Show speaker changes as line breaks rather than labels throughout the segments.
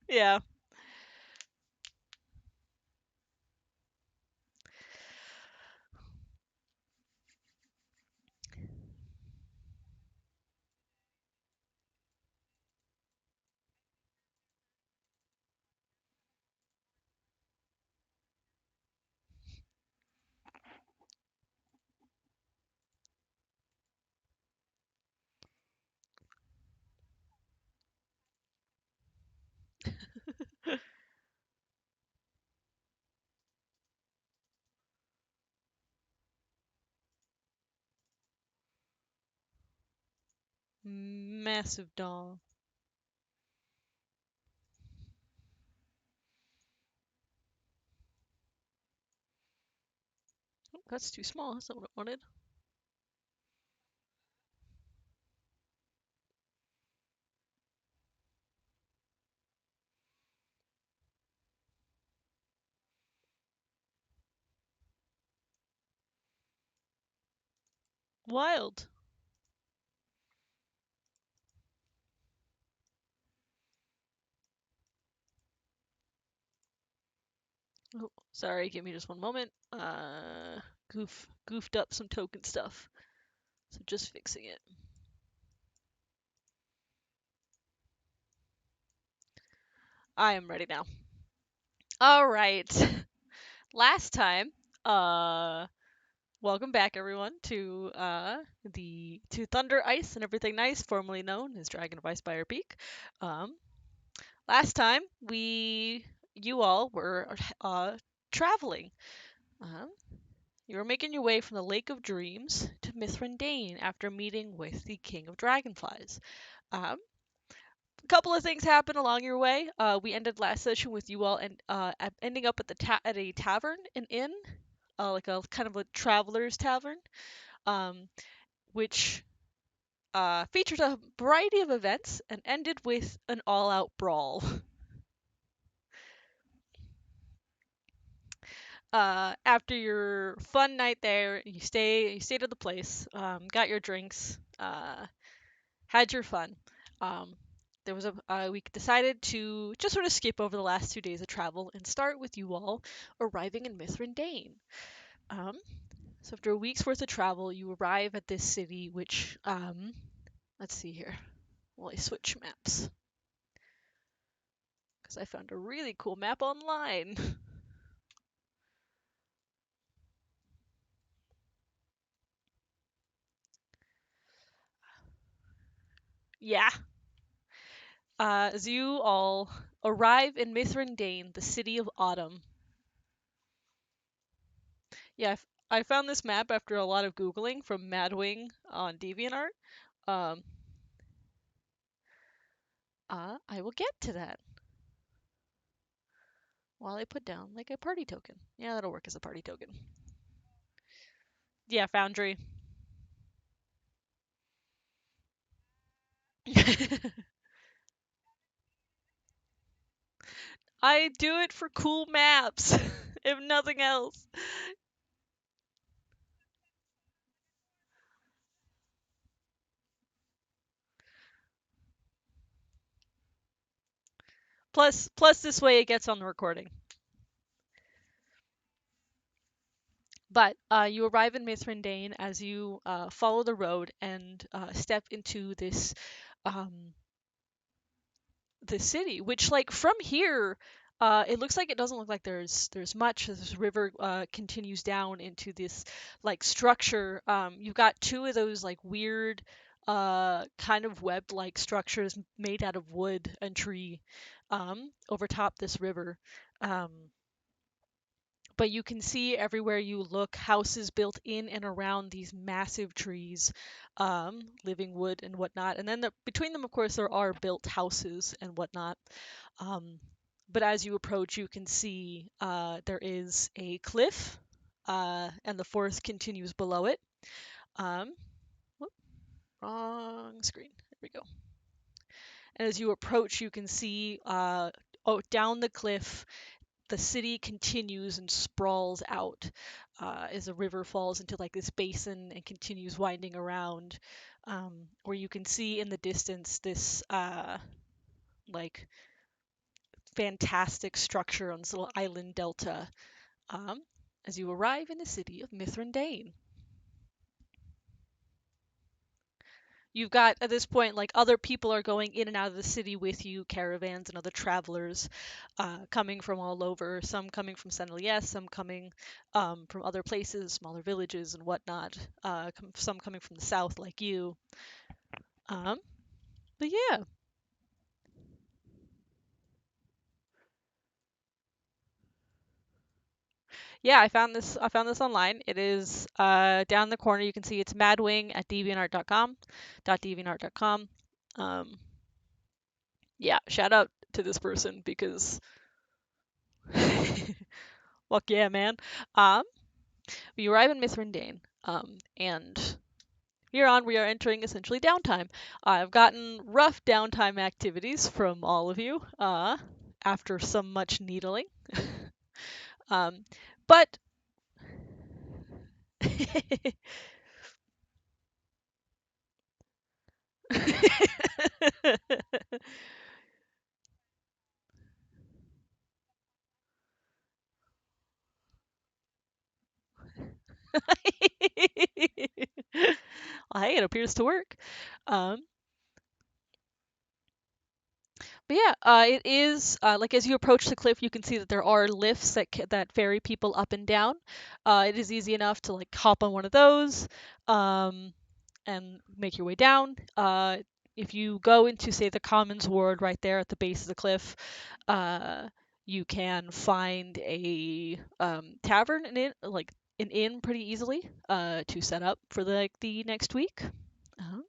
Yeah. Massive doll. Oh, that's too small. That's not what I wanted. Wild. Oh, sorry, give me just one moment. Goofed up some token stuff. So just fixing it. I am ready now. All right. Last time, uh, welcome back everyone to Thunder Ice and Everything Nice, formerly known as Dragon of Icespire Peak. Um, Last time you all were traveling. Um, you were making your way from the Lake of Dreams to Mithrandain after meeting with the King of Dragonflies. Um, a couple of things happened along your way. We ended last session with you all and ending up at at a tavern, an inn, like a kind of a traveler's tavern, um, which featured a variety of events and ended with an all-out brawl. After your fun night there, you stayed at the place, got your drinks, had your fun. Um, there was a we decided to just sort of skip over the last 2 days of travel and start with you all arriving in Mithrandain. Um, so after a week's worth of travel, you arrive at this city, which let's see here. Well, I switch maps because I found a really cool map online. Yeah. As you all arrive in Mithrandain, the city of autumn. Yeah, I found this map after a lot of googling from Madwing on DeviantArt. Um, I will get to that while I put down like a party token. Yeah, that'll work as a party token. Yeah, Foundry. I do it for cool maps, if nothing else. Plus this way it gets on the recording. But you arrive in Mithrandain as you follow the road and step into um, this city, which like from here, it looks like it doesn't look like there's much. This river continues down into this like structure. You've got two of those like weird kind of webbed like structures made out of wood and tree over top this river. Um, but you can see everywhere you look houses built in and around these massive trees, living wood and whatnot. And then between them, of course, there are built houses and whatnot. Um, but as you approach, you can see there is a cliff, and the forest continues below it. Um, whoop, wrong screen. There we go. And as you approach, you can see down the cliff the city continues and sprawls out as the river falls into like this basin and continues winding around, where you can see in the distance this like fantastic structure on this little island delta um, as you arrive in the city of Mithrandain. You've got at this point like other people are going in and out of the city with you, caravans and other travelers coming from all over, some coming from Senelies, some coming from other places, smaller villages and whatnot, some coming from the south like you. um, but yeah. Yeah, I found this online. It is down the corner. You can see it's madwing at deviantart.com, .deviantart.com. Um, yeah, shout out to this person because fuck yeah, man. Um, we arrive in Mithrandain, and here on we are entering essentially downtime. I've gotten rough downtime activities from all of you, after some much needling. um, but well, hey, it appears to work. Um, but yeah, it is like as you approach the cliff, you can see that there are lifts that ferry people up and down. It is easy enough to like hop on one of those um, and make your way down. If you go into say the Commons Ward right there at the base of the cliff, uh, you can find a tavern and like an inn pretty easily to set up for the next week. Uh,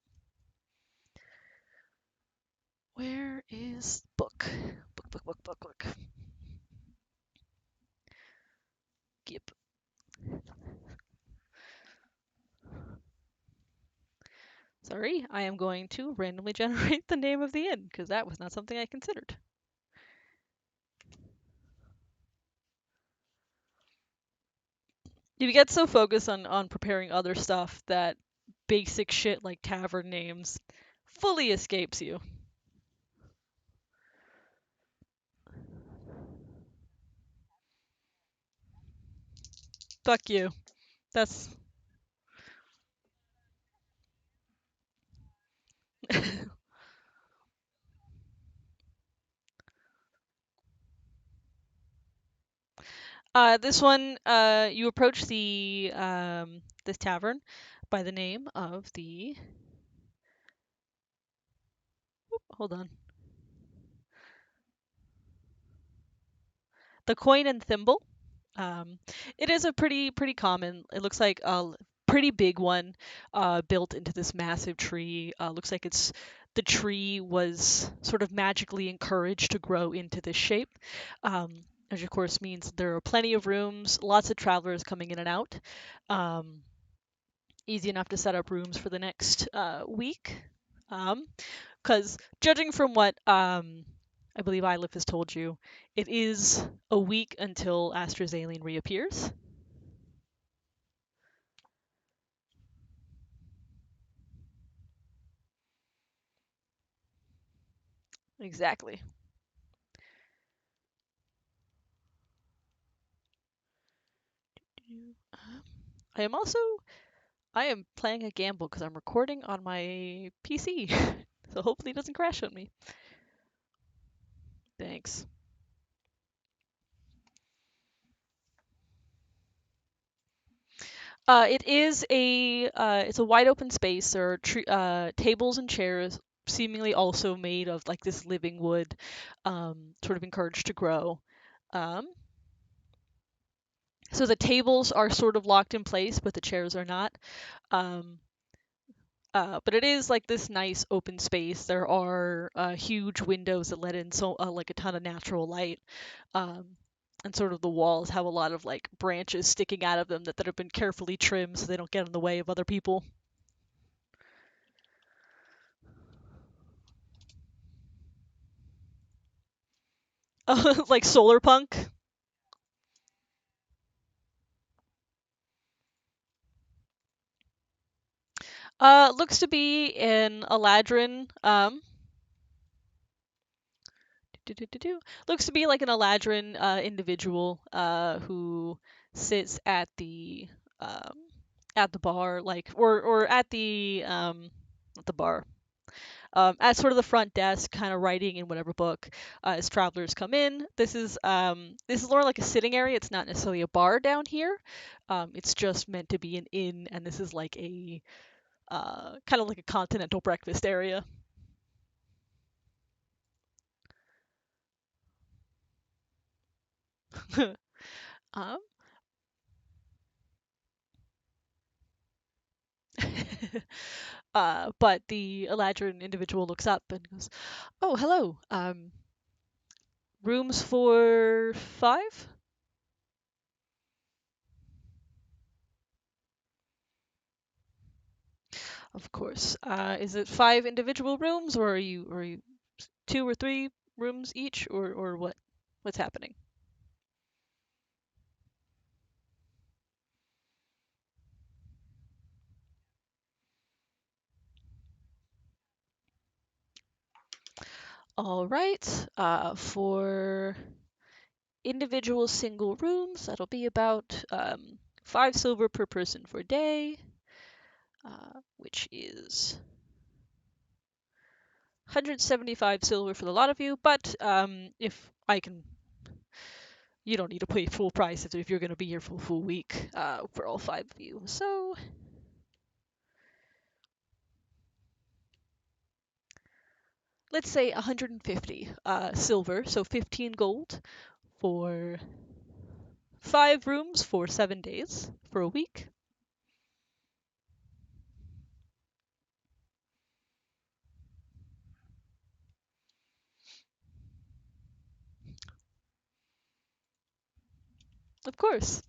where is book? Book. Yep. Sorry, I am going to randomly generate the name of the inn because that was not something I considered. You get so focused on preparing other stuff that basic shit like tavern names fully escapes you. Fuck you. That's this one. You approach the this tavern by the name of the. Hold on. The Coin and Thimble. Um, it is a pretty common. It looks like a pretty big one, built into this massive tree. Looks like it's the tree was sort of magically encouraged to grow into this shape, which of course means there are plenty of rooms, lots of travelers coming in and out. Um, Easy enough to set up rooms for the next week. Because judging from what I believe Ilif has told you, it is a week until AstraZeneca reappears. Exactly. I am also I am playing a gamble because I'm recording on my PC, so hopefully it doesn't crash on me. Thanks. It is a it's a wide open space. There are tables and chairs, seemingly also made of like this living wood, sort of encouraged to grow. Um, so the tables are sort of locked in place, but the chairs are not. Um, but it is like this nice open space. There are huge windows that let in like a ton of natural light. Um, and sort of the walls have a lot of like branches sticking out of them that have been carefully trimmed so they don't get in the way of other people. Like solar punk. Looks to be in Eladrin. Looks to be like an Eladrin individual who sits um, at the bar, like or at the bar, at sort of the front desk, kind of writing in whatever book as travelers come in. This is more like a sitting area. It's not necessarily a bar down here. It's just meant to be an inn, and this is like a kind of like a continental breakfast area. um, but the Eladrin individual looks up and goes, "Oh, hello. Rooms for five? Of course. Is it five individual rooms, or are you two or three rooms each, or what? What's happening?" All right. For individual single rooms, that'll be about 5 silver per person for day, which is 175 silver for the lot of you. But if I can, you don't need to pay full price if you're going to be here for a full week for all five of you. So let's say 150 silver, so 15 gold for 5 rooms for 7 days for a week. Of course.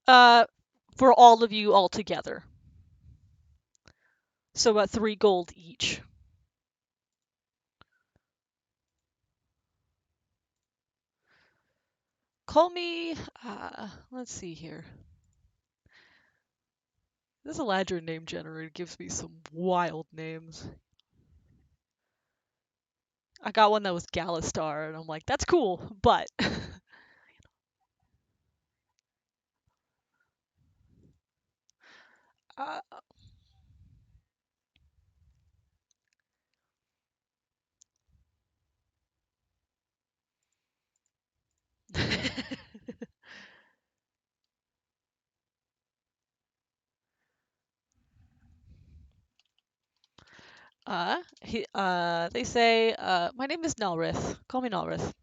Uh, for all of you all together. So about 3 gold each. Call me. Let's see here. This Eladrin name generator gives me some wild names. I got one that was Galistar, and I'm like, that's cool, but uh, they say, my name is Nelrith. Call me Nelrith.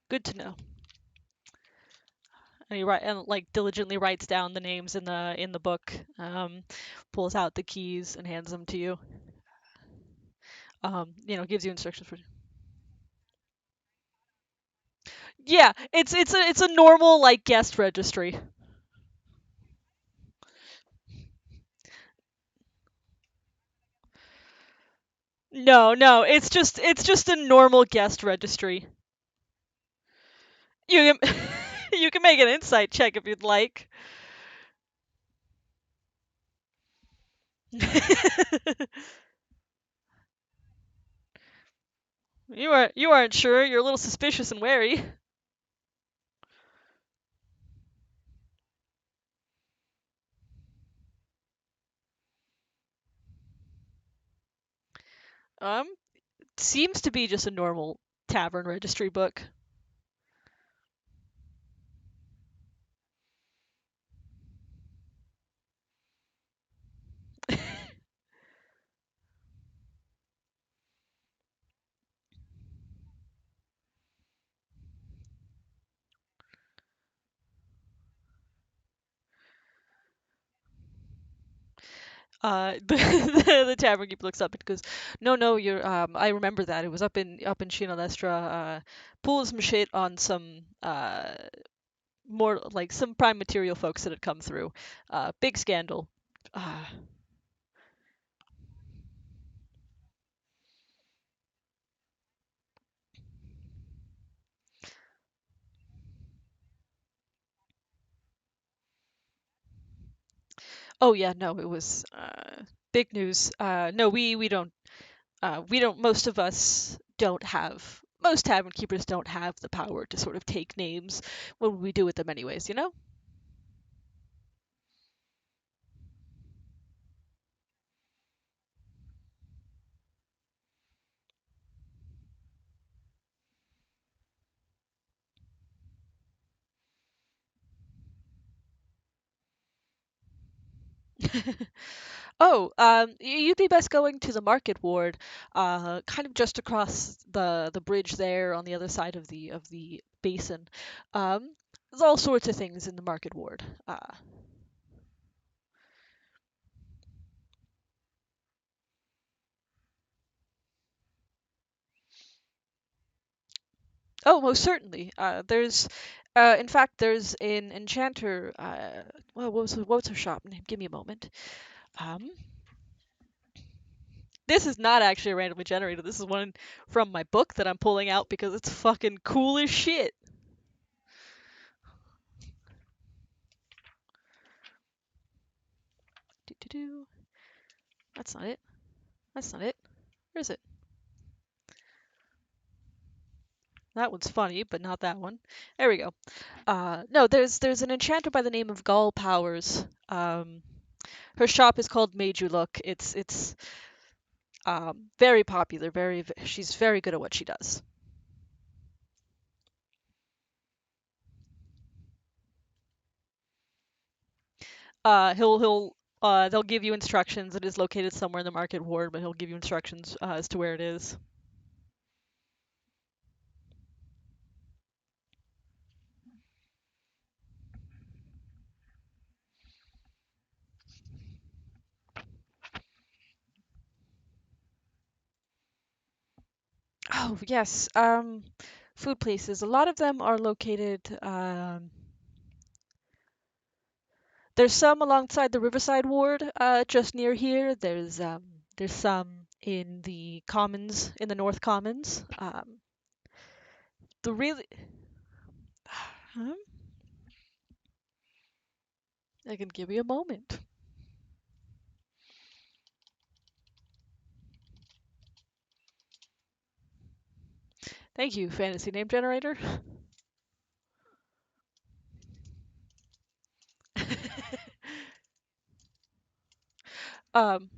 Good to know. And he write and like diligently writes down the names in the book. Pulls out the keys and hands them to you. Gives you instructions for. Yeah, it's a normal like guest registry. No, no, it's just a normal guest registry. You can you can make an insight check if you'd like. You aren't sure. You're a little suspicious and wary. Um, Seems to be just a normal tavern registry book. The tavern keeper looks up and goes, "No, no, you're. I remember that. It was up in Shinalestra. Pulled some shit on some more like some prime material folks that had come through. Big scandal. Uh, oh yeah, no, it was big news. No, we don't. Most of us don't have. Most tavern keepers don't have the power to sort of take names. What would we do with them anyways? You know? Oh, you'd be best going to the market ward, kind of just across the bridge there on the other side of the basin. There's all sorts of things in the market ward. Oh, most certainly. In fact, there's an enchanter. Well, what was her shop name? Give me a moment. Um, this is not actually a randomly generated. This is one from my book that I'm pulling out because it's fucking cool as shit. Do. That's not it. That's not it. Where is it? That one's funny, but not that one. There we go. No, there's an enchanter by the name of Gull Powers. Her shop is called Made You Look. It's very popular. She's very good at what she does. They'll give you instructions. It is located somewhere in the market ward, but he'll give you instructions as to where it is. Oh yes, food places. A lot of them are located. There's some alongside the Riverside Ward, just near here. There's some in the Commons, in the North Commons. The really, huh? I can give you a moment. Thank you, fantasy name generator. um,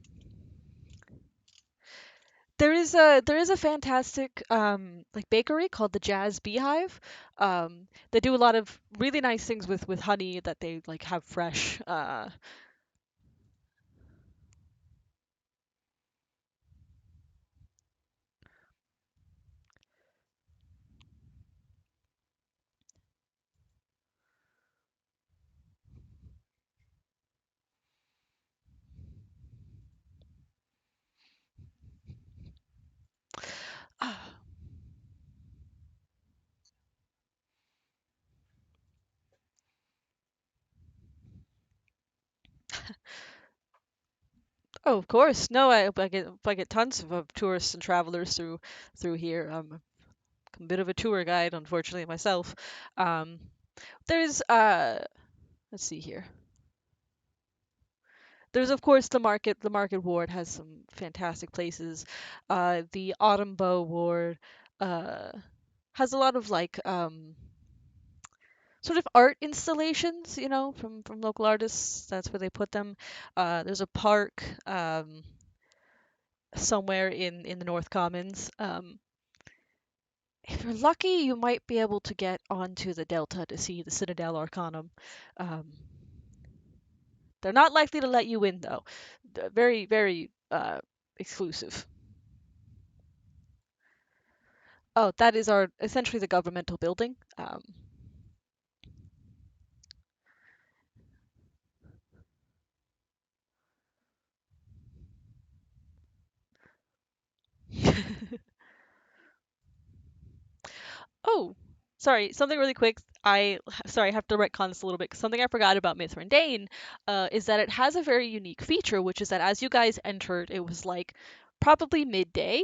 there is a fantastic like bakery called the Jazz Beehive. They do a lot of really nice things with honey that they like have fresh. Oh, of course. No, I get tons of tourists and travelers through here. I'm a bit of a tour guide, unfortunately myself. Um, there's let's see here. There's of course the market. The market ward has some fantastic places. The Autumn Bow ward uh has a lot of like sort of art installations, from local artists. That's where they put them. There's a park somewhere in the North Commons. If you're lucky, you might be able to get onto the Delta to see the Citadel Arcanum. Um, they're not likely to let you in though. Very, very exclusive. Oh, that is our essentially the governmental building. Oh, sorry, something really quick. I sorry, I have to retcon this a little bit 'cause something I forgot about Mithrandain is that it has a very unique feature, which is that as you guys entered, it was like probably midday.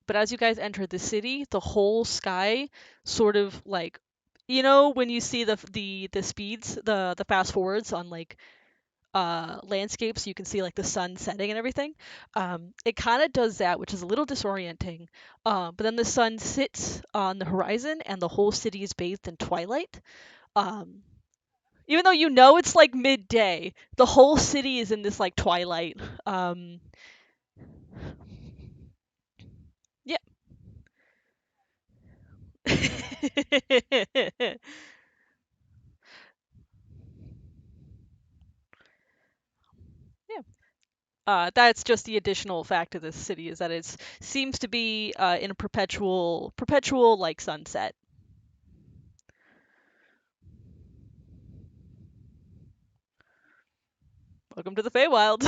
But as you guys entered the city, the whole sky sort of like, you know, when you see the speeds, the fast forwards on like landscapes, you can see like the sun setting and everything. It kind of does that, which is a little disorienting. But then the sun sits on the horizon and the whole city is bathed in twilight. Um, Even though you know it's like midday, the whole city is in this like twilight. Um, yeah. Yeah. That's just the additional fact of this city is that it seems to be in a perpetual like sunset. Welcome to the Feywild.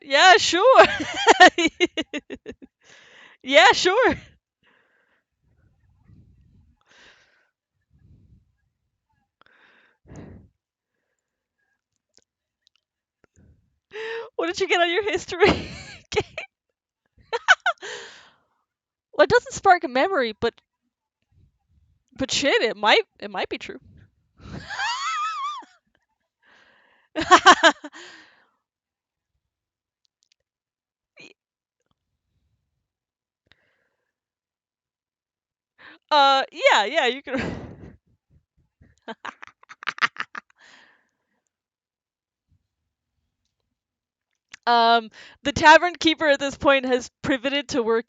Yeah, sure. Yeah, sure. What did you get on your history? Well, it doesn't spark a memory, but shit, it might be true. Yeah, yeah, you can. Um, the tavern keeper at this point has pivoted to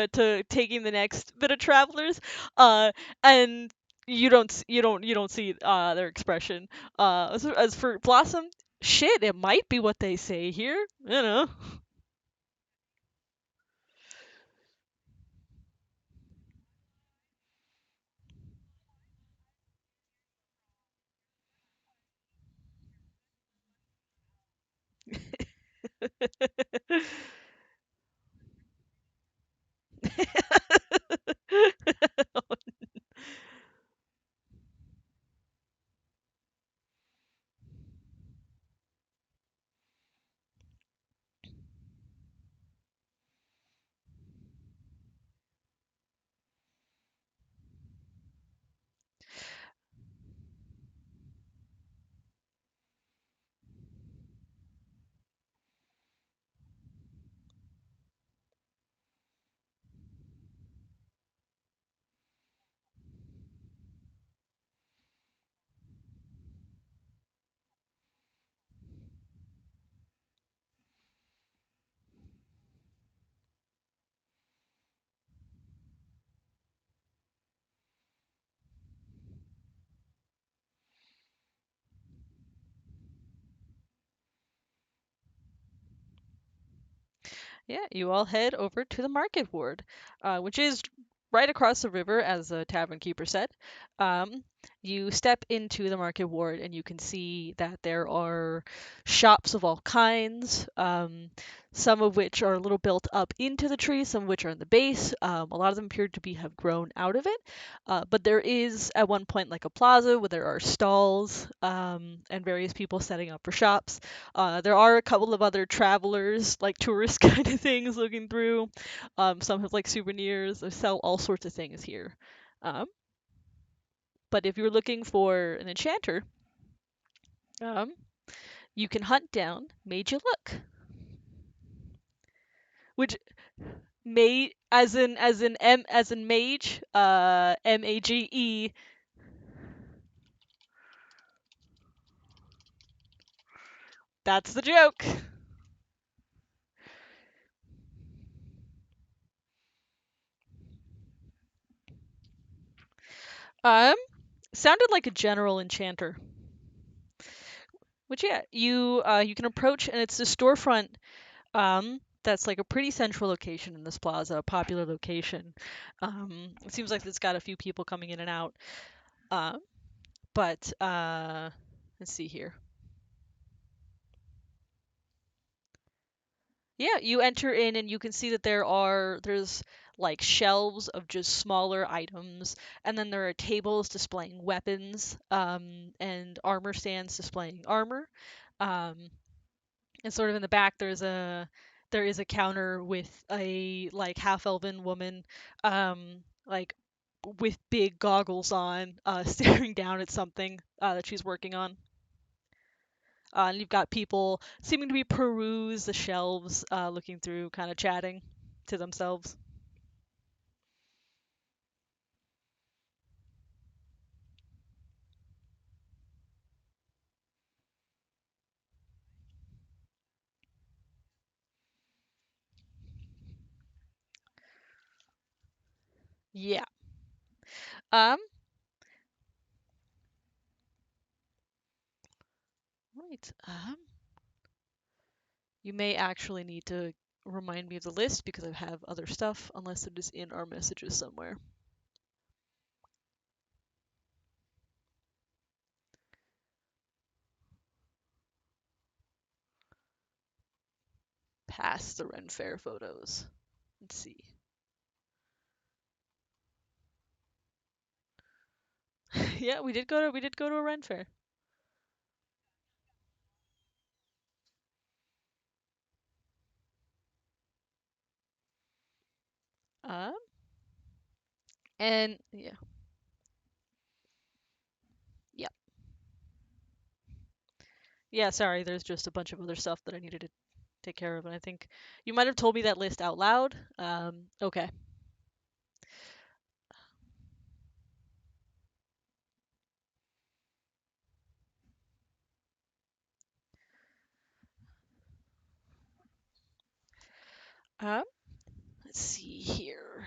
to taking the next bit of travelers, and you don't see their expression. As for Blossom, shit, it might be what they say here. You know. Yeah, you all head over to the market ward, which is right across the river, as the tavern keeper said. Um, you step into the market ward, and you can see that there are shops of all kinds, some of which are a little built up into the tree, some of which are in the base. A lot of them appear to be have grown out of it, but there is at one point like a plaza where there are stalls and various people setting up for shops. There are a couple of other travelers, like tourist kind of things, looking through. Some have like souvenirs. They sell all sorts of things here. Um, but if you're looking for an enchanter, um, you can hunt down Mage Look, which may as in M as in mage, Mage. That's the joke. Um, Sounded like a general enchanter. Which yeah, you can approach, and it's a storefront that's like a pretty central location in this plaza, a popular location. It seems like it's got a few people coming in and out. Uh, but let's see here. Yeah, you enter in and you can see that there's like shelves of just smaller items, and then there are tables displaying weapons, and armor stands displaying armor. Um, and sort of in the back there is a counter with a like half elven woman, like with big goggles on, staring down at something that she's working on. And you've got people seeming to be peruse the shelves, looking through, kind of chatting to themselves. Yeah. Um. Right. You may actually need to remind me of the list because I have other stuff, unless it is in our messages somewhere. Past the Ren Fair photos. Let's see. Yeah, we did go to a Ren Fair. Um, and yeah, yeah, yeah. Sorry, there's just a bunch of other stuff that I needed to take care of, and I think you might have told me that list out loud. Okay. Um, let's see here.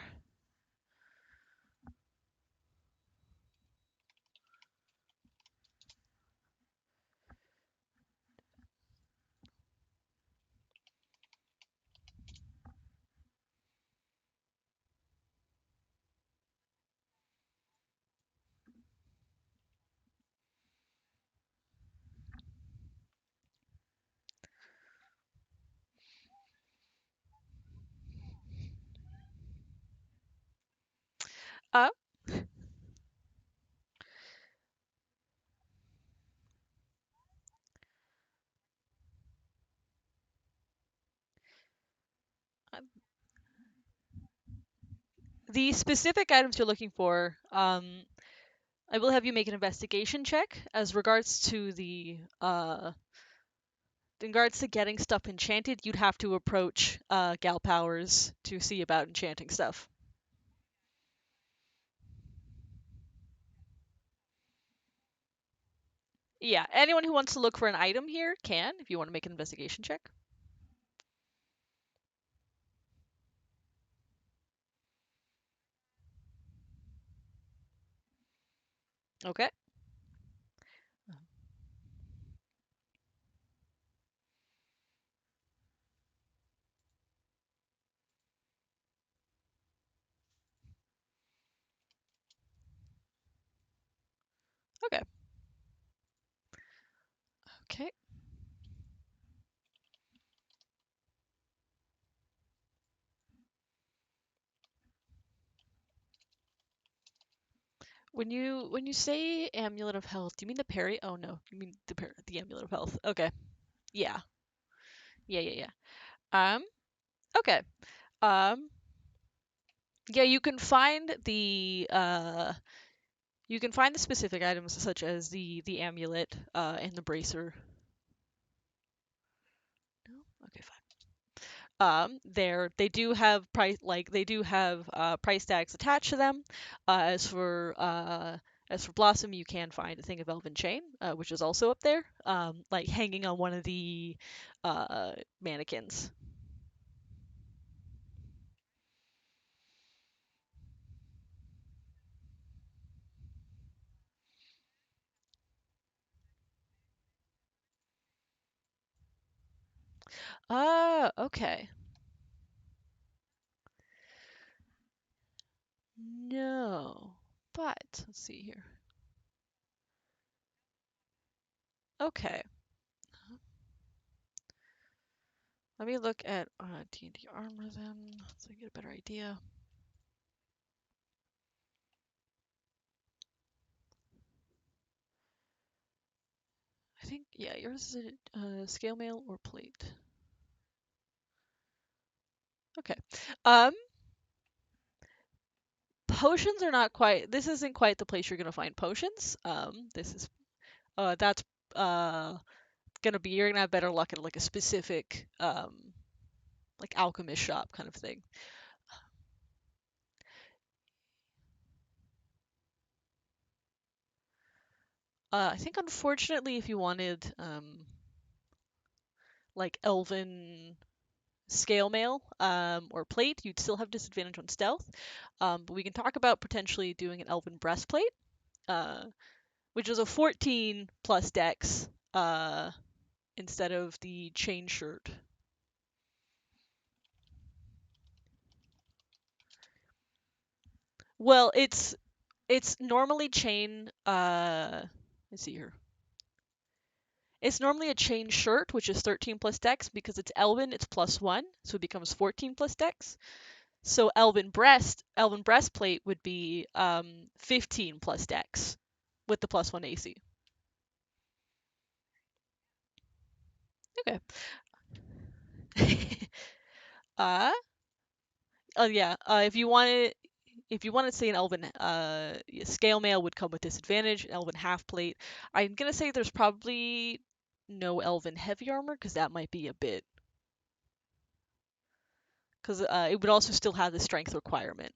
Uh, the specific items you're looking for, I will have you make an investigation check as regards to the in regards to getting stuff enchanted. You'd have to approach Gal Powers to see about enchanting stuff. Yeah, anyone who wants to look for an item here can, if you want to make an investigation check. Okay. Okay. Okay. When you say amulet of health, do you mean the parry? Oh no, you mean the amulet of health. Okay. Yeah. Yeah, yeah, yeah. Okay. Um yeah, you can find the specific items such as the amulet and the bracer. No? Okay, they do have price tags attached to them. As for Blossom, you can find a thing of Elven Chain, which is also up there, like hanging on one of the uh, mannequins. Ah, okay. No, but let's see here. Okay, let me look at D&D armor then, so I get a better idea. I think, yeah, yours is a scale mail or plate. Okay. Um, Potions are not quite. This isn't quite the place you're gonna find potions. This is that's uh gonna be you're gonna have better luck at like a specific like alchemist shop kind of thing. I think unfortunately, if you wanted like elven scale mail or plate, you'd still have disadvantage on stealth. But we can talk about potentially doing an elven breastplate, uh, which is a 14 plus dex instead of the chain shirt. Well, it's normally chain let's see here. It's normally a chain shirt, which is 13 plus dex. Because it's elven, it's plus 1, so it becomes 14 plus dex. So elven breastplate would be 15 plus dex with the plus 1 AC. Okay. uh oh yeah, if you wanted to say an elven scale mail would come with disadvantage, an elven half plate. I'm gonna say there's probably no elven heavy armor because that might be a bit because it would also still have the strength requirement.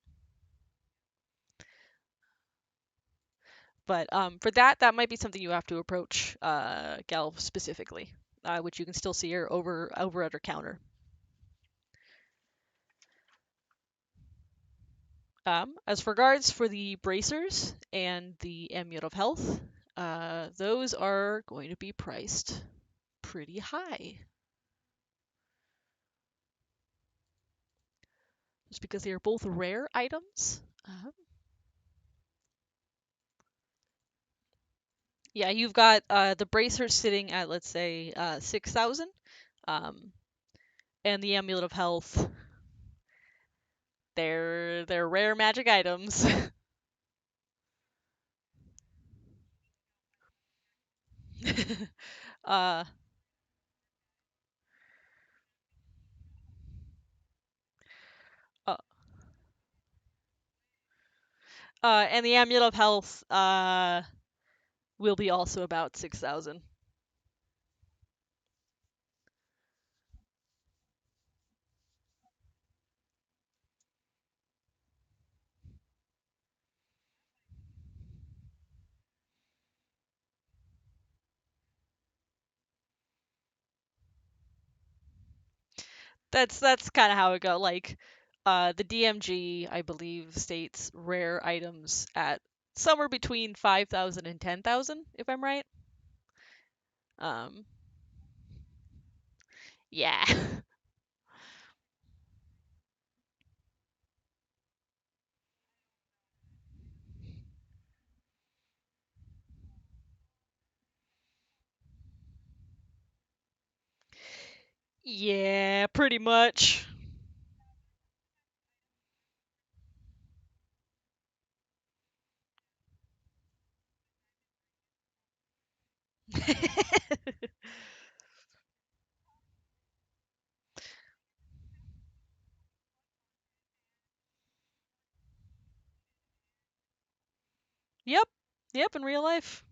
But for that might be something you have to approach Gal specifically, which you can still see her over at her counter. As regards for the bracers and the amulet of health, those are going to be priced pretty high, just because they are both rare items. Yeah, you've got the bracers sitting at, let's say, 6,000, um, and the amulet of health. They're rare magic items. uh, uh, and the amulet of health will be also about 6,000. That's kind of how it go. Like, the DMG, I believe, states rare items at somewhere between 5,000 and 10,000, if I'm right. Um, yeah. Yeah, pretty much. Yep. Yep, in real life.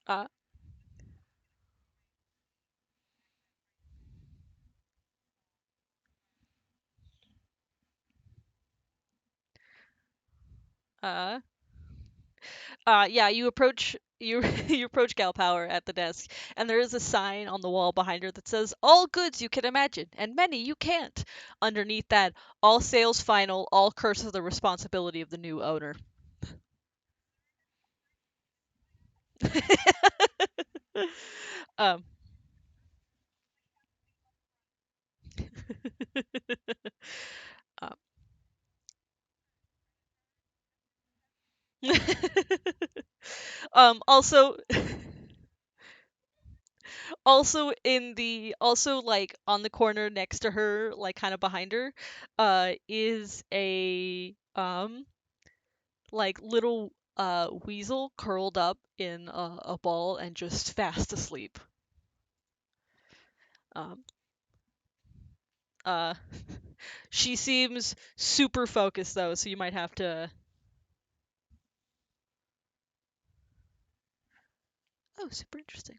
uh, uh, yeah, you you approach Gal Power at the desk, and there is a sign on the wall behind her that says "All goods you can imagine, and many you can't." Underneath that, all sales final, all curses the responsibility of the new owner. um, um, also, also like on the corner next to her, like kind of behind her, is a like little weasel curled up in a ball and just fast asleep. Um, uh, she seems super focused though, so you might have to. Oh, super interesting.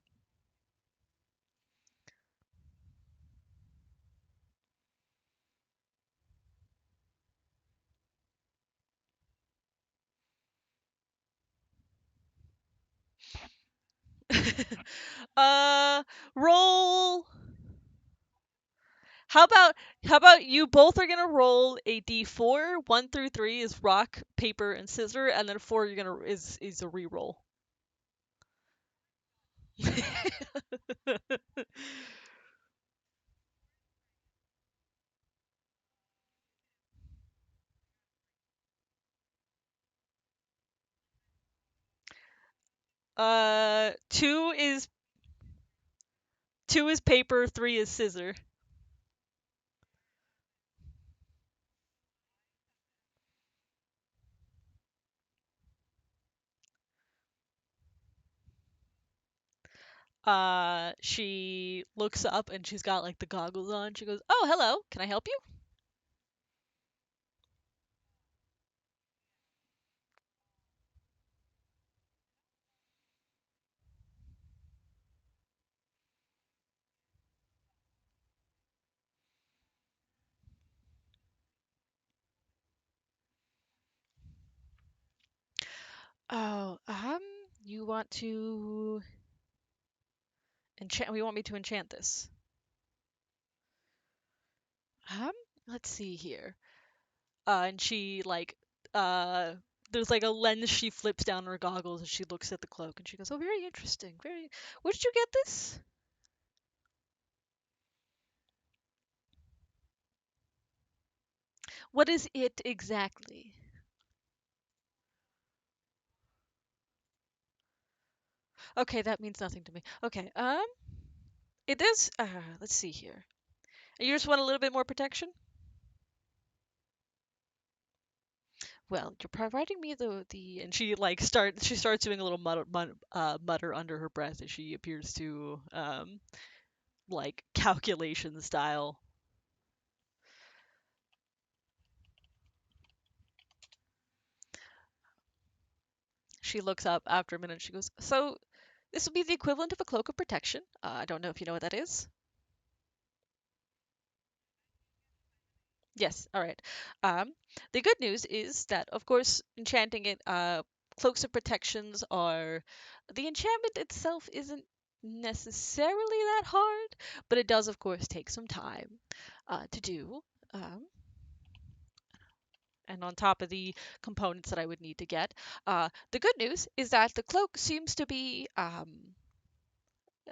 uh, roll. How about you both are gonna roll a d4. 1 through 3 is rock, paper, and scissor, and then 4 you're gonna is a re-roll. Two is paper, 3 is scissor. She looks up and she's got like the goggles on. She goes, "Oh, hello. Can I help you?" Oh, you want to enchant? We want me to enchant this. Um, let's see here. And she like uh there's like a lens she flips down her goggles and she looks at the cloak and she goes, "Oh, very interesting. Very. Where did you get this? What is it exactly?" Okay, that means nothing to me. Okay. It is. Let's see here. You just want a little bit more protection? Well, you're providing me and she starts doing a little mutter under her breath as she appears to like calculation style. She looks up after a minute. She goes, "So this would be the equivalent of a cloak of protection. I don't know if you know what that is." Yes. All right. Um, the good news is that, of course, enchanting it, cloaks of protections are the enchantment itself isn't necessarily that hard, but it does, of course, take some time to do. Um, and on top of the components that I would need to get, the good news is that the cloak seems to be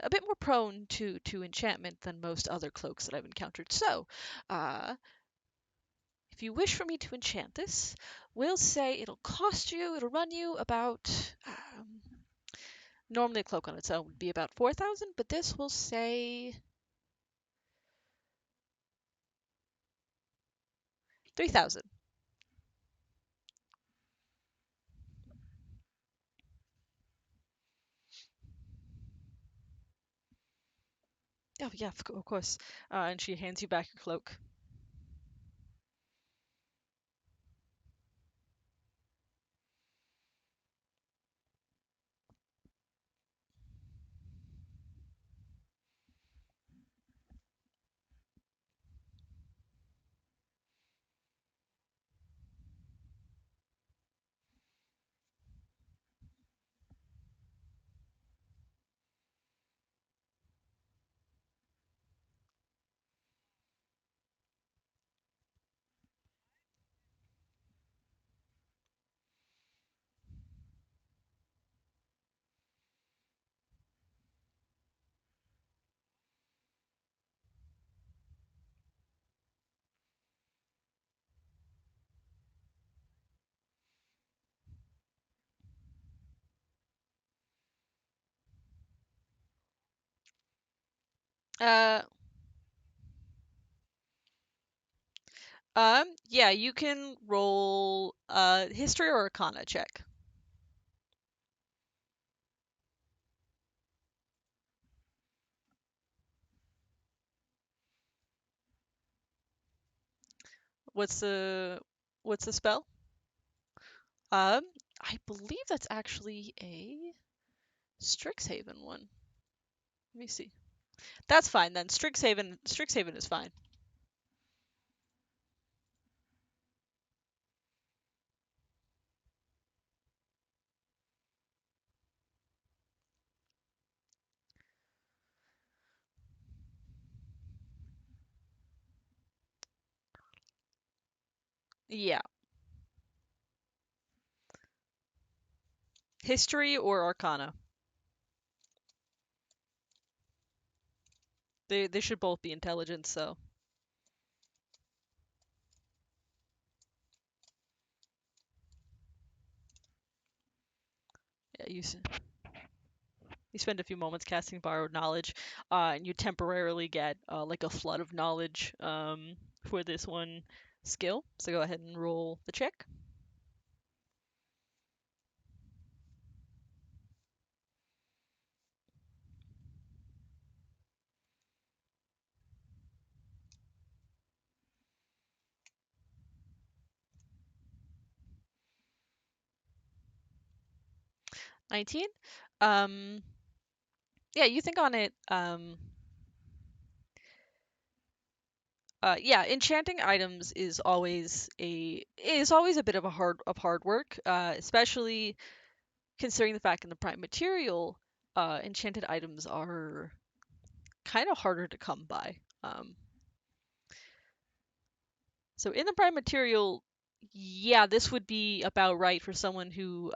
a bit more prone to enchantment than most other cloaks that I've encountered. So, uh, if you wish for me to enchant this, we'll say it'll run you about. Normally, a cloak on its own would be about 4,000, but this will say 3,000. Oh, yeah, of course. And she hands you back your cloak. Uh, yeah, you can roll history or arcana check. What's the what's the spell? Um, I believe that's actually a Strixhaven one. Let me see. That's fine then. Strixhaven is fine. Yeah. History or arcana. They should both be intelligence, so yeah, you spend a few moments casting borrowed knowledge, and you temporarily get like a flood of knowledge for this one skill. So go ahead and roll the check. 19. Um, yeah, you think on it. Yeah, enchanting items is always a bit of a hard work, especially considering the fact in the prime material, enchanted items are kind of harder to come by. So in the prime material, yeah, this would be about right for someone who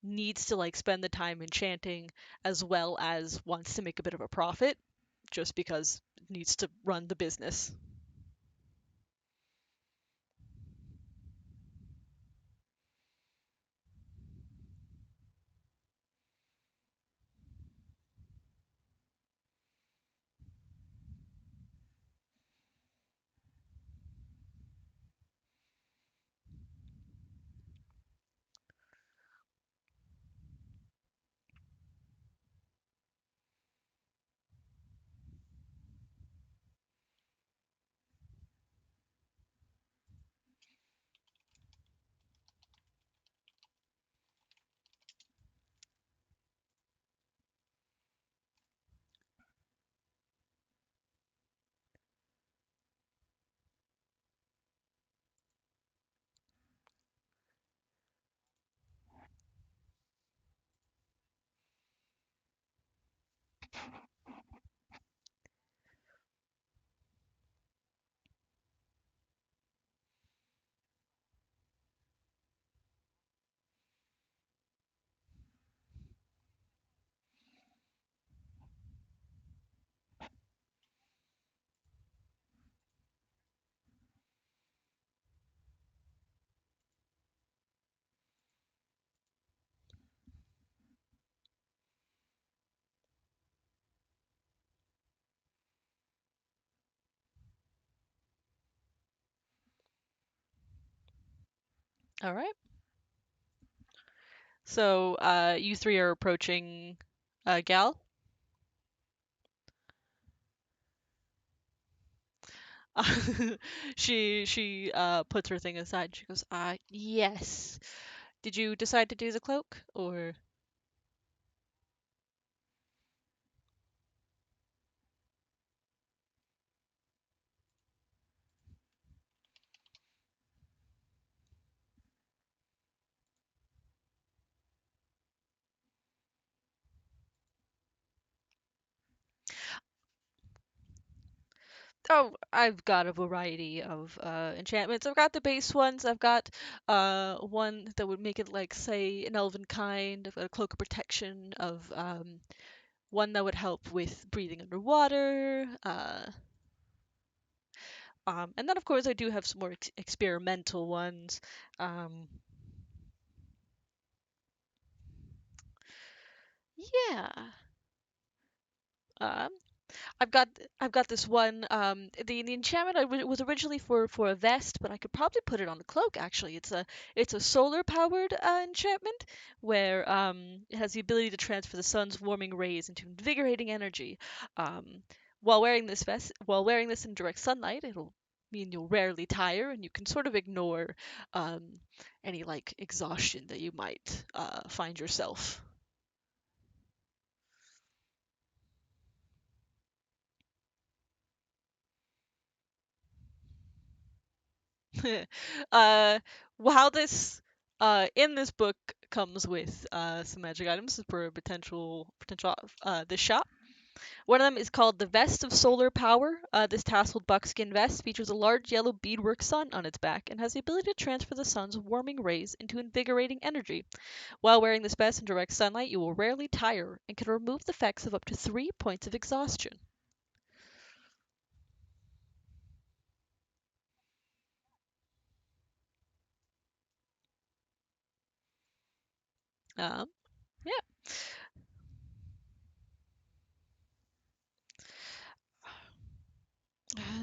needs to like spend the time enchanting as well as wants to make a bit of a profit, just because it needs to run the business. All right. So, you three are approaching Gal. She puts her thing aside. She goes, yes. Did you decide to do the cloak or? Oh, I've got a variety of enchantments. I've got the base ones. I've got one that would make it like, say, an elven kind. I've got a cloak of protection of one that would help with breathing underwater. And then of course I do have some more experimental ones. Um, yeah. Um, I've got I've got this one. The enchantment was originally for a vest, but I could probably put it on a cloak. Actually, it's a solar powered enchantment where it has the ability to transfer the sun's warming rays into invigorating energy. Um, while wearing this in direct sunlight, it'll mean you'll rarely tire, and you can sort of ignore um, any like exhaustion that you might find yourself. uh, how this in this book comes with some magic items for a potential this shop. One of them is called the Vest of Solar Power. This tasseled buckskin vest features a large yellow beadwork sun on its back and has the ability to transfer the sun's warming rays into invigorating energy. While wearing this vest in direct sunlight, you will rarely tire and can remove the effects of up to 3 points of exhaustion. Um, yeah.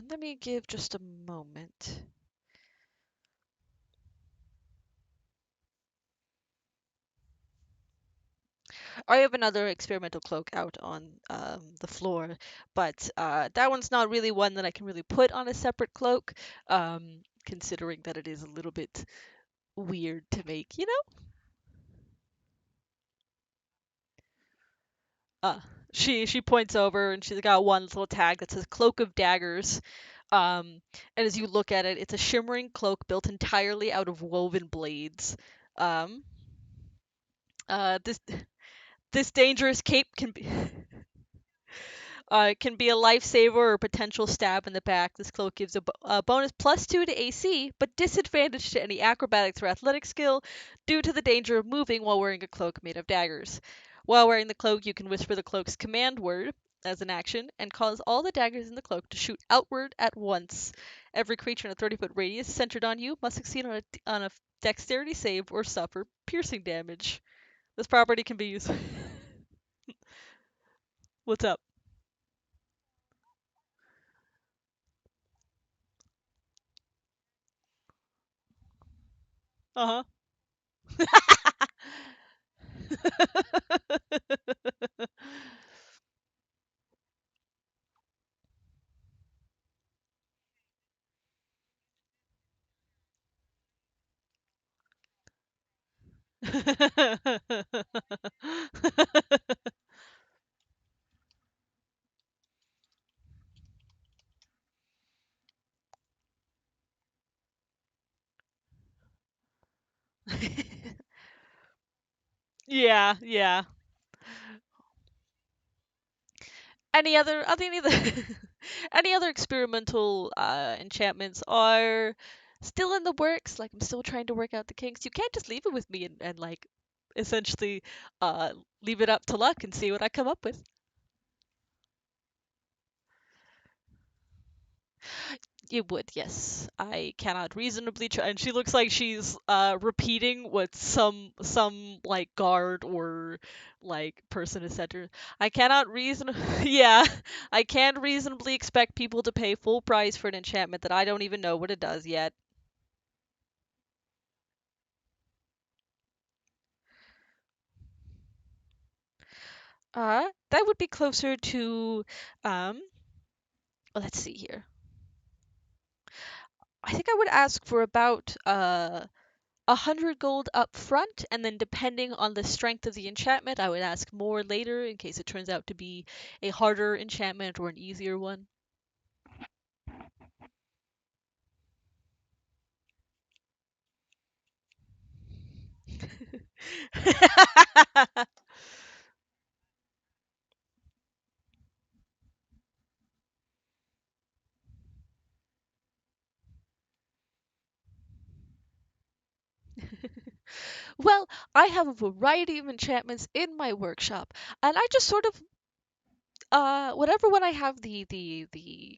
Let me give just a moment. I have another experimental cloak out on the floor, but that one's not really one that I can really put on a separate cloak, considering that it is a little bit weird to make, you know? Uh, she points over and she's got one little tag that says Cloak of Daggers. And as you look at it, it's a shimmering cloak built entirely out of woven blades. Um, this this dangerous cape can be it can be a lifesaver or a potential stab in the back. This cloak gives a bonus +2 to AC, but disadvantage to any acrobatics or athletic skill due to the danger of moving while wearing a cloak made of daggers. While wearing the cloak, you can whisper the cloak's command word as an action and cause all the daggers in the cloak to shoot outward at once. Every creature in a 30-foot radius centered on you must succeed on a dexterity save or suffer piercing damage. This property can be used. What's up? Uh huh. Yeah, yeah. Any other any other experimental enchantments are still in the works. Like I'm still trying to work out the kinks. You can't just leave it with me and like essentially uh leave it up to luck and see what I come up with. It would, yes. I cannot reasonably try. And she looks like she's repeating what some like guard or like person has said to her. I cannot reason yeah, I can't reasonably expect people to pay full price for an enchantment that I don't even know what it does yet. That would be closer to, um, let's see here. I think I would ask for about 100 gold up front, and then depending on the strength of the enchantment, I would ask more later in case it turns out to be a harder enchantment or an easier one. Well, I have a variety of enchantments in my workshop, and I just sort of whatever one I have the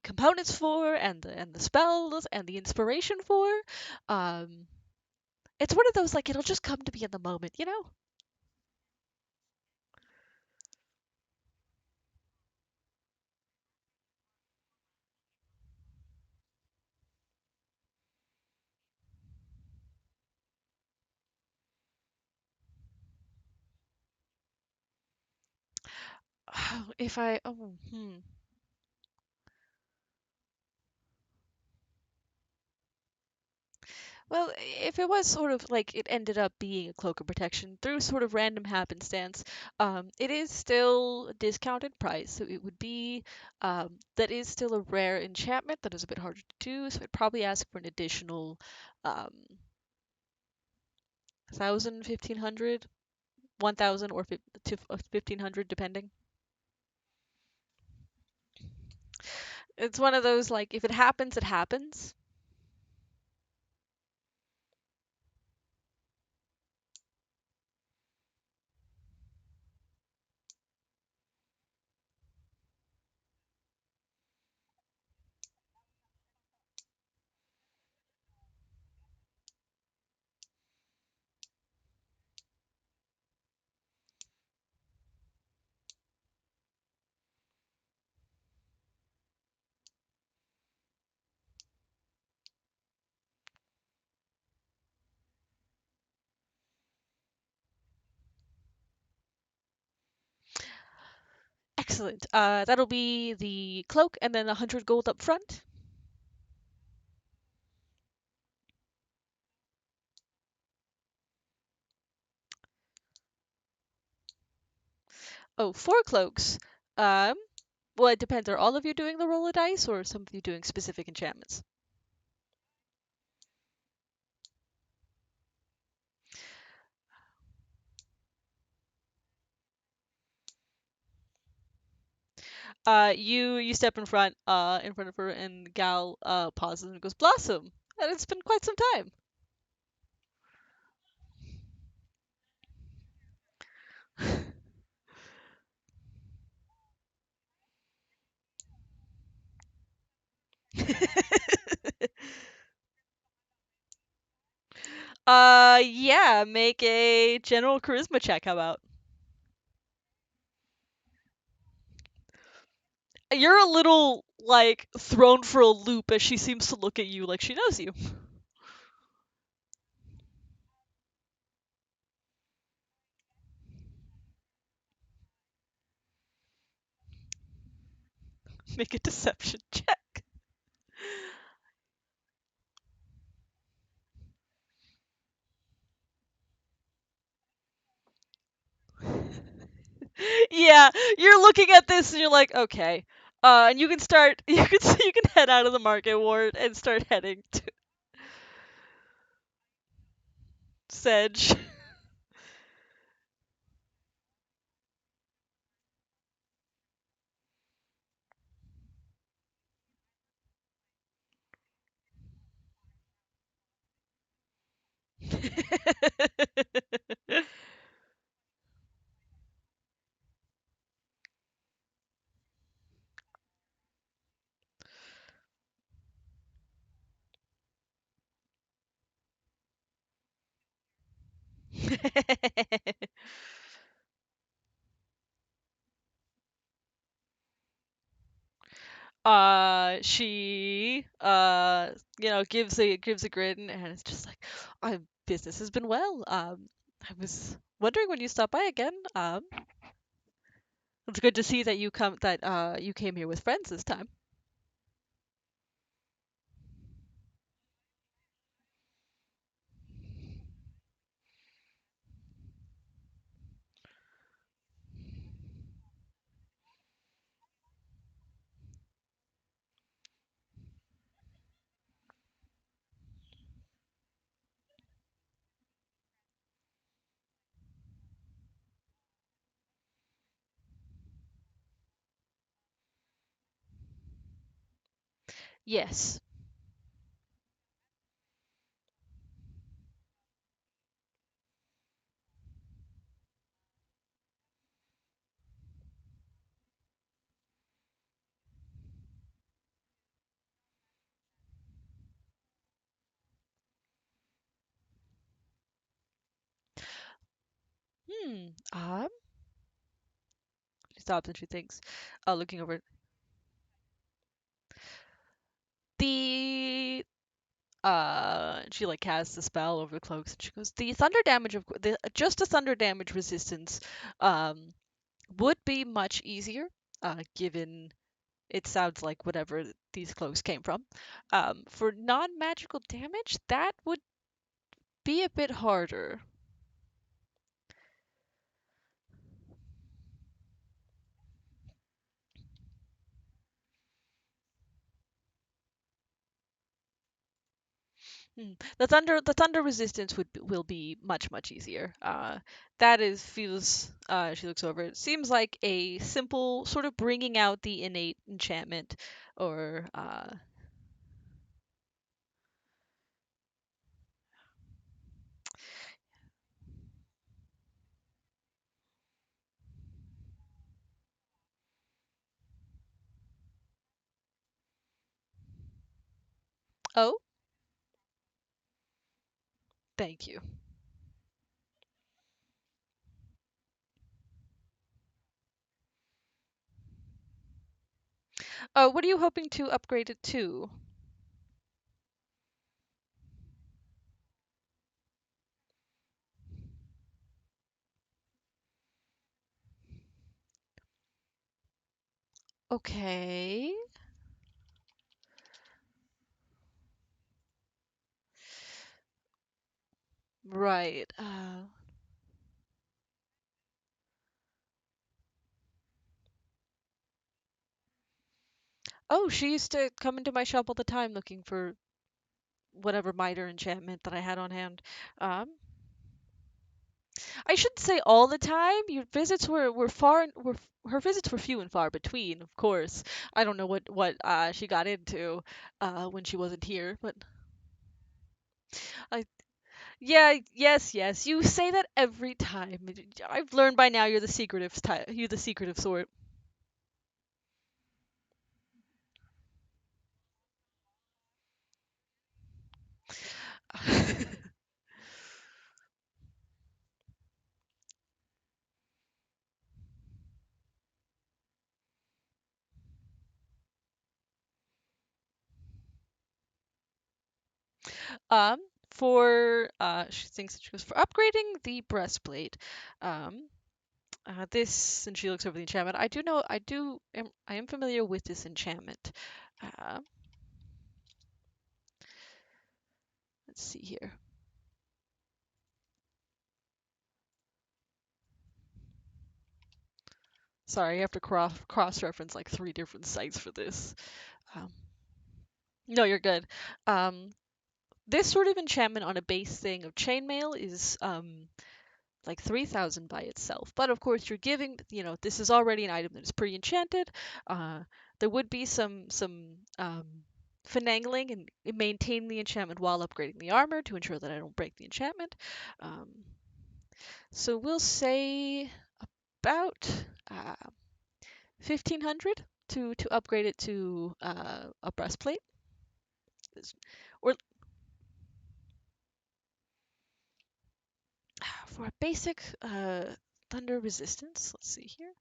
components for and the spells and the inspiration for, um it's one of those like it'll just come to me in the moment, you know? If I oh hmm. Well, if it was sort of like it ended up being a cloak of protection through sort of random happenstance, it is still a discounted price, so it would be that is still a rare enchantment that is a bit harder to do. So I'd probably ask for an additional um, 1,000, 1,500, 1,000 or to 1,500 depending. It's one of those like if it happens, it happens. Excellent. That'll be the cloak and then 100 gold up front. Oh, four cloaks. Um, well, it depends. Are all of you doing the roll of dice, or are some of you doing specific enchantments? You step in front of her, and Gal pauses and goes, "Blossom, and it's been quite some time." Yeah, make a general charisma check. How about? You're a little like thrown for a loop as she seems to look at you like she knows you. Make a deception check. Yeah, you're looking at this and you're like, okay. And you can start. You can head out of the market ward and start heading to Sedge. She gives a grin and it's just like, business has been well. I was wondering when you stop by again. It's good to see that you came here with friends this time. Yes. Hmm. She stops and she thinks, looking over the she like casts a spell over the cloaks and she goes, the thunder damage of the just a thunder damage resistance um would be much easier, given it sounds like whatever these cloaks came from. For non-magical damage, that would be a bit harder. The thunder resistance will be much easier. That is feels. She looks over. It seems like a simple sort of bringing out the innate enchantment, or oh, thank you. Oh, what are you hoping to upgrade it to? Okay, right. Oh, she used to come into my shop all the time looking for whatever miter enchantment that I had on hand. Um, I shouldn't say all the time. Your visits were far were her visits were few and far between, of course. I don't know what she got into when she wasn't here, but I yeah, yes. You say that every time. I've learned by now you're the secretive type. You're the secretive sort. um for she thinks she goes for upgrading the breastplate. Um this, and she looks over the enchantment. I am familiar with this enchantment. Uh, let's see here. Sorry, I have to cross reference like three different sites for this. Um, no, you're good. Um, this sort of enchantment on a base thing of chainmail is like 3,000 by itself. But of course, you're giving, this is already an item that is pre-enchanted. Uh, there would be some finagling and maintaining the enchantment while upgrading the armor to ensure that I don't break the enchantment. Um, so we'll say about 1,500 to upgrade it to a breastplate. Or for a basic thunder resistance, let's see here.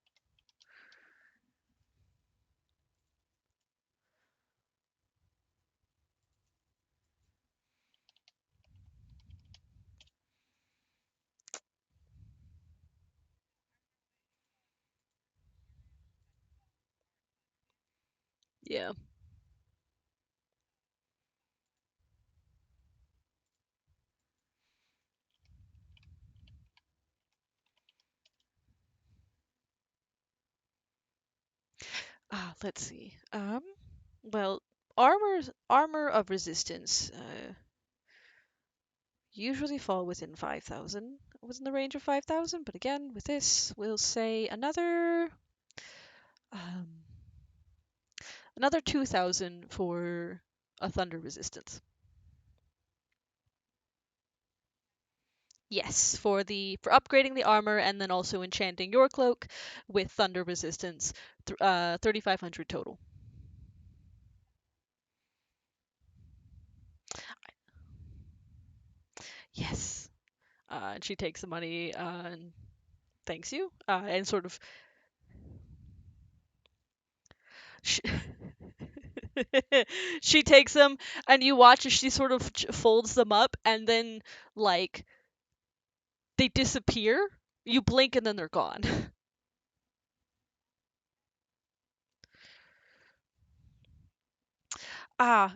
Yeah. Let's see. Well, armor of resistance usually fall within 5,000, within the range of 5,000. But again, with this, we'll say um, another 2,000 for a thunder resistance. Yes, for upgrading the armor and then also enchanting your cloak with thunder resistance, 3,500 total. Yes. And she takes the money and thanks you, and sort of she, she takes them, and you watch as she sort of folds them up, and then like they disappear. You blink, and then they're gone. Ah,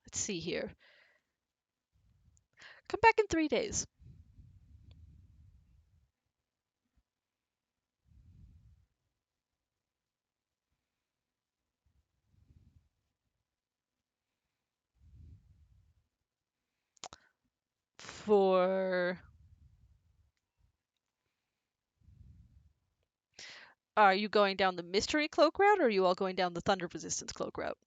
let's see here. Come back in 3 days. For Are you going down the mystery cloak route, or are you all going down the thunder resistance cloak route?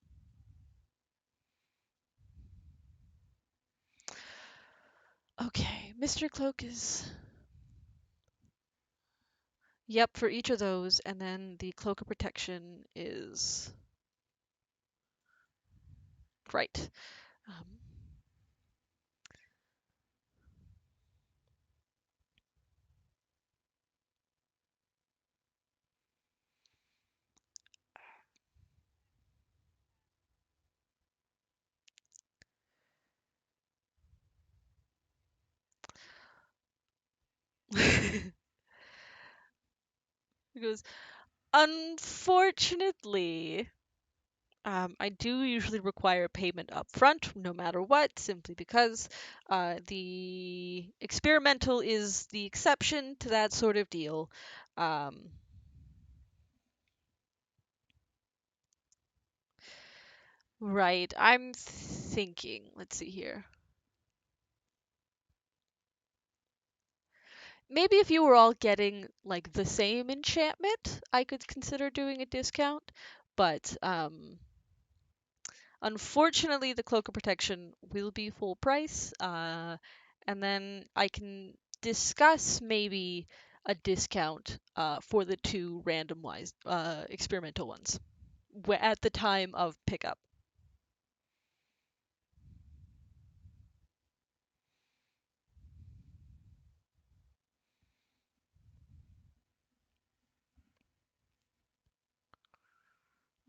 Okay, mystery cloak is yep for each of those, and then the cloak of protection is right. Um, it goes. Unfortunately, I do usually require payment up front, no matter what, simply because the experimental is the exception to that sort of deal. Um, right, I'm thinking, let's see here. Maybe if you were all getting like the same enchantment, I could consider doing a discount, but unfortunately, the Cloak of Protection will be full price, and then I can discuss maybe a discount for the two randomized experimental ones at the time of pickup.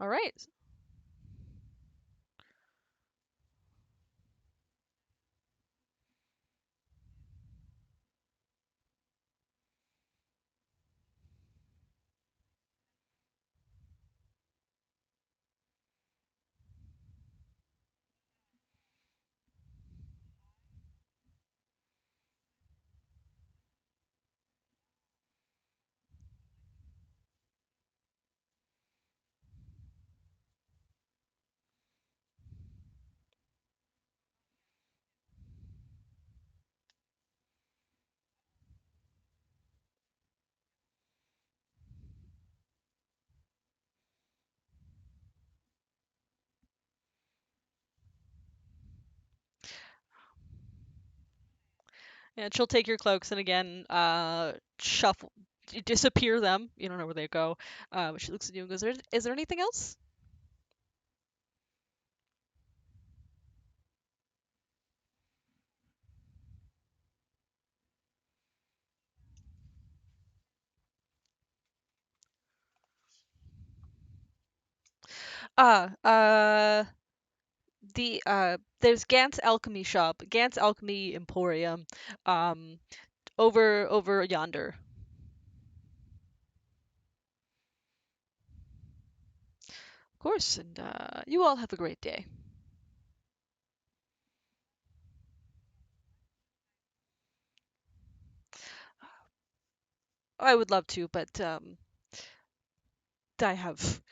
All right. And she'll take your cloaks and again shuffle, disappear them. You don't know where they go. She looks at you and goes, "Is there anything else?" Ah, there's Gant's Alchemy Shop, Gant's Alchemy Emporium, um, over yonder. course, and you all have a great day. I would love to, but I have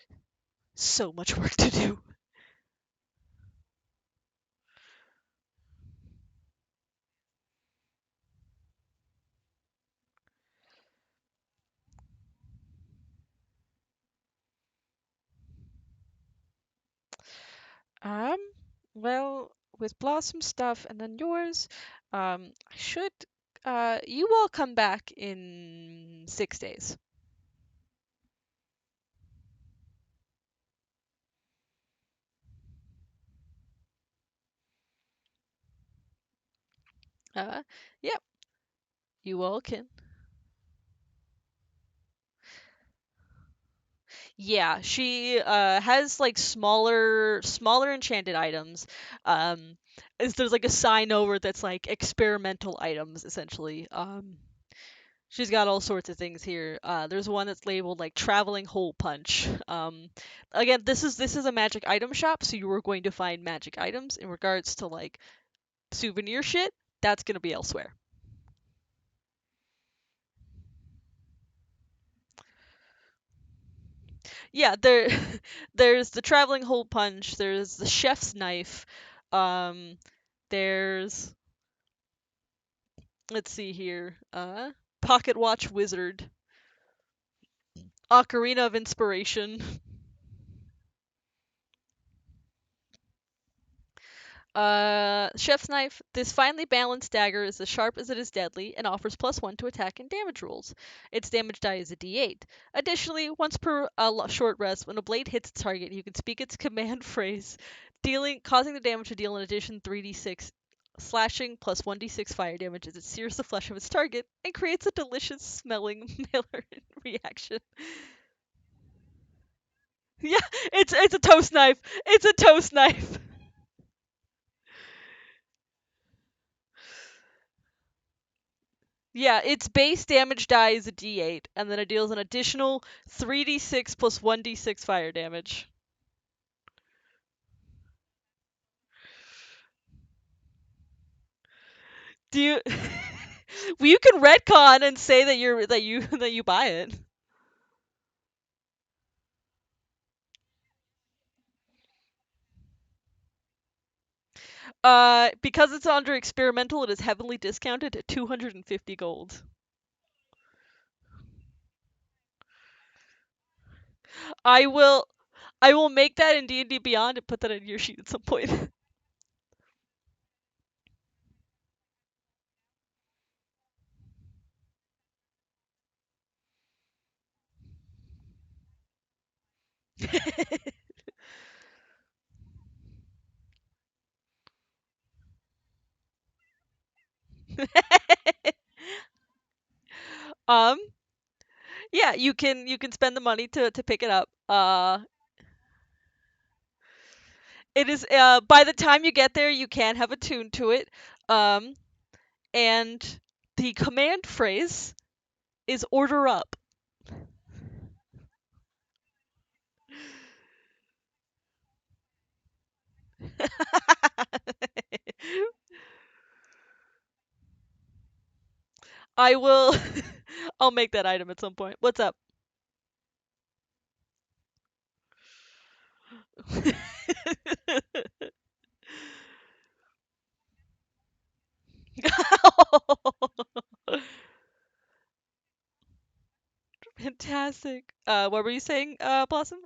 so much work to do. Um, well, with Blossom stuff and then yours, I should you all come back in 6 days. Uh, yep, you all can. Yeah, she has like smaller enchanted items. There's like a sign over that's like experimental items essentially. She's got all sorts of things here. There's one that's labeled like traveling hole punch. Again, this is a magic item shop, so you are going to find magic items in regards to like souvenir shit. That's gonna be elsewhere. Yeah, there's the traveling hole punch. There's the chef's knife. Um, there's let's see here. Pocket watch wizard. Ocarina of inspiration. Chef's Knife. This finely balanced dagger is as sharp as it is deadly and offers +1 to attack and damage rolls. Its damage die is a d8. Additionally, once per short rest, when a blade hits its target, you can speak its command phrase, causing the damage to deal in addition 3d6 slashing plus 1d6 fire damage as it sears the flesh of its target and creates a delicious smelling miller reaction. Yeah, it's a toast knife. It's a toast knife. Yeah, its base damage die is a d8, and then it deals an additional 3d6 plus 1d6 fire damage. Do you? Well, you can retcon and say that you buy it. Because it's under experimental, it is heavily discounted at 250 gold. I will, I will make that in D&D Beyond and put that in your sheet at some point. um, yeah, you can spend the money to pick it up. It is by the time you get there, you can have a tune to it. Um, and the command phrase is order up. I will I'll make that item at some point. What's up? Fantastic. What were you saying, Blossom?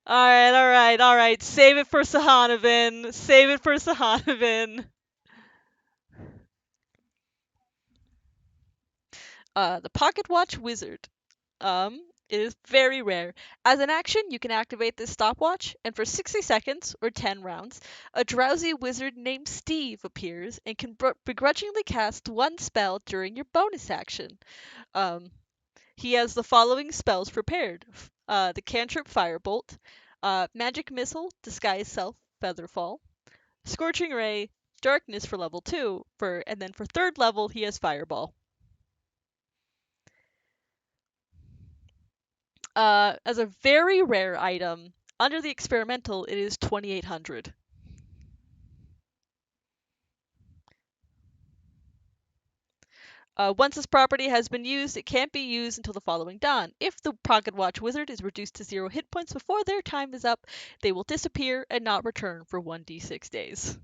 All right. Save it for Sahanovan. Save it for Sahanovan. The Pocket Watch Wizard. It is very rare. As an action, you can activate this stopwatch, and for 60 seconds, or 10 rounds, a drowsy wizard named Steve appears and can begrudgingly cast one spell during your bonus action. Um, he has the following spells prepared: the cantrip Firebolt, Magic Missile, Disguise Self, Featherfall, Scorching Ray, Darkness for level 2, and then for third level, he has Fireball. As a very rare item, under the experimental, it is 2800. Once this property has been used, it can't be used until the following dawn. If the Pocket Watch Wizard is reduced to 0 hit points before their time is up, they will disappear and not return for 1d6 days.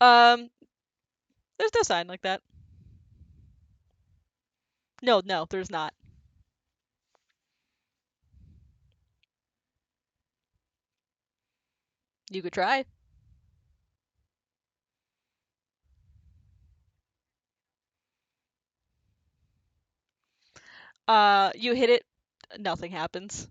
Um, there's no sign like that. No, no, there's not. You could try. You hit it, nothing happens.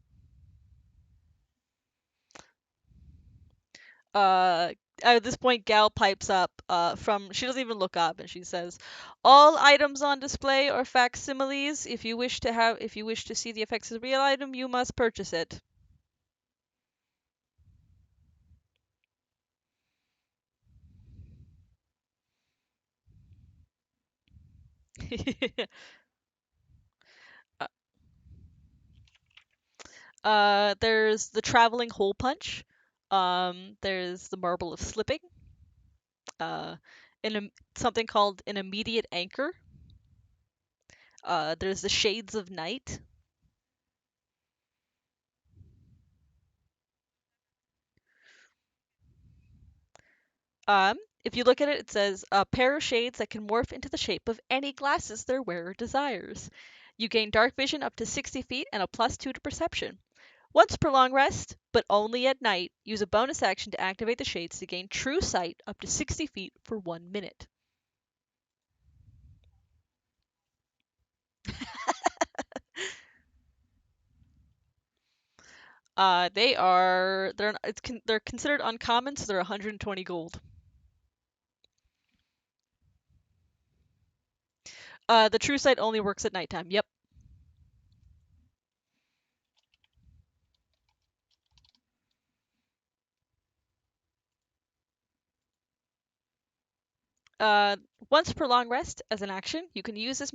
uh at this point, Gal pipes up from she doesn't even look up, and she says, all items on display are facsimiles. If you wish to see the effects of the real item, you must purchase it. There's the traveling hole punch. There's the marble of slipping. uh Something called an immediate anchor. There's the shades of night. If you look at it, it says a pair of shades that can morph into the shape of any glasses their wearer desires. You gain dark vision up to 60 feet and a +2 to perception. Once per long rest, but only at night, use a bonus action to activate the shades to gain true sight up to 60 feet for 1 minute. They're considered uncommon, so they're 120 gold. The true sight only works at nighttime. Yep. Uh, Once per long rest, as an action, you can use a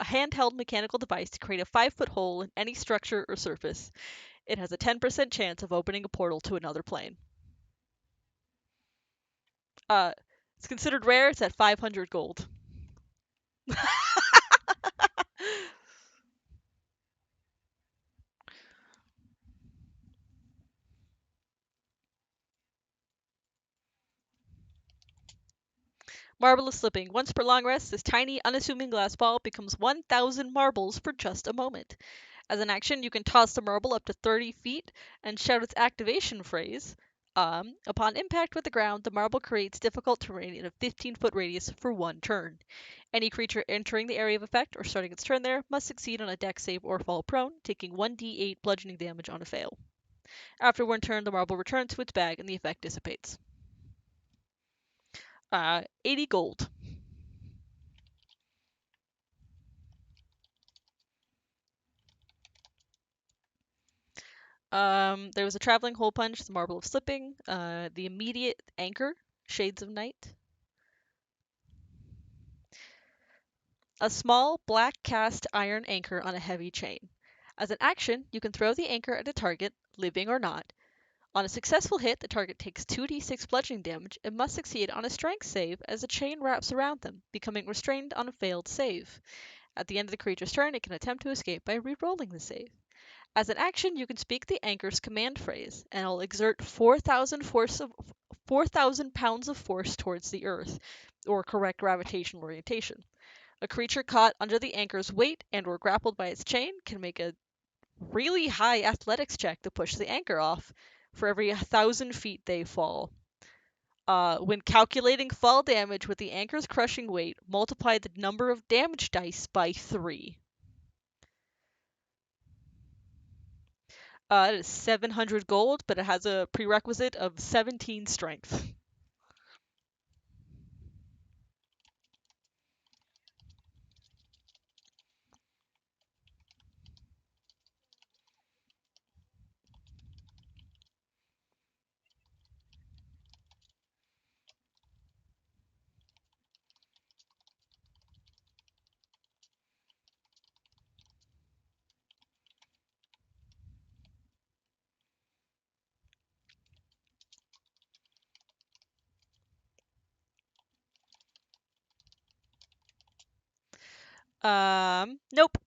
handheld mechanical device to create a 5-foot hole in any structure or surface. It has a 10% chance of opening a portal to another plane. Uh, it's considered rare. It's at 500 gold. Marble of Slipping. Once per long rest, this tiny, unassuming glass ball becomes 1,000 marbles for just a moment. As an action, you can toss the marble up to 30 feet and shout its activation phrase. Upon impact with the ground, the marble creates difficult terrain in a 15-foot radius for 1 turn. Any creature entering the area of effect or starting its turn there must succeed on a dex save or fall prone, taking 1d8 bludgeoning damage on a fail. After 1 turn, the marble returns to its bag and the effect dissipates. 80 gold. There was a traveling hole punch, the marble of slipping, the immediate anchor, shades of night. A small black cast iron anchor on a heavy chain. As an action, you can throw the anchor at a target, living or not. On a successful hit, the target takes 2d6 bludgeoning damage and must succeed on a strength save as the chain wraps around them, becoming restrained on a failed save. At the end of the creature's turn, it can attempt to escape by re-rolling the save. As an action, you can speak the anchor's command phrase, and it'll exert 4,000 pounds of force towards the earth, or correct gravitational orientation. A creature caught under the anchor's weight and or grappled by its chain can make a really high athletics check to push the anchor off for every 1,000 feet they fall. When calculating fall damage with the anchor's crushing weight, multiply the number of damage dice by 3. It is 700 gold, but it has a prerequisite of 17 strength. Nope.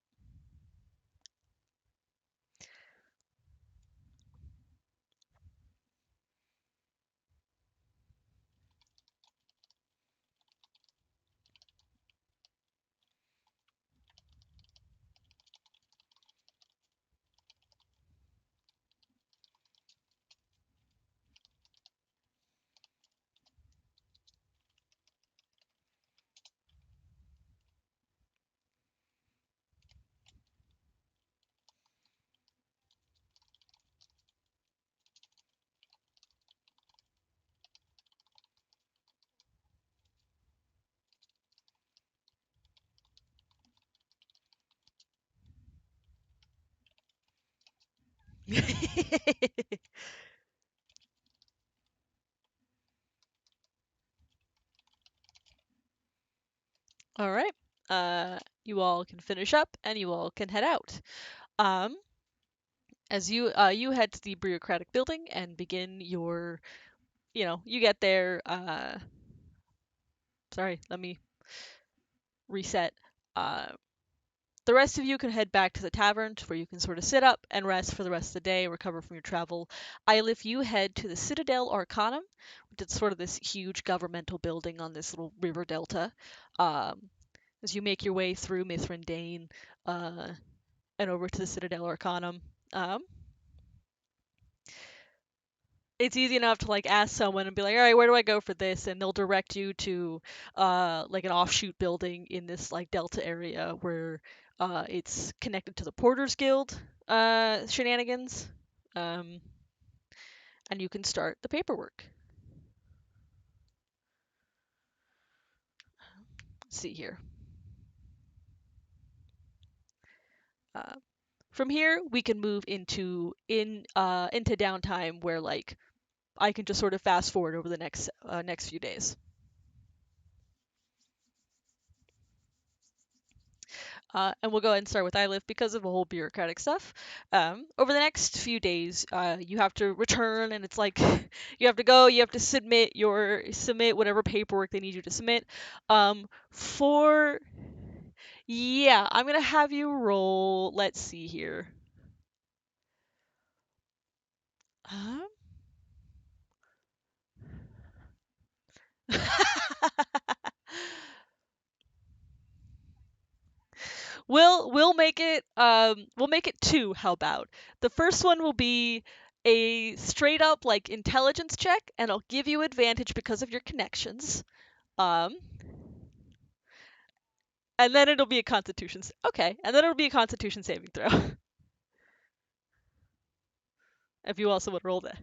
All right. You all can finish up, and you all can head out. Um, as you head to the bureaucratic building and begin your, you get there. Sorry, let me reset. Uh, the rest of you can head back to the tavern where you can sort of sit up and rest for the rest of the day, recover from your travel. If you head to the Citadel Arcanum, which is sort of this huge governmental building on this little river delta. Um, as you make your way through Mithrin uh, and over to the Citadel Arcanum. Um, it's easy enough to like ask someone and be like, all right, where do I go for this? And they'll direct you to like an offshoot building in this like Delta area where it's connected to the Porters Guild shenanigans. Um, and you can start the paperwork. Let's see here. Uh, from here, we can move into downtime where like I can just sort of fast forward over the next few days. And we'll go ahead and start with Iliff because of the whole bureaucratic stuff. Over the next few days, you have to return, and it's like you have to go, you have to submit whatever paperwork they need you to submit. For Yeah, I'm gonna have you roll. Let's see here. Um, we'll make it two, how about? The first one will be a straight up like intelligence check, and I'll give you advantage because of your connections. Um and then it'll be a okay, and then it'll be a constitution saving throw. If you also want to roll that.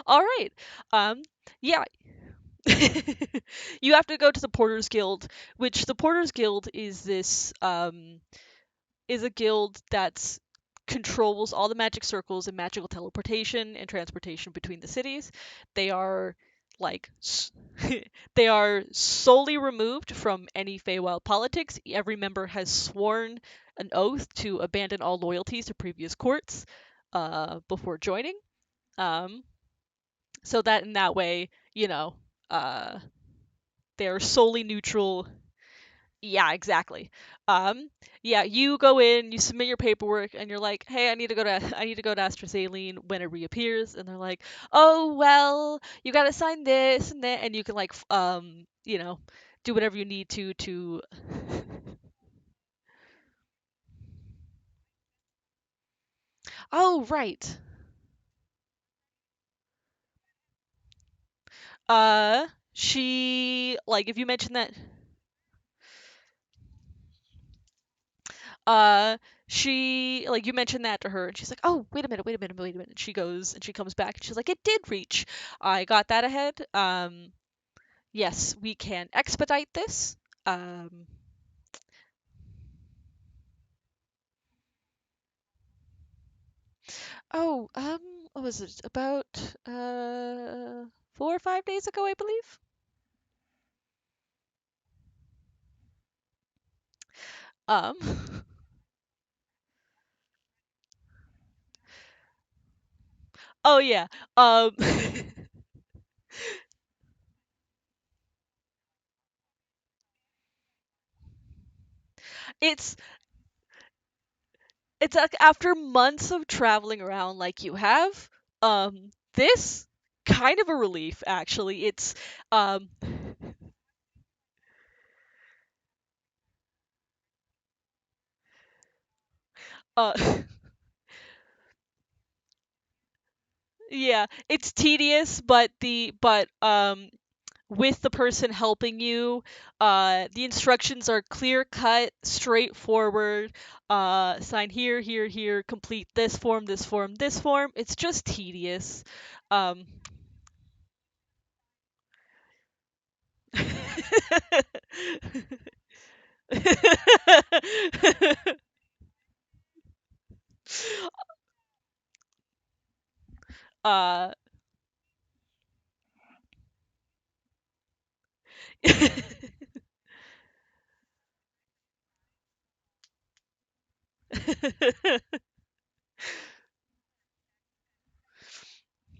All right. Um yeah. You have to go to the Porters Guild, which the Porters Guild is a guild that's controls all the magic circles and magical teleportation and transportation between the cities. They are like they are solely removed from any Feywild politics. Every member has sworn an oath to abandon all loyalties to previous courts before joining. Um, so that in that way, uh, they're solely neutral. Yeah, exactly. Um, yeah, you go in, you submit your paperwork, and you're like, "Hey, I need to go to Astrazeline when it reappears." And they're like, "Oh, well, you gotta sign this and that," and you can like, do whatever you need to. Oh, right. She like if you mention that uh she like you mentioned that to her and she's like, "Oh, wait a minute, wait a minute, wait a minute." She goes and she comes back and she's like, "It did reach. I got that ahead. Yes, we can expedite this." Um oh, what was it? About 4 or 5 days ago, I believe. Um oh yeah. Um it's it's like after months of traveling around like you have, this kind of a relief actually. It's um uh yeah, it's tedious, but with the person helping you, the instructions are clear cut, straightforward. Sign here, here, here, complete this form, this form, this form. It's just tedious. Um uh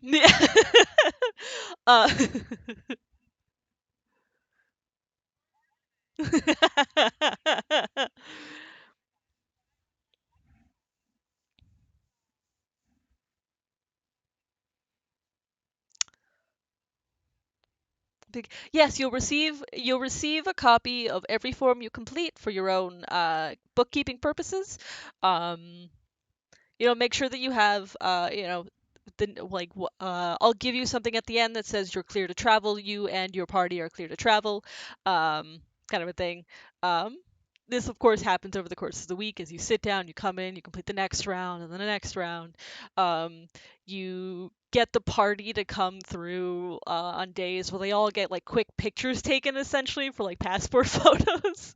yeah. uh yes, you'll receive a copy of every form you complete for your own bookkeeping purposes. Um, make sure that you have I'll give you something at the end that says you're clear to travel. You and your party are clear to travel. Kind of a thing. Um, this of course happens over the course of the week as you sit down, you come in, you complete the next round and then the next round. Um, you get the party to come through on days where they all get like quick pictures taken essentially for like passport photos.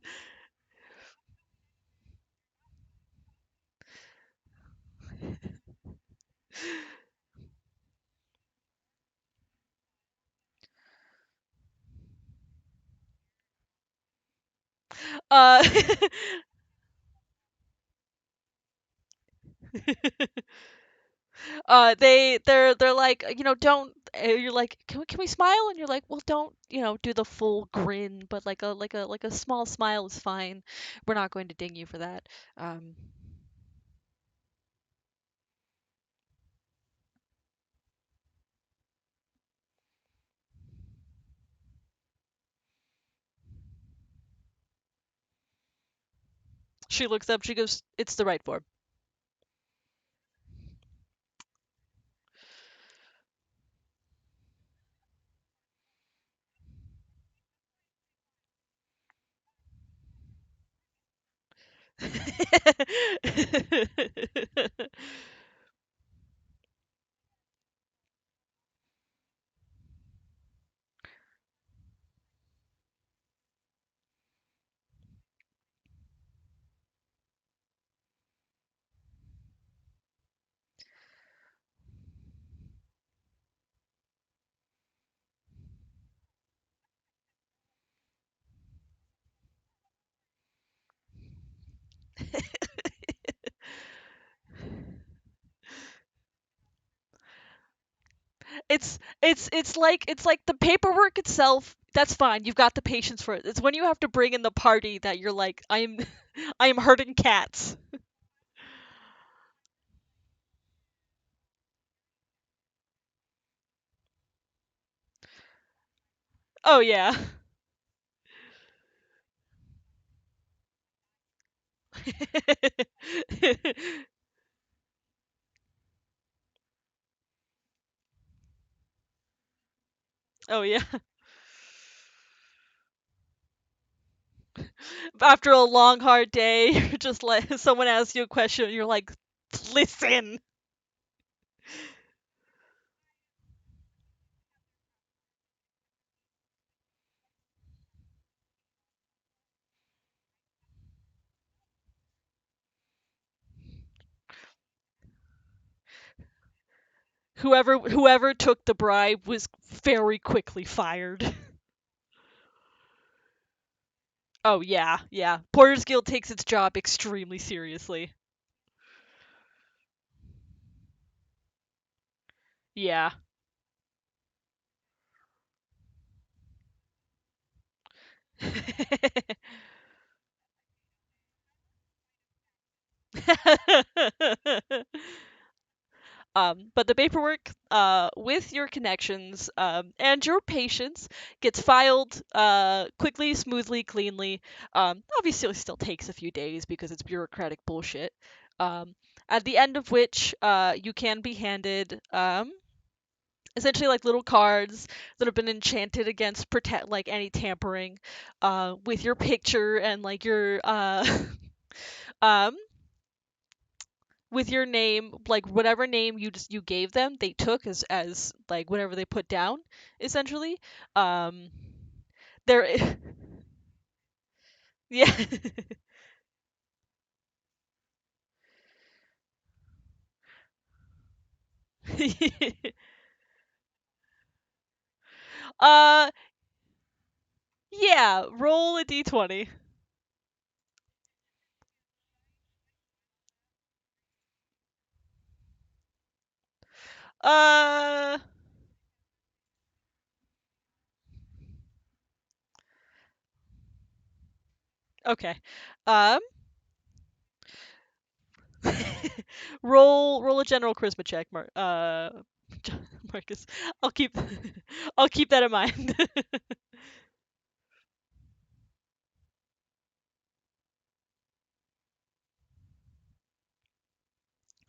uh they're like, don't you're like, can we smile? And you're like, well, don't, do the full grin, but like a small smile is fine. We're not going to ding you for that. Um, she looks up, she goes, it's the right form. it's like the paperwork itself, that's fine. You've got the patience for it. It's when you have to bring in the party that you're like, I am hurting cats. Oh yeah. Oh yeah. After a long hard day, you're just like someone asks you a question, you're like, listen. Whoever took the bribe was very quickly fired. Oh yeah, yeah. Porter's Guild takes its job extremely seriously. Yeah. But the paperwork, with your connections and your patience, gets filed quickly, smoothly, cleanly. Obviously, it still takes a few days because it's bureaucratic bullshit. Um, at the end of which, you can be handed essentially like little cards that have been enchanted against protect like any tampering, with your picture and like your um with your name, like whatever name you gave them, they took as like whatever they put down, essentially. Um, there, yeah. uh, yeah. Roll a d20. Uh, okay. Um, roll a general charisma check, Marcus. I'll keep I'll keep that in mind.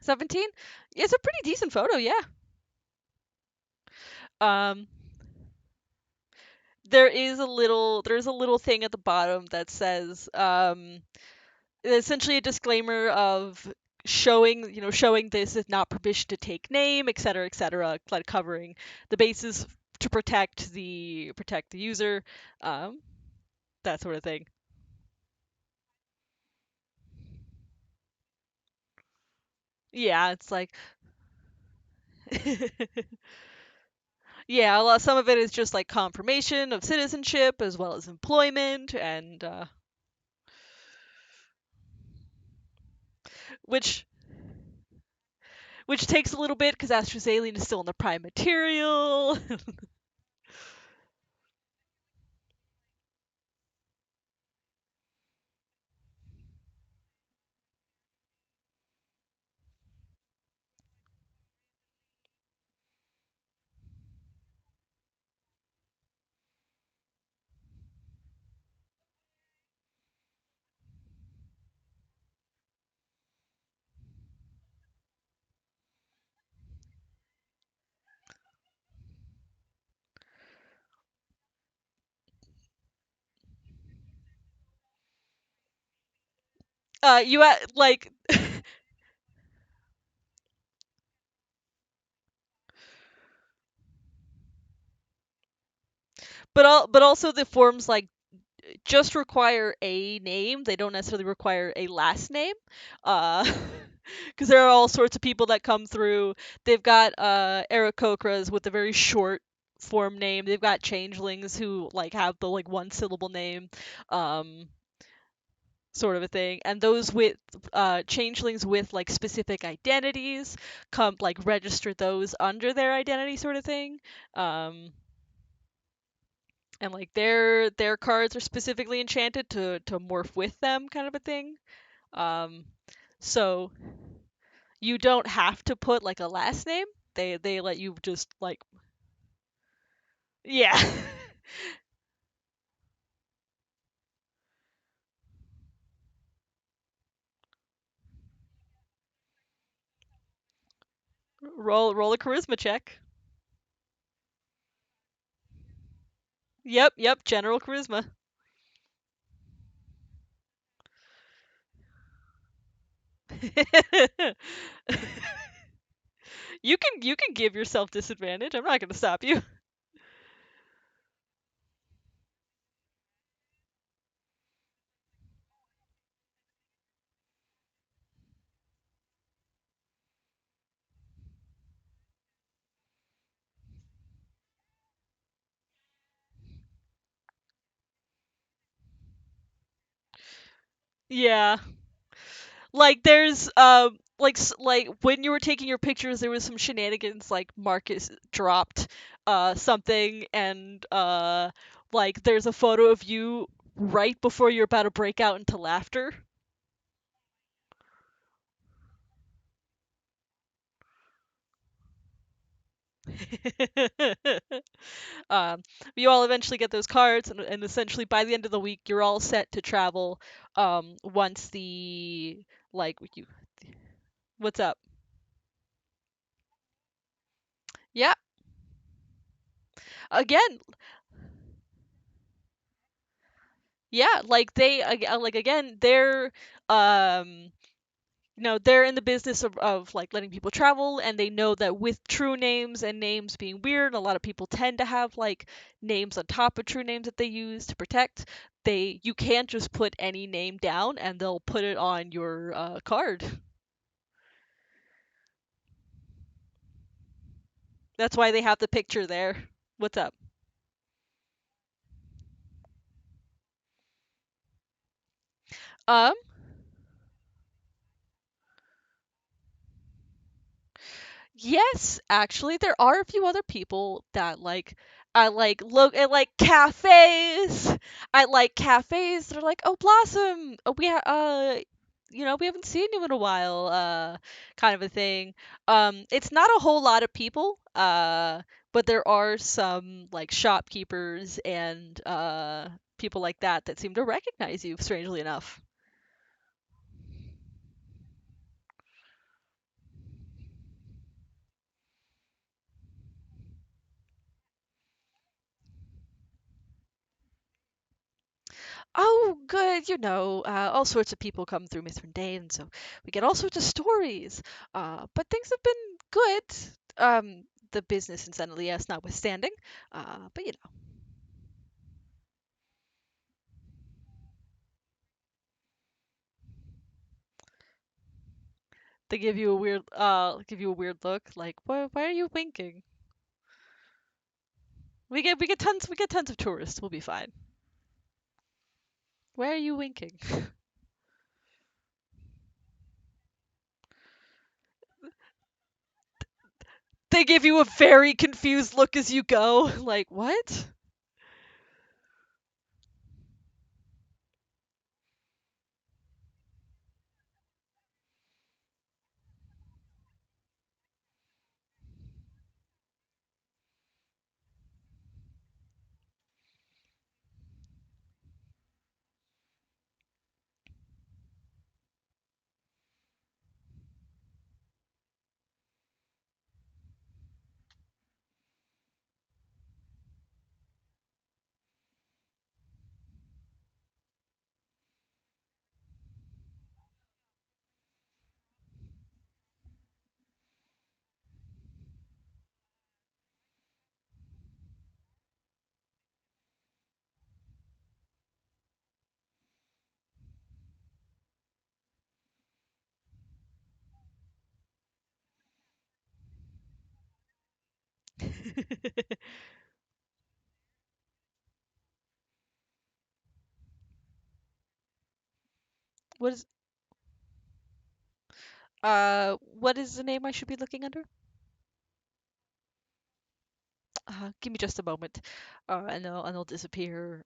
17? It's a pretty decent photo, yeah. Um, there's a little thing at the bottom that says essentially a disclaimer of showing this is not permission to take name, etc., like covering the bases to protect the user, um, that sort of thing. Yeah, it's like yeah, some of it is just like confirmation of citizenship as well as employment, and which which takes a little bit because AstraZeneca is still in the prime material. Like, but also the forms like just require a name. They don't necessarily require a last name. Uh, because there are all sorts of people that come through. They've got Aarakocras with a very short form name. They've got changelings who like have the like one syllable name. Um, sort of a thing, and those with changelings with like specific identities come like register those under their identity, sort of thing. um and like their cards are specifically enchanted to morph with them, kind of a thing. um so you don't have to put like a last name. They let you just like, yeah. Roll a charisma check. Yep, yep, general charisma. You can give yourself disadvantage. I'm not going to stop you. Yeah. Like there's like when you were taking your pictures there was some shenanigans like Marcus dropped something and like there's a photo of you right before you're about to break out into laughter. um, you all eventually get those cards, and essentially by the end of the week, you're all set to travel. Once the like you, what's up? Yeah, again, yeah, like like again, they're um they're in the business of like letting people travel, and they know that with true names and names being weird, a lot of people tend to have like names on top of true names that they use to protect. You can't just put any name down and they'll put it on your card. That's why they have the picture there. What's up? um Yes, actually, there are a few other people that like I like look at like cafes. I like cafes. They're like, "Oh, Blossom, we haven't seen you in a while," kind of a thing. It's not a whole lot of people, but there are some like shopkeepers and people like that that seem to recognize you, strangely enough. Oh, good. All sorts of people come through Mithrin Day, and so we get all sorts of stories. But things have been good. The business in San Elias notwithstanding. But they give you a weird look, like, why are you winking? We get tons of tourists. We'll be fine. Why are you winking? They give you a very confused look as you go, like, what? what is what is the name I should be looking under? Give me just a moment, and they'll disappear.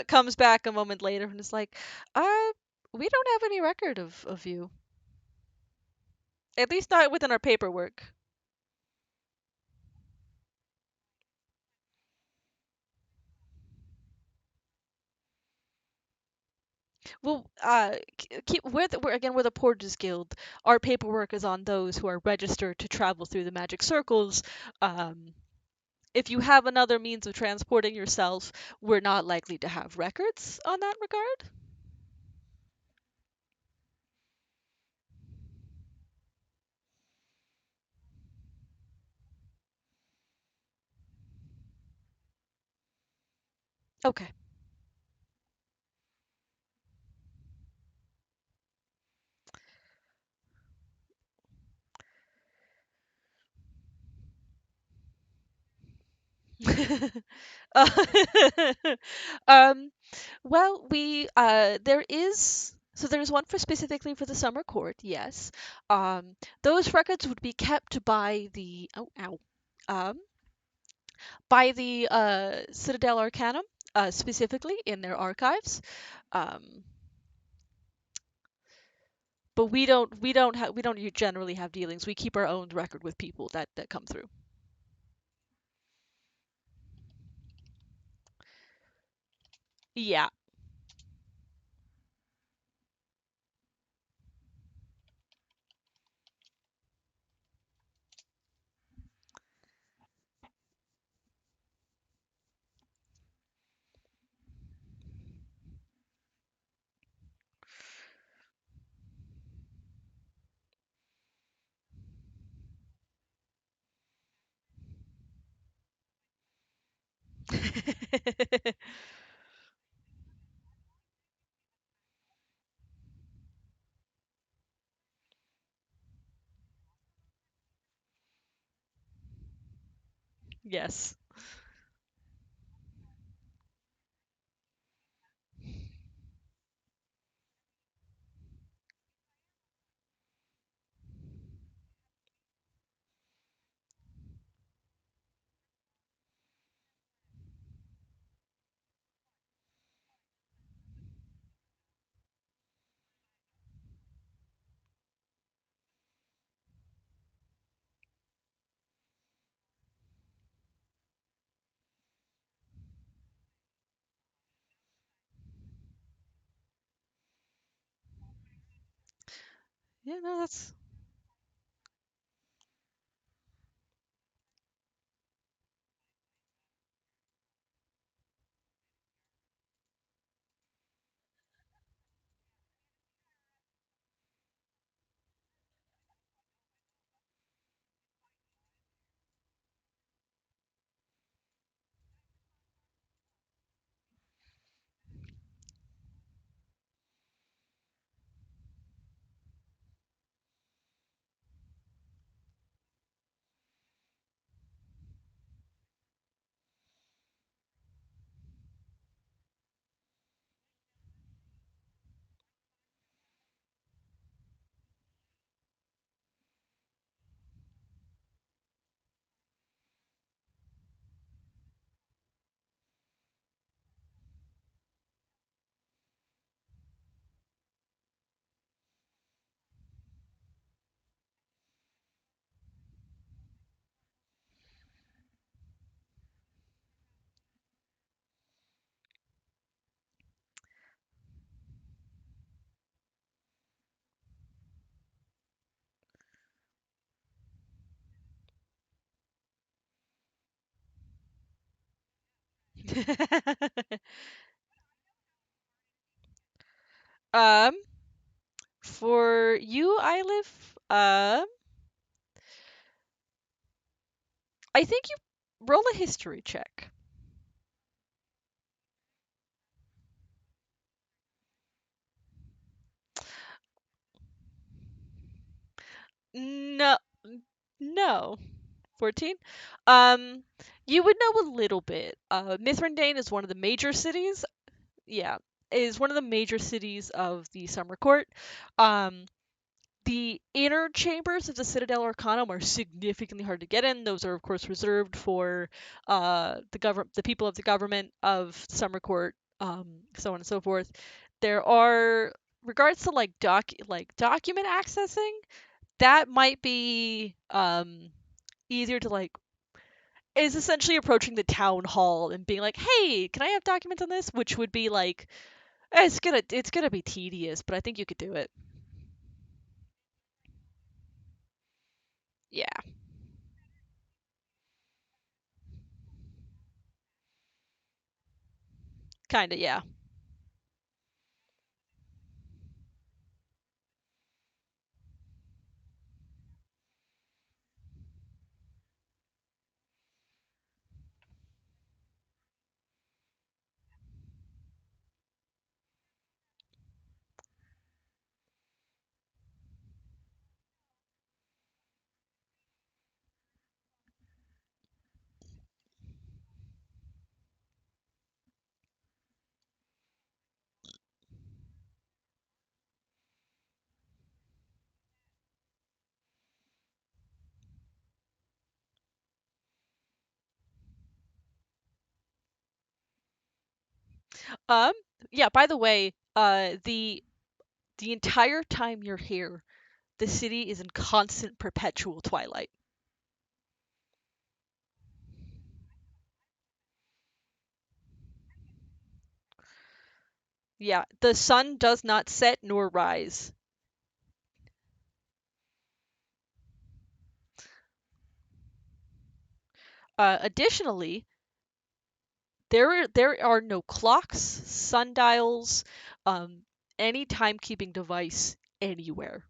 Comes back a moment later and is like, uh, we don't have any record of you. At least not within our paperwork. Well, keep where the Porters Guild, our paperwork is on those who are registered to travel through the magic circles. Um, if you have another means of transporting yourself, we're not likely to have records on that regard. Okay. Uh, um, well, we there is so there's one for specifically for the summer court. Yes, those records would be kept by the by the Citadel Arcanum, specifically in their archives. Um, but we don't generally have dealings. We keep our own record with people that come through. Yeah. Yes. Yeah, no, that's um for you, Eilif, I think you roll a history check. No, no. 14. Um, you would know a little bit. Mithrandain is one of the major cities. Yeah, is one of the major cities of the Summer Court. Um, the inner chambers of the Citadel Arcanum are significantly hard to get in. Those are, of course, reserved for the people of the government of Summer Court, so on and so forth. There are regards to like document accessing, that might be easier to like is essentially approaching the town hall and being like, "Hey, can I have documents on this?" Which would be like It's gonna be tedious, but I think you could do it. Yeah, kind of. Yeah. Um. Yeah. By the way, the entire time you're here, the city is in constant perpetual twilight. Yeah, the sun does not set nor rise. Additionally, there are no clocks, sundials, um, any timekeeping device anywhere.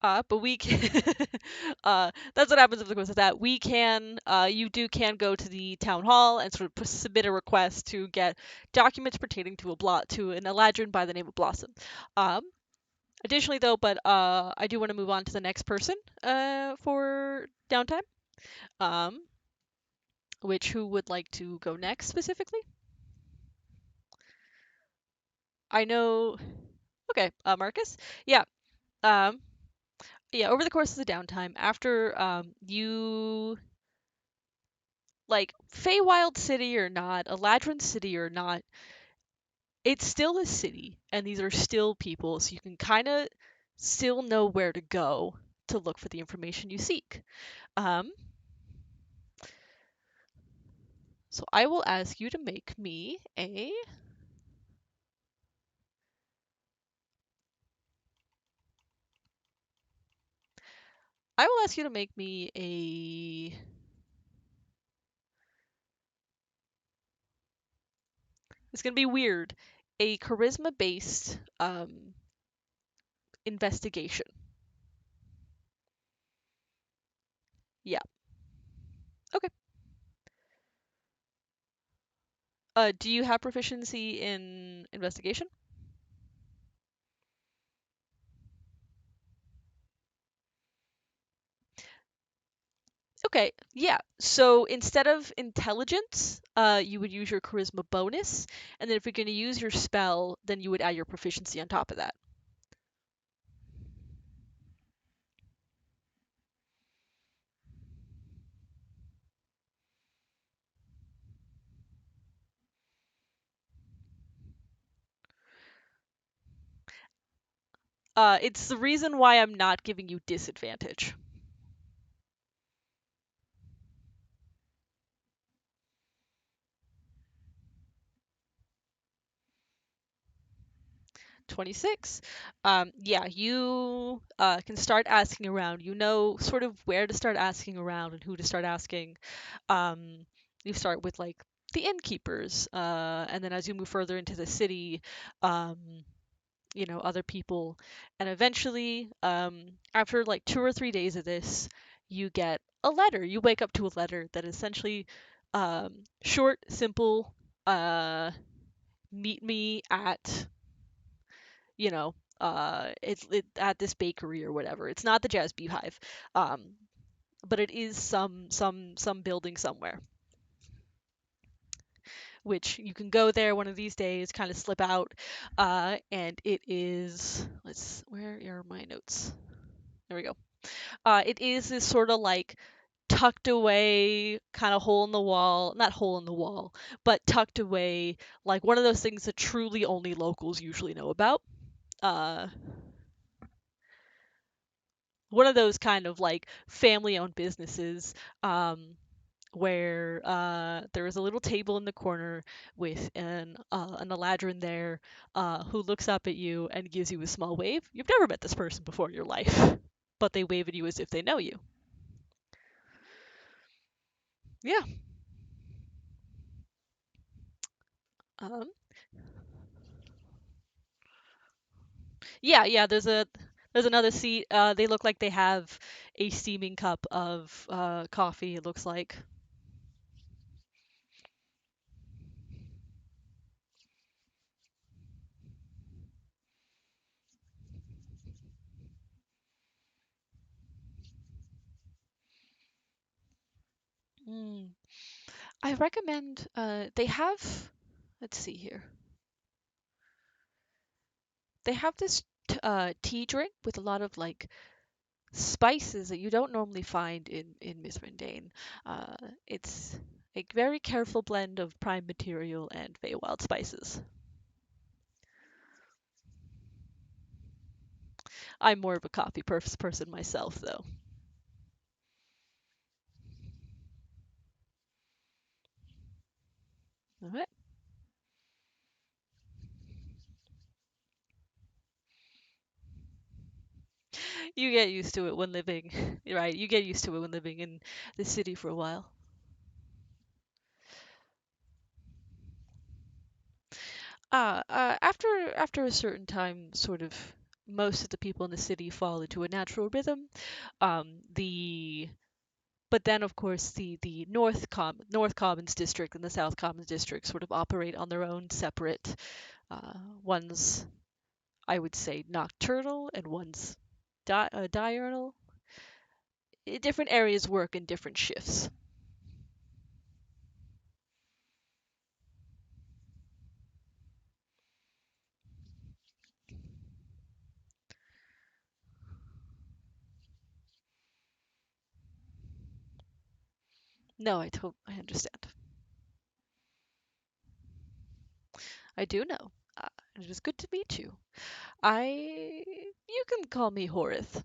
But we can, that's what happens over the course of that. You can go to the town hall and sort of submit a request to get documents pertaining to to an Eladrin by the name of Blossom. Um, Additionally, though, but I do want to move on to the next person for downtime. Um, which who would like to go next specifically? I know. Okay, Marcus. Yeah. Um, yeah. Over the course of the downtime, after you like Feywild City or not, Eladrin City or not, it's still a city, and these are still people, so you can kind of still know where to go to look for the information you seek. Um, so I will ask you to make me a. I will ask you to make me a. It's gonna be weird. A charisma based investigation. Yeah. Okay. Do you have proficiency in investigation? Okay, yeah. So instead of intelligence, you would use your charisma bonus, and then if you're going to use your spell, then you would add your proficiency on top of that. It's the reason why I'm not giving you disadvantage. 26. Yeah, you can start asking around. You know sort of where to start asking around and who to start asking. Um, you start with like the innkeepers, and then as you move further into the city, um, other people, and eventually, after like 2 or 3 days of this, you get a letter. You wake up to a letter that is essentially short, simple, uh, meet me at, at this bakery or whatever. It's not the Jazz Beehive, um, but it is some building somewhere, which you can go there one of these days, kind of slip out, and it is, where are my notes? There we go. It is this sort of like tucked away kind of hole in the wall, not hole in the wall, but tucked away, like one of those things that truly only locals usually know about. Uh, One of those kind of like family owned businesses, where there is a little table in the corner with an Eladrin there, who looks up at you and gives you a small wave. You've never met this person before in your life, but they wave at you as if they know you. Yeah. Um, yeah. There's another seat. They look like they have a steaming cup of coffee. It looks like. Mm. I recommend. They have. Let's see here. They have this tea drink with a lot of like spices that you don't normally find in Mithrindain. Uh, it's a very careful blend of prime material and Feywild spices. I'm more of a coffee person myself, though. All right. You get used to it when living, right? You get used to it when living in the city for a while. After a certain time, sort of most of the people in the city fall into a natural rhythm. The But then, of course, the North Commons district and the South Commons district sort of operate on their own separate, one's, I would say, nocturnal and one's diurnal. Different areas work in different shifts. No, I understand. I do know. It is good to meet you. You can call me Horith.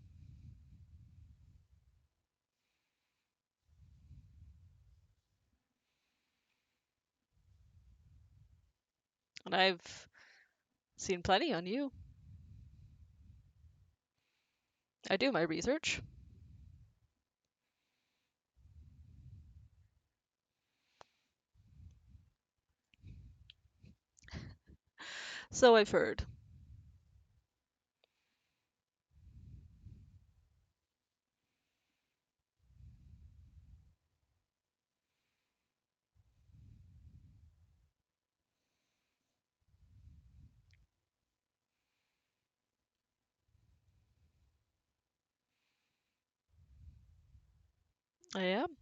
And I've seen plenty on you. I do my research. So I've heard. I am.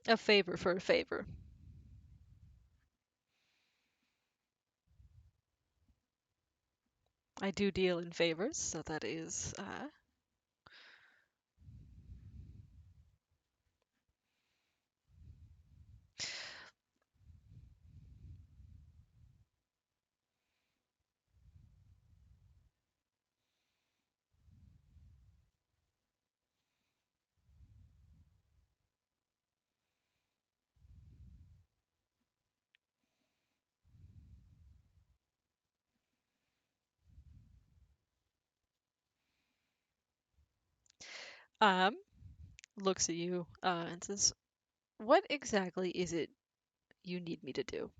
A favor for a favor. I do deal in favors, so that is Um, looks at you and says, "What exactly is it you need me to do?"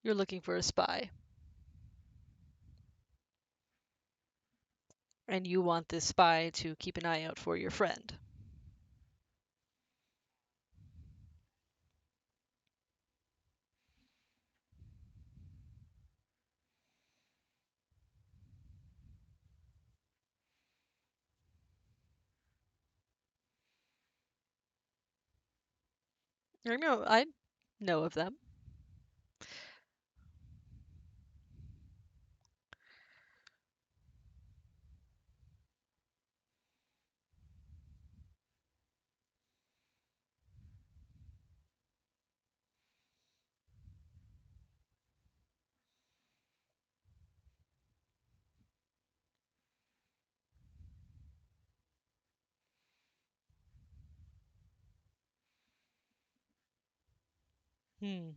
You're looking for a spy, and you want this spy to keep an eye out for your friend. I know, I know of them. Hmm.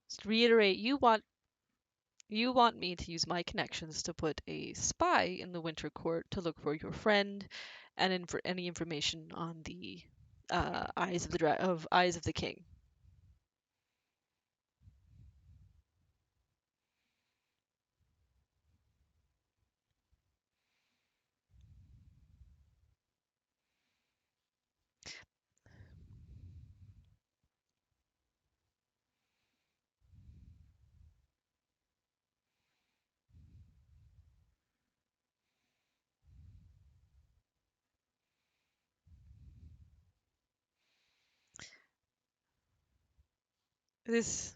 Just to reiterate, you want me to use my connections to put a spy in the Winter Court to look for your friend, and for any information on the Eyes of the King. This,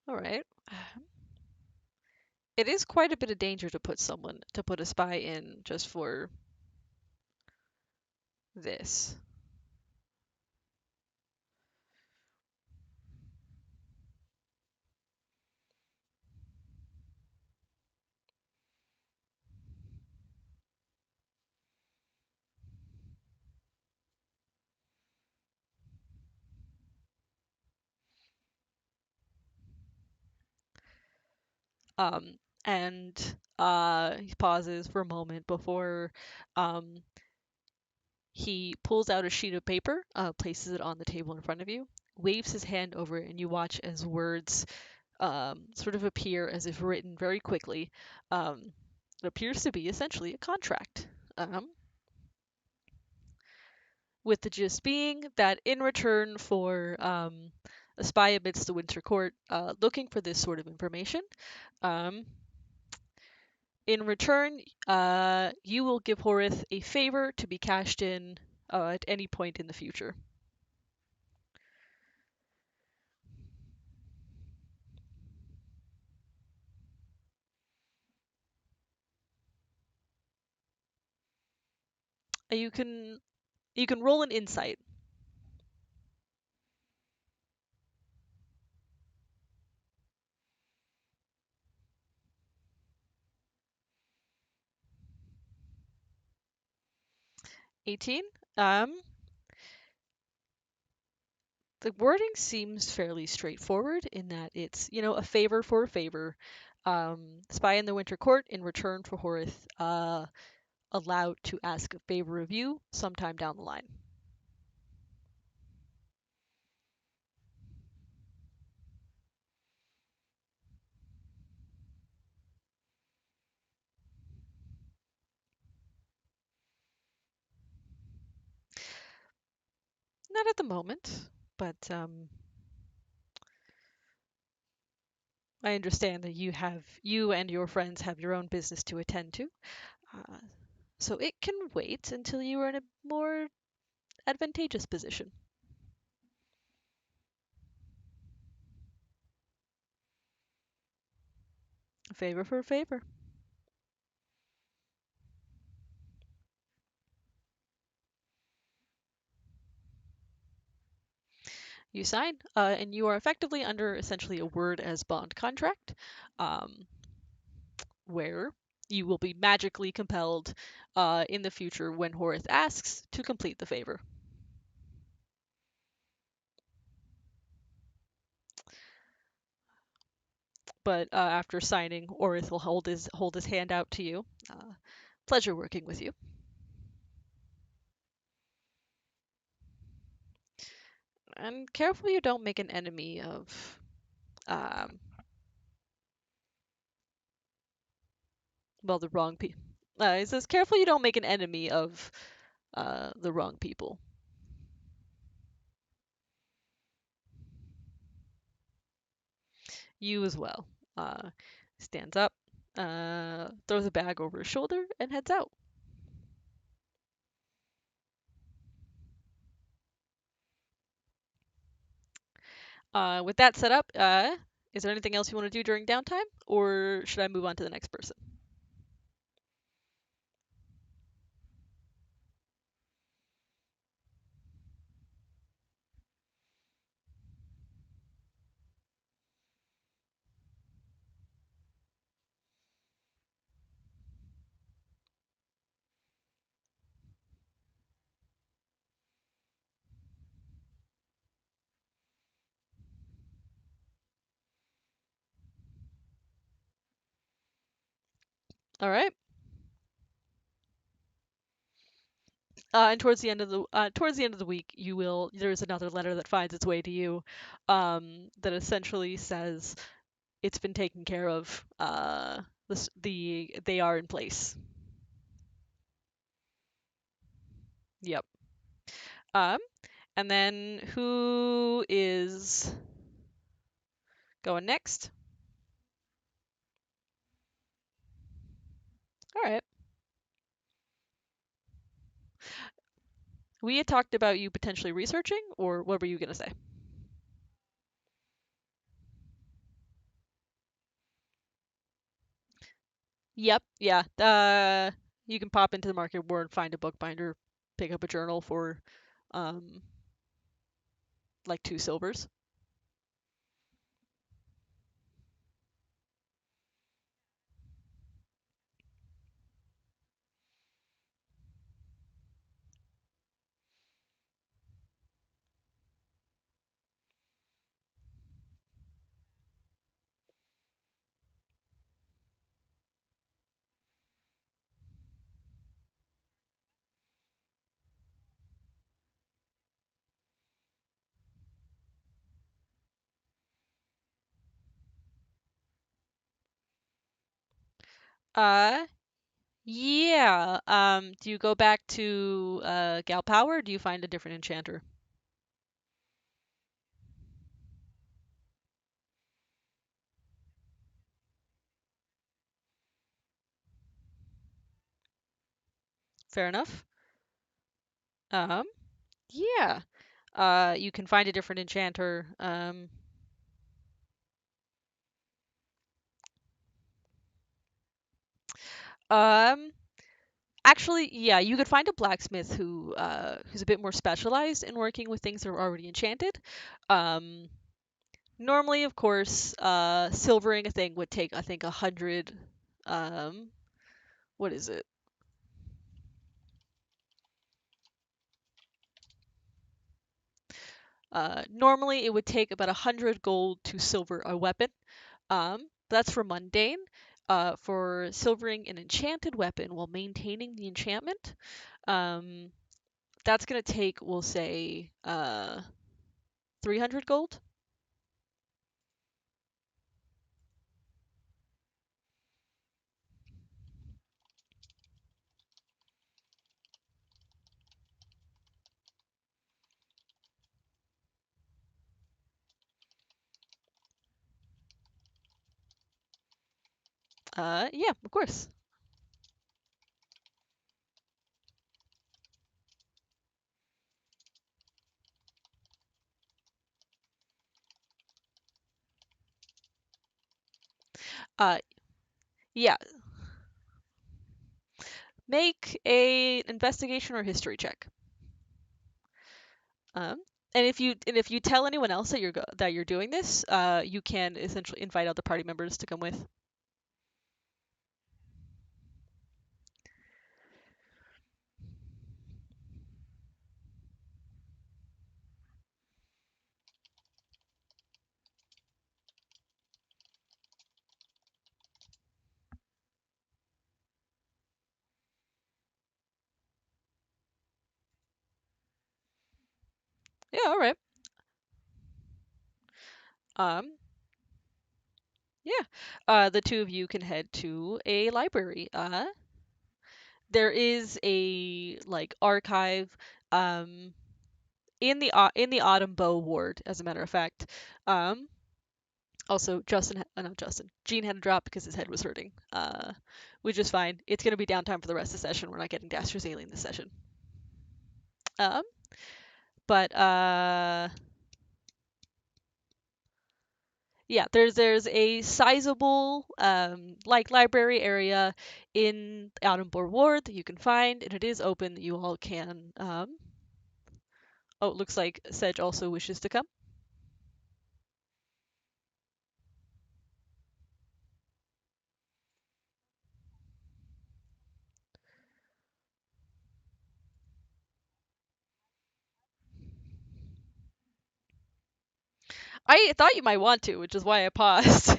all right. It is quite a bit of danger to put a spy in just for this. Um, and he pauses for a moment before um, he pulls out a sheet of paper, places it on the table in front of you, waves his hand over it, and you watch as words sort of appear as if written very quickly. Um, it appears to be essentially a contract. With the gist being that in return for a spy amidst the Winter Court looking for this sort of information, um, in return, you will give Horith a favor to be cashed in at any point in the future. You can roll an insight. 18. Um, the wording seems fairly straightforward in that it's, a favor for a favor. Spy in the Winter Court in return for Horith allowed to ask a favor of you sometime down the line. Not at the moment, but I understand that you and your friends have your own business to attend to. Uh, so it can wait until you are in a more advantageous position. A favor for a favor. You sign, and you are effectively under essentially a word as bond contract, um, where you will be magically compelled in the future when Horith asks to complete the favor. But after signing, Orith will hold his hand out to you. Pleasure working with you. And careful you don't make an enemy of, um, well, the wrong people. He says, careful you don't make an enemy of the wrong people. You as well. Uh, Stands up, throws a bag over his shoulder, and heads out. With that set up, is there anything else you want to do during downtime, or should I move on to the next person? All right. And towards the end of the week, there's another letter that finds its way to you, that essentially says it's been taken care of. They are in place. Yep. Um, and then who is going next? All right. We had talked about you potentially researching, or what were you gonna say? Yep. Yeah. You can pop into the market ward, find a bookbinder, pick up a journal for, um, like 2 silvers. Uh, yeah. Do you go back to Gal Power, or do you find a different enchanter? Fair enough. Um, yeah. You can find a different enchanter. Um, Actually, yeah, you could find a blacksmith who's a bit more specialized in working with things that are already enchanted. Um, Normally, of course, silvering a thing would take, I think, 100. What is it? Normally, it would take about 100 gold to silver a weapon. That's for mundane. For silvering an enchanted weapon while maintaining the enchantment, um, that's gonna take, we'll say, 300 gold. Yeah, of course. Uh, yeah, make a investigation or history check. And if you tell anyone else that you're doing this, you can essentially invite other party members to come with. Yeah, all right. Um, yeah. The two of you can head to a library. There is a like archive, um, in the Autumn Bow ward, as a matter of fact. Um, Also, not Justin. Gene had to drop because his head was hurting. Which is fine. It's gonna be downtime for the rest of the session. We're not getting Dasher's Alien this session. Um, but yeah, there's a sizable like library area in Aldenborough Ward that you can find, and it is open. You all can. Oh, it looks like Sedge also wishes to come. I thought you might want to, which is why I paused.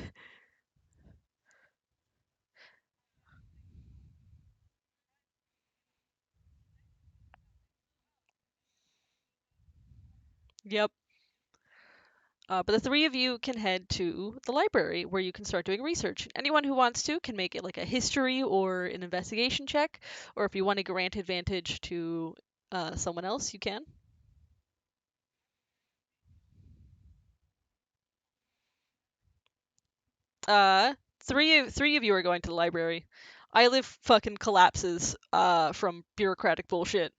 Yep. But the three of you can head to the library where you can start doing research. Anyone who wants to can make it like a history or an investigation check, or if you want to grant advantage to someone else, you can. Uh, three of you are going to the library. I live fucking collapses from bureaucratic bullshit.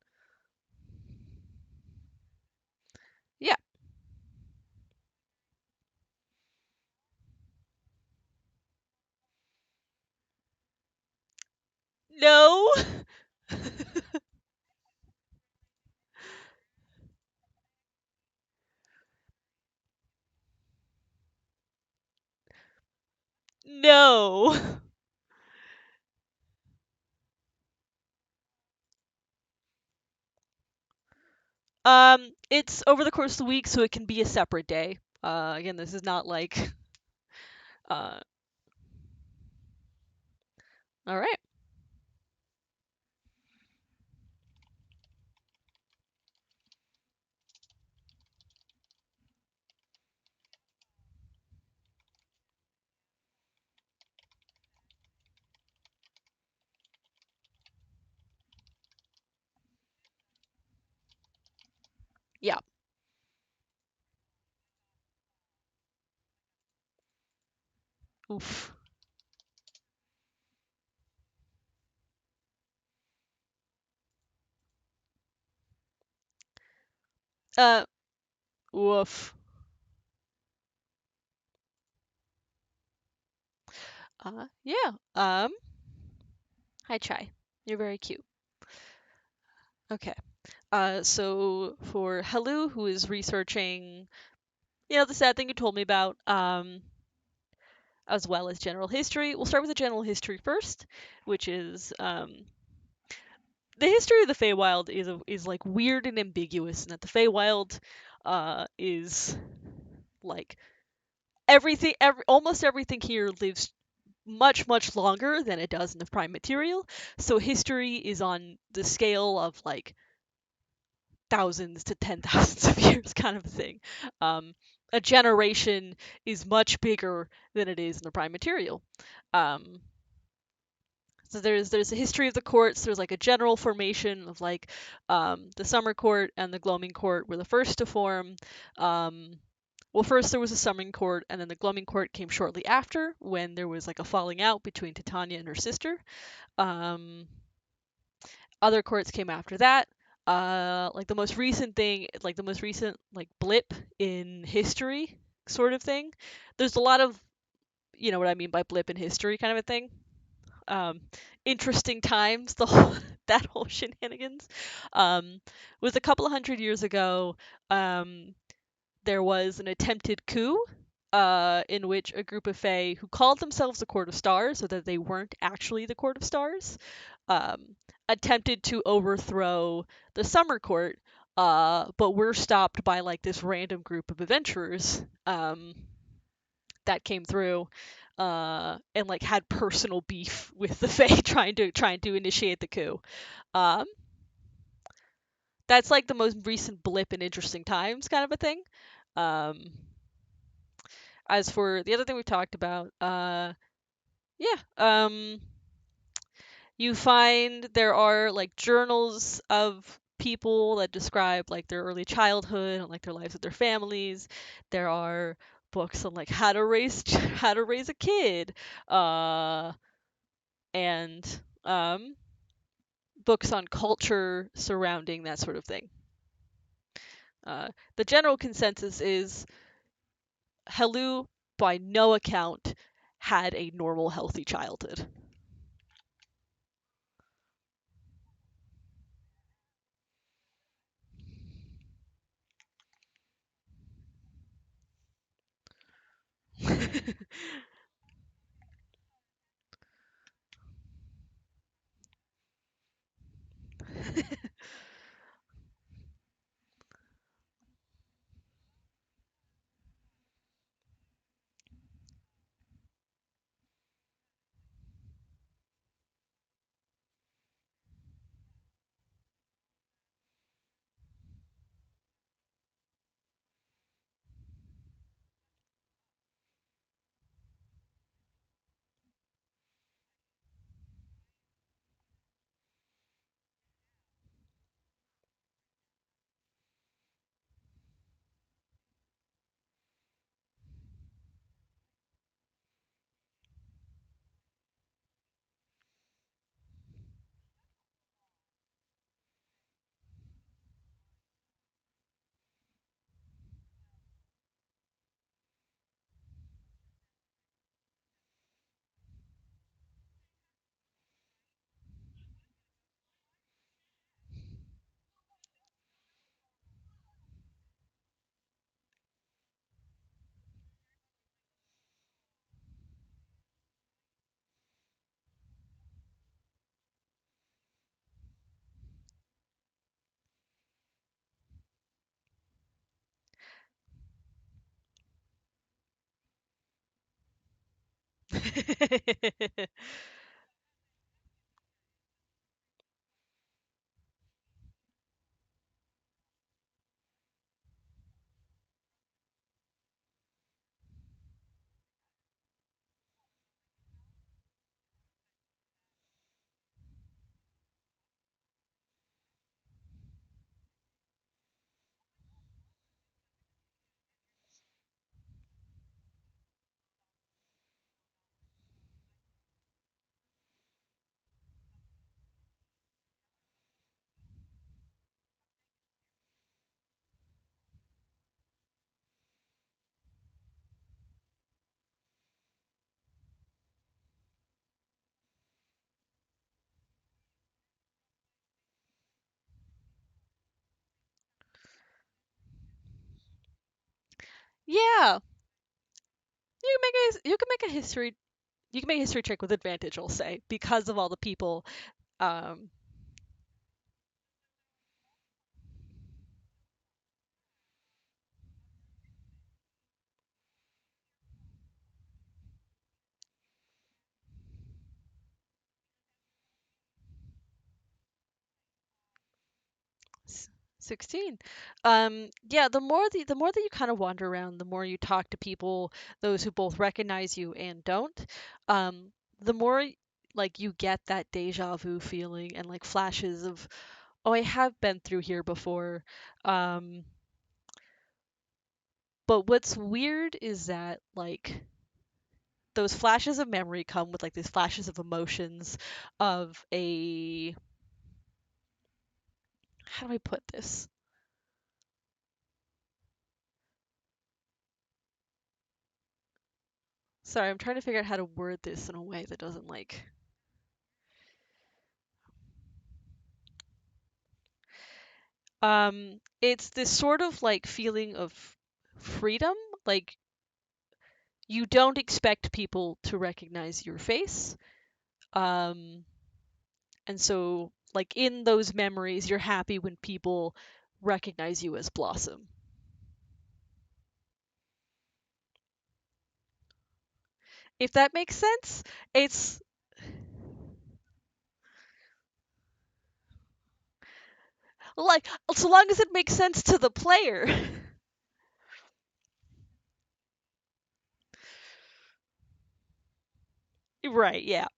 Yeah. No. No. It's over the course of the week, so it can be a separate day. Again, this is not like uh. All right. Yeah. Oof. Uh. Woof. Yeah. Hi, Chai. You're very cute. Okay. So for Helu, who is researching, the sad thing you told me about, as well as general history, we'll start with the general history first, which is the history of the Feywild is like weird and ambiguous, and that the Feywild is like almost everything here lives much longer than it does in the prime material. So history is on the scale of like thousands to 10,000s of years kind of a thing. Um, a generation is much bigger than it is in the prime material. Um, so there's a history of the courts. There's like a general formation of like the Summer Court and the Gloaming Court were the first to form. Um, well, first there was a Summoning Court, and then the Gloaming Court came shortly after when there was like a falling out between Titania and her sister. Um, Other courts came after that. Like the most recent thing, like the most recent like blip in history, sort of thing. There's a lot of, you know what I mean by blip in history, kind of a thing. Um, Interesting times, the whole that whole shenanigans. Um, was a couple of hundred years ago. Um, there was an attempted coup. In which a group of Fae who called themselves the Court of Stars, so that they weren't actually the Court of Stars, um, attempted to overthrow the Summer Court, but were stopped by like this random group of adventurers that came through and like had personal beef with the Fae trying to initiate the coup. Um, that's like the most recent blip in interesting times kind of a thing. Um, as for the other thing we talked about, yeah, you find there are like journals of people that describe like their early childhood and like their lives with their families. There are books on like how to raise a kid, uh, and books on culture surrounding that sort of thing. The general consensus is Helu, by no account, had a normal, healthy childhood. Yeah, you can make a history trick with advantage, I'll say, because of all the people. Um, 16. Yeah, the more that you kind of wander around, the more you talk to people, those who both recognize you and don't, the more like you get that deja vu feeling and like flashes of, oh, I have been through here before. Um, but what's weird is that like those flashes of memory come with like these flashes of emotions of a, how do I put this? Sorry, I'm trying to figure out how to word this in a way that doesn't like, it's this sort of like feeling of freedom, like you don't expect people to recognize your face. Um, and so like in those memories, you're happy when people recognize you as Blossom. If that makes sense, it's like so long as it makes sense to the player. Right, yeah.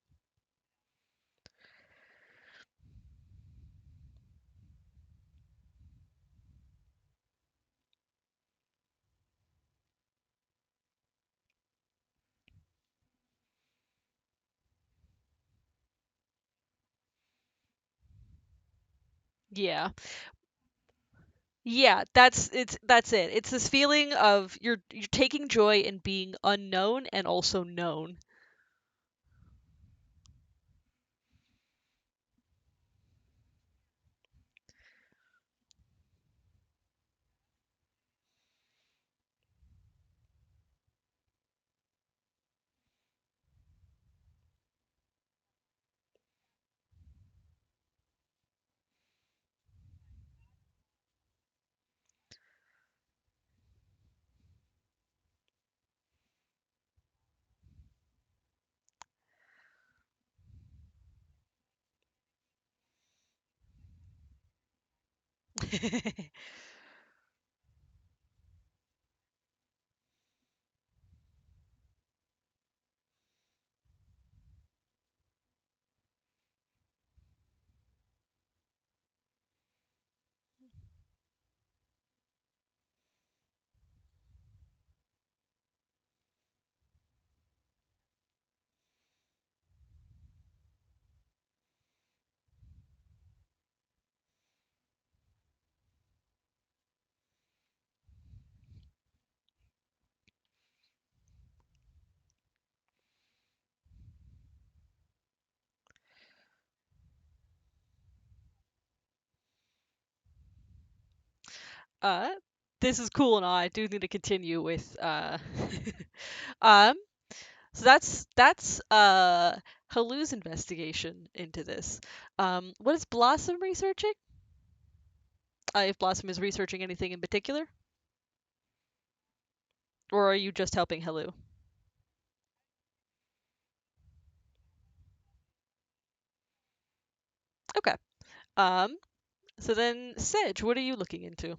Yeah. Yeah, that's it. It's this feeling of you're taking joy in being unknown and also known. uh this is cool and all. I do need to continue with um so that's Halu's investigation into this. What is Blossom researching? If Blossom is researching anything in particular, or are you just helping Halu? Okay. Um, so then Sedge, what are you looking into?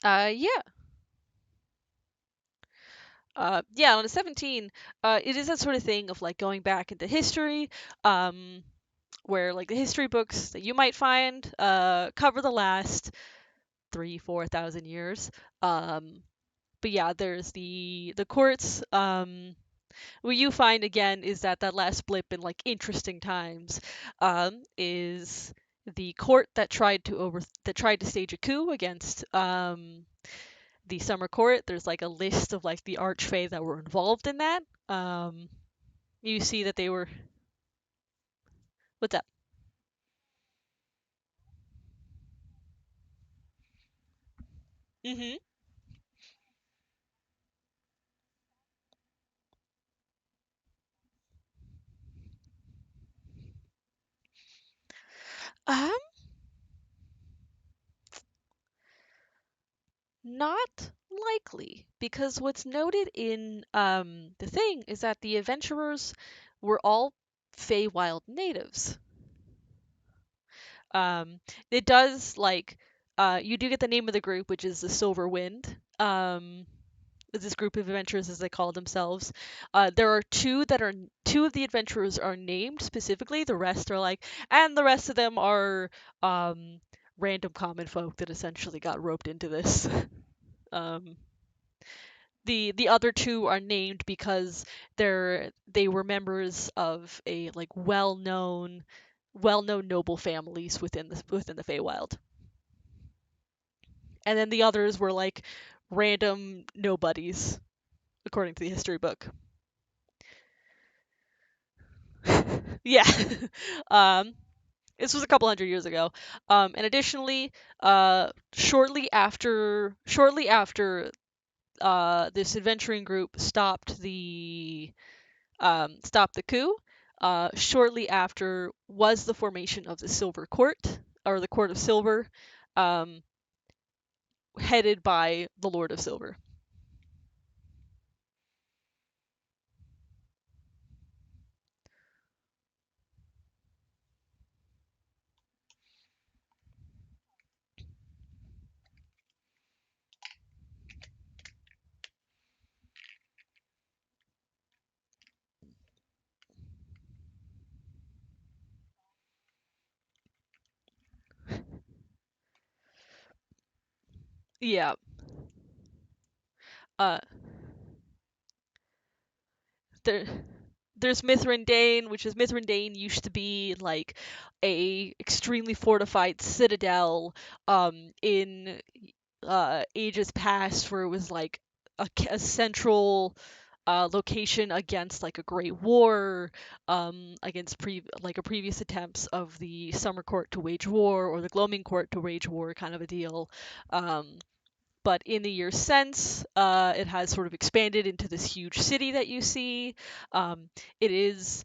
Yeah. Yeah, on a 17, it is that sort of thing of like going back into history, um, where like the history books that you might find cover the last 3, 4 thousand years. Um, but yeah, there's the courts. What you find again is that that last blip in like interesting times is the court that tried to stage a coup against the summer court. There's like a list of like the archfey that were involved in that. Um, you see that they were, what's up? Mm-hmm. Um, Not likely, because what's noted in the thing is that the adventurers were all Feywild natives. Um, it does like you do get the name of the group, which is the Silver Wind. This group of adventurers, as they call themselves. There are two of the adventurers are named specifically. The rest are like, and the rest of them are um, random common folk that essentially got roped into this. um, the other two are named because they were members of a like well known noble families within the Feywild. And then the others were like random nobodies, according to the history book. Yeah. um, this was a couple hundred years ago. And additionally, shortly after this adventuring group stopped the coup. Shortly after was the formation of the Silver Court, or the Court of Silver, um, headed by the Lord of Silver. Yeah. Uh, there, there's Mithrandain, which is Mithrandain used to be like a extremely fortified citadel in ages past, where it was like a central location against like a great war, against previous attempts of the Summer Court to wage war or the Gloaming Court to wage war, kind of a deal. But in the years since, it has sort of expanded into this huge city that you see. It is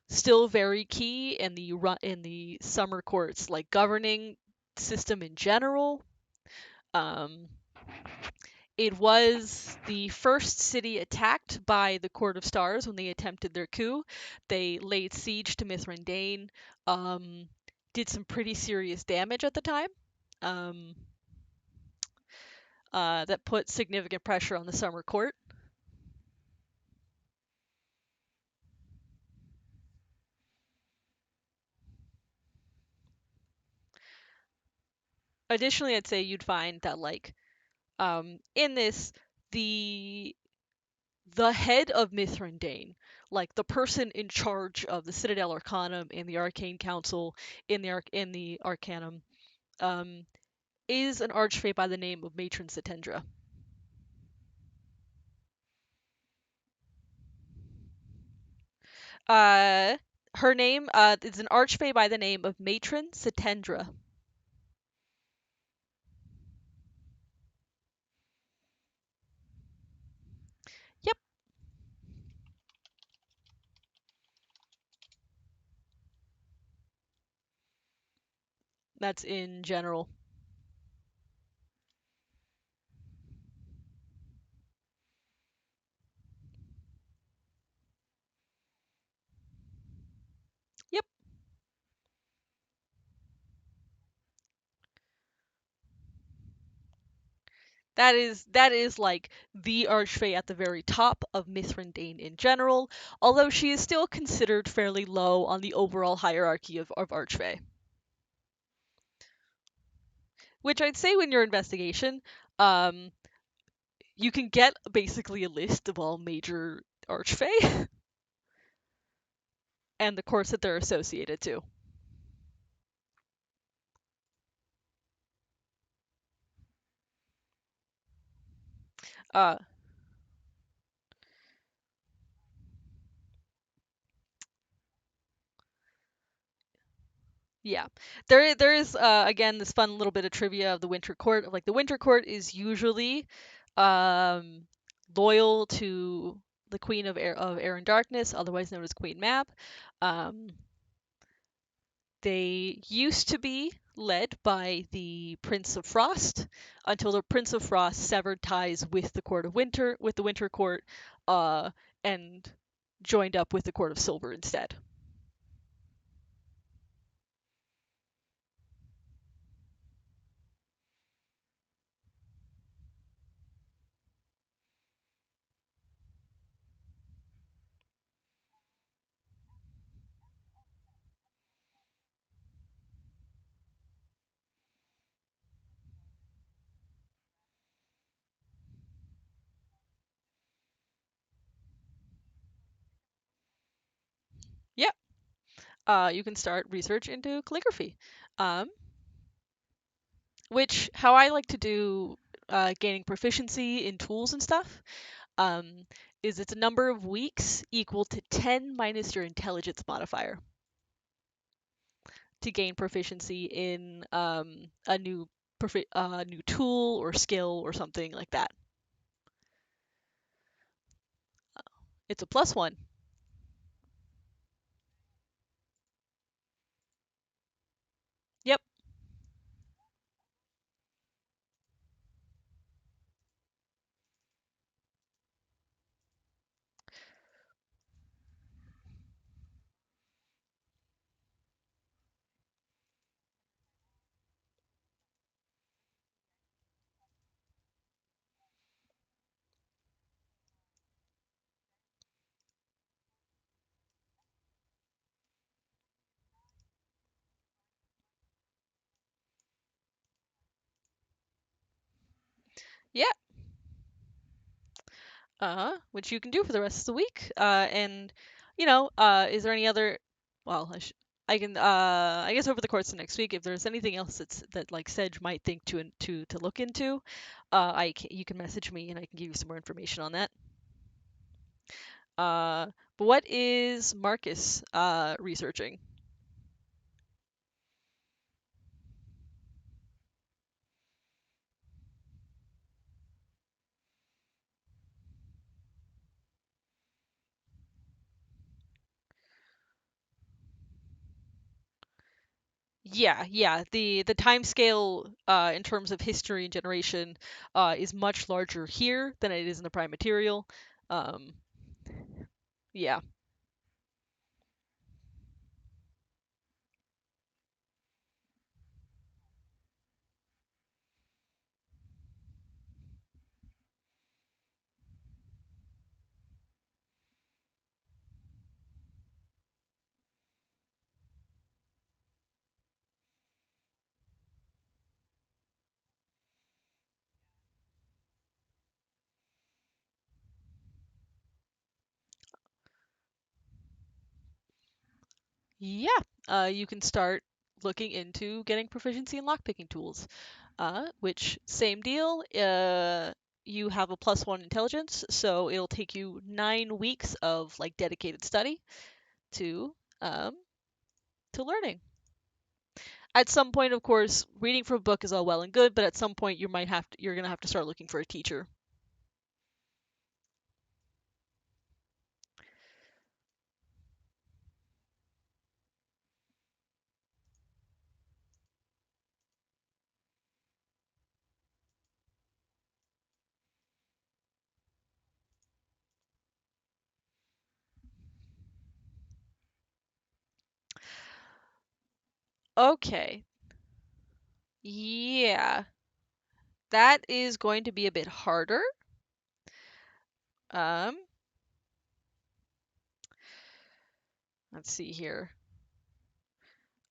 still very key in the Summer Court's like governing system in general. Um, it was the first city attacked by the Court of Stars when they attempted their coup. They laid siege to Mithrandain, um, did some pretty serious damage at the time. Um, that put significant pressure on the Summer Court. Additionally, I'd say you'd find that like in this the the head of Mithrandain, like the person in charge of the Citadel Arcanum and the Arcane Council in the Arcanum, um, is an archfey by the name of Matron Satendra. Uh, Her name is an archfey by the name of Matron Satendra. Yep, that's in general. Yep. That is like the archfey at the very top of Mithrandain in general, although she is still considered fairly low on the overall hierarchy of archfey. Which I'd say when your investigation, um, you can get basically a list of all major archfey and the courts that they're associated to. Uh, Yeah. There is again this fun little bit of trivia of the Winter Court. Like the Winter Court is usually um loyal to the Queen of Air and Darkness, otherwise known as Queen Mab. Um They used to be led by the Prince of Frost until the Prince of Frost severed ties with the Court of Winter, with the Winter Court, and joined up with the Court of Silver instead. Yep. You can start research into calligraphy, um, which how I like to do gaining proficiency in tools and stuff um, is it's a number of weeks equal to 10 minus your intelligence modifier to gain proficiency in a new tool or skill or something like that. It's a +1. Yep. Yeah. Which you can do for the rest of the week. And is there any other? Well, I can. I guess over the course of next week, if there's anything else that like Sedge might think to look into, you can message me and I can give you some more information on that. Uh, but what is Marcus researching? Yeah, yeah. The time scale in terms of history and generation is much larger here than it is in the prime material. Um, yeah. Yeah, you can start looking into getting proficiency in lockpicking tools, which same deal. You have a +1 intelligence, so it'll take you 9 weeks of like dedicated study to um, to learning. At some point, of course, reading from a book is all well and good, but at some point you're gonna have to start looking for a teacher. Okay, yeah, that is going to be a bit harder. Um, let's see here.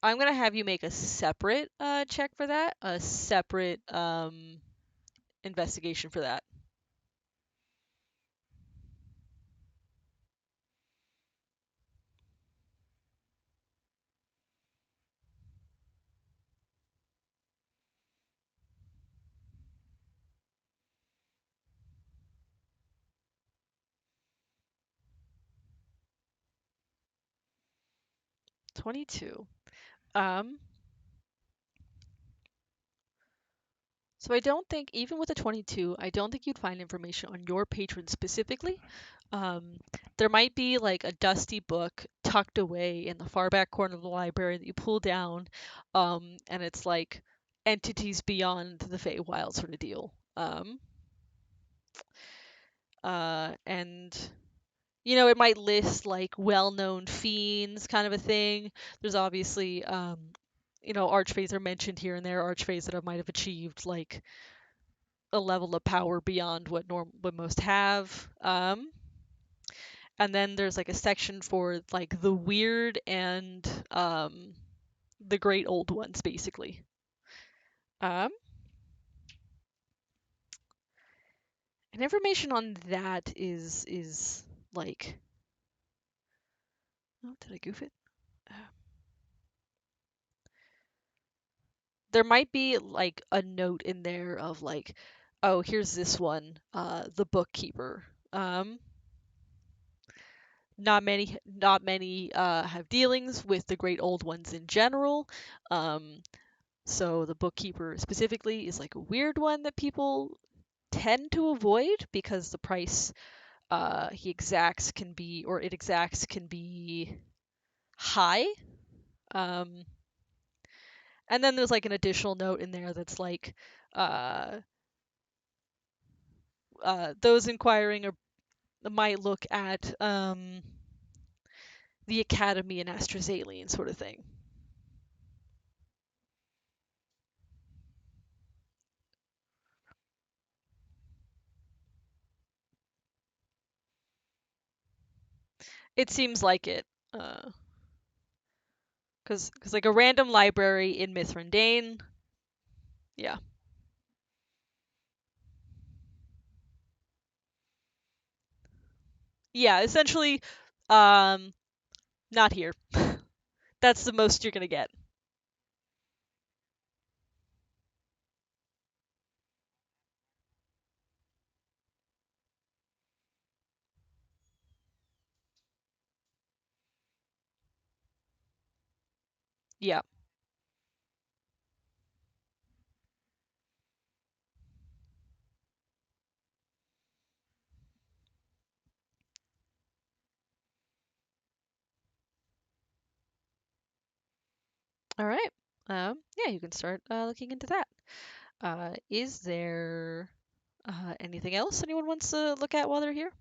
I'm gonna have you make a separate check for that, a separate investigation for that. 22. Um, so I don't think, even with a 22, I don't think you'd find information on your patron specifically. Um, there might be like a dusty book tucked away in the far back corner of the library that you pull down, and it's like entities beyond the Feywild sort of deal. And it might list like well-known fiends, kind of a thing. There's obviously archfays are mentioned here and there, archfays that might have achieved like a level of power beyond what most have. And then there's like a section for like the weird and the great old ones, basically. Um, and information on that is like, oh, did I goof it? There might be like a note in there of like, oh, here's this one, the bookkeeper. Not many have dealings with the great old ones in general. So the bookkeeper specifically is like a weird one that people tend to avoid because the price it exacts can be high. Um, and then there's like an additional note in there that's like, uh, those inquiring might look at the Academy and Astrazealian sort of thing. It seems like it. Because like a random library in Mithrandain, yeah. Yeah, essentially, um, not here. That's the most you're gonna get. Yeah. All right. Yeah, you can start looking into that. Is there anything else anyone wants to look at while they're here?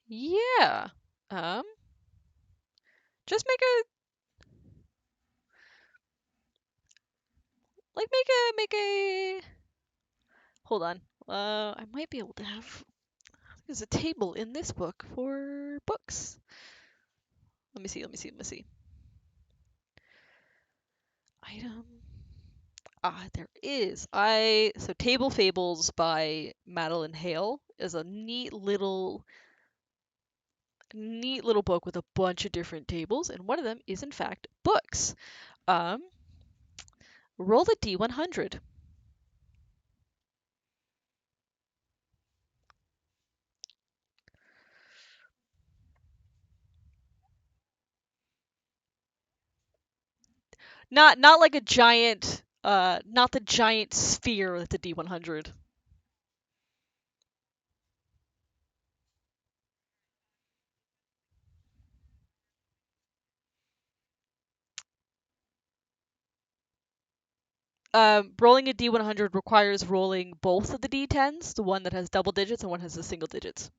Yeah. Um, just make a. Hold on. I might be able to have. There's a table in this book for books. Let me see. Let me see. Let me see. Item. There is. So Table Fables by Madeline Hale is a neat little book with a bunch of different tables, and one of them is in fact books. Um, roll the D100. Not like a giant, not the giant sphere with the D100. Rolling a D100 requires rolling both of the D10s, the one that has double digits and one has the single digits.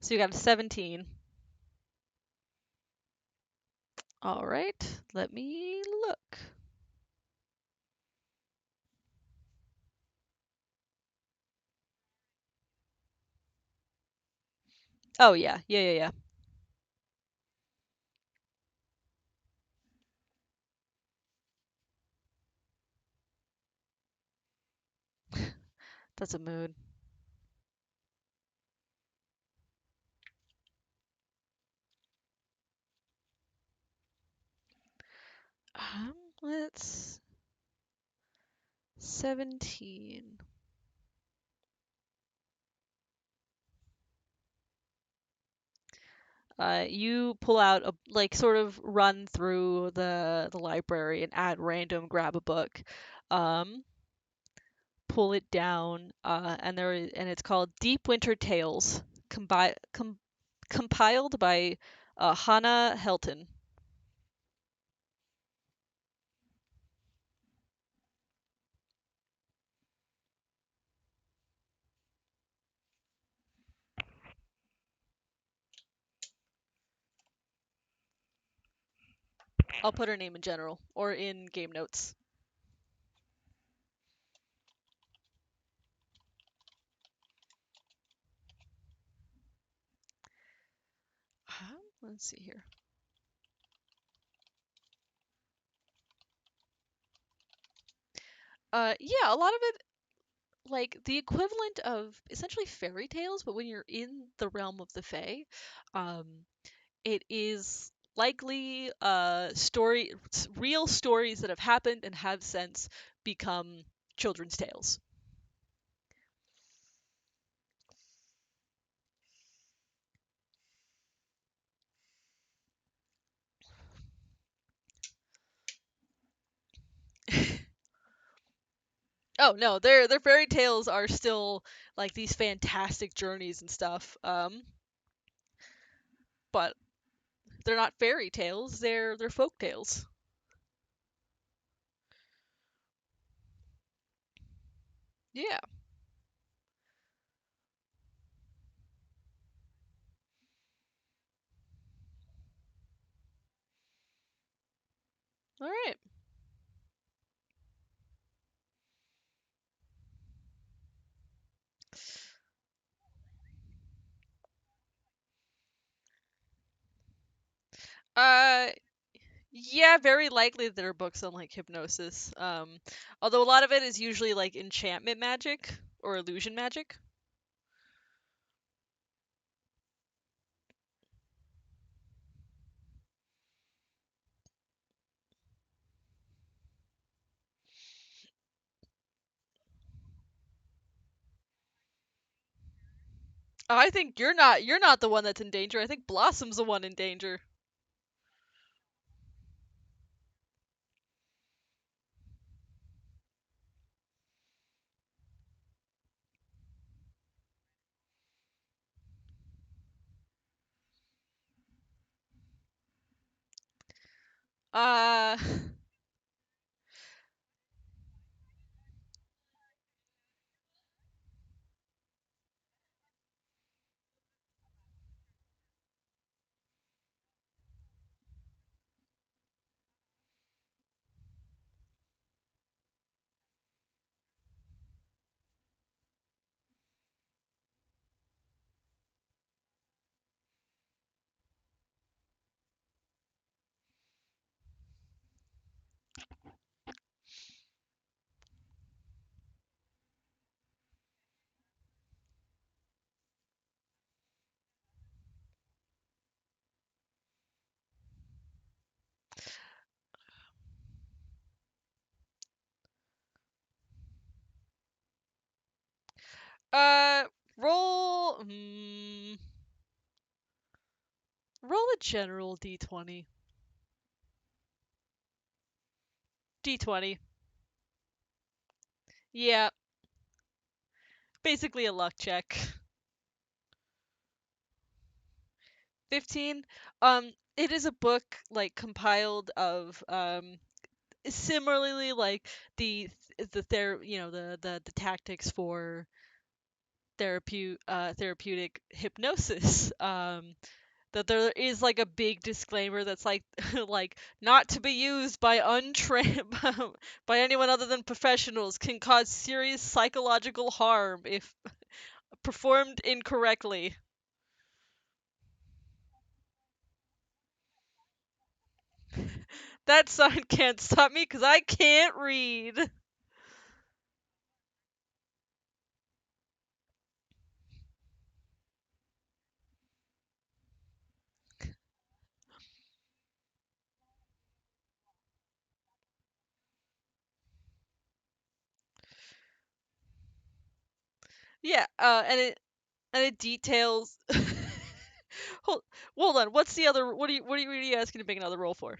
So you got a 17. All right, let me look. Oh yeah, yeah. That's a mood. Um, let's 17. You pull out a like sort of run through the library and at random grab a book, um, pull it down, and it's called Deep Winter Tales, compiled by Hannah Helton. I'll put her name in general or in game notes. Let's see here. Yeah, a lot of it like the equivalent of essentially fairy tales, but when you're in the realm of the Fae, um, it is likely real stories that have happened and have since become children's tales. Oh no, their fairy tales are still like these fantastic journeys and stuff. But they're not fairy tales, they're folk tales. Yeah. All right. Uh yeah, very likely there are books on like hypnosis. Although a lot of it is usually like enchantment magic or illusion magic. I think you're not the one that's in danger. I think Blossom's the one in danger. Uh uh roll roll a general d20. D20. Yeah, basically a luck check. 15. It is a book like compiled of similarly like the the tactics for therapeutic hypnosis. That there is like a big disclaimer that's like like not to be used by untrained by anyone other than professionals, can cause serious psychological harm if performed incorrectly. That sign can't stop me because I can't read. Yeah, and it details. hold, hold on. What's the other? What are you asking to make another roll for?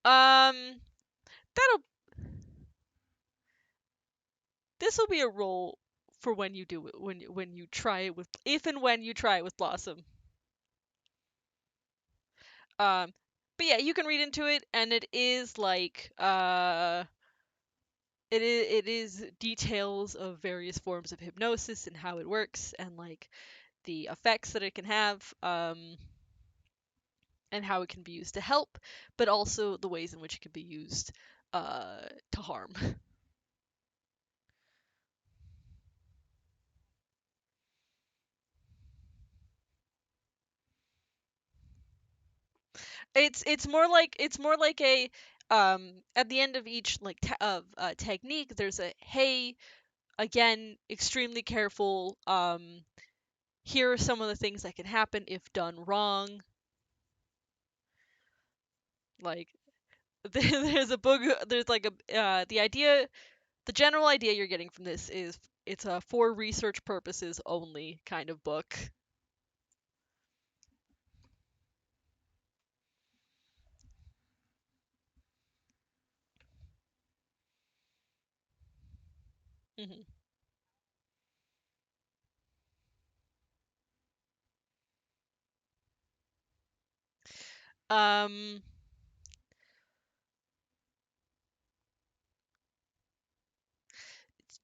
Um, that'll this will be a roll for when you do it when you try it with if and when you try it with Blossom. Um, but yeah, you can read into it, and it is like it is details of various forms of hypnosis and how it works, and like the effects that it can have, and how it can be used to help, but also the ways in which it can be used to harm. It's more like a at the end of each like technique there's a hey, again, extremely careful, here are some of the things that can happen if done wrong. Like there's a book, there's like a the general idea you're getting from this is it's a for research purposes only kind of book. Hmm. um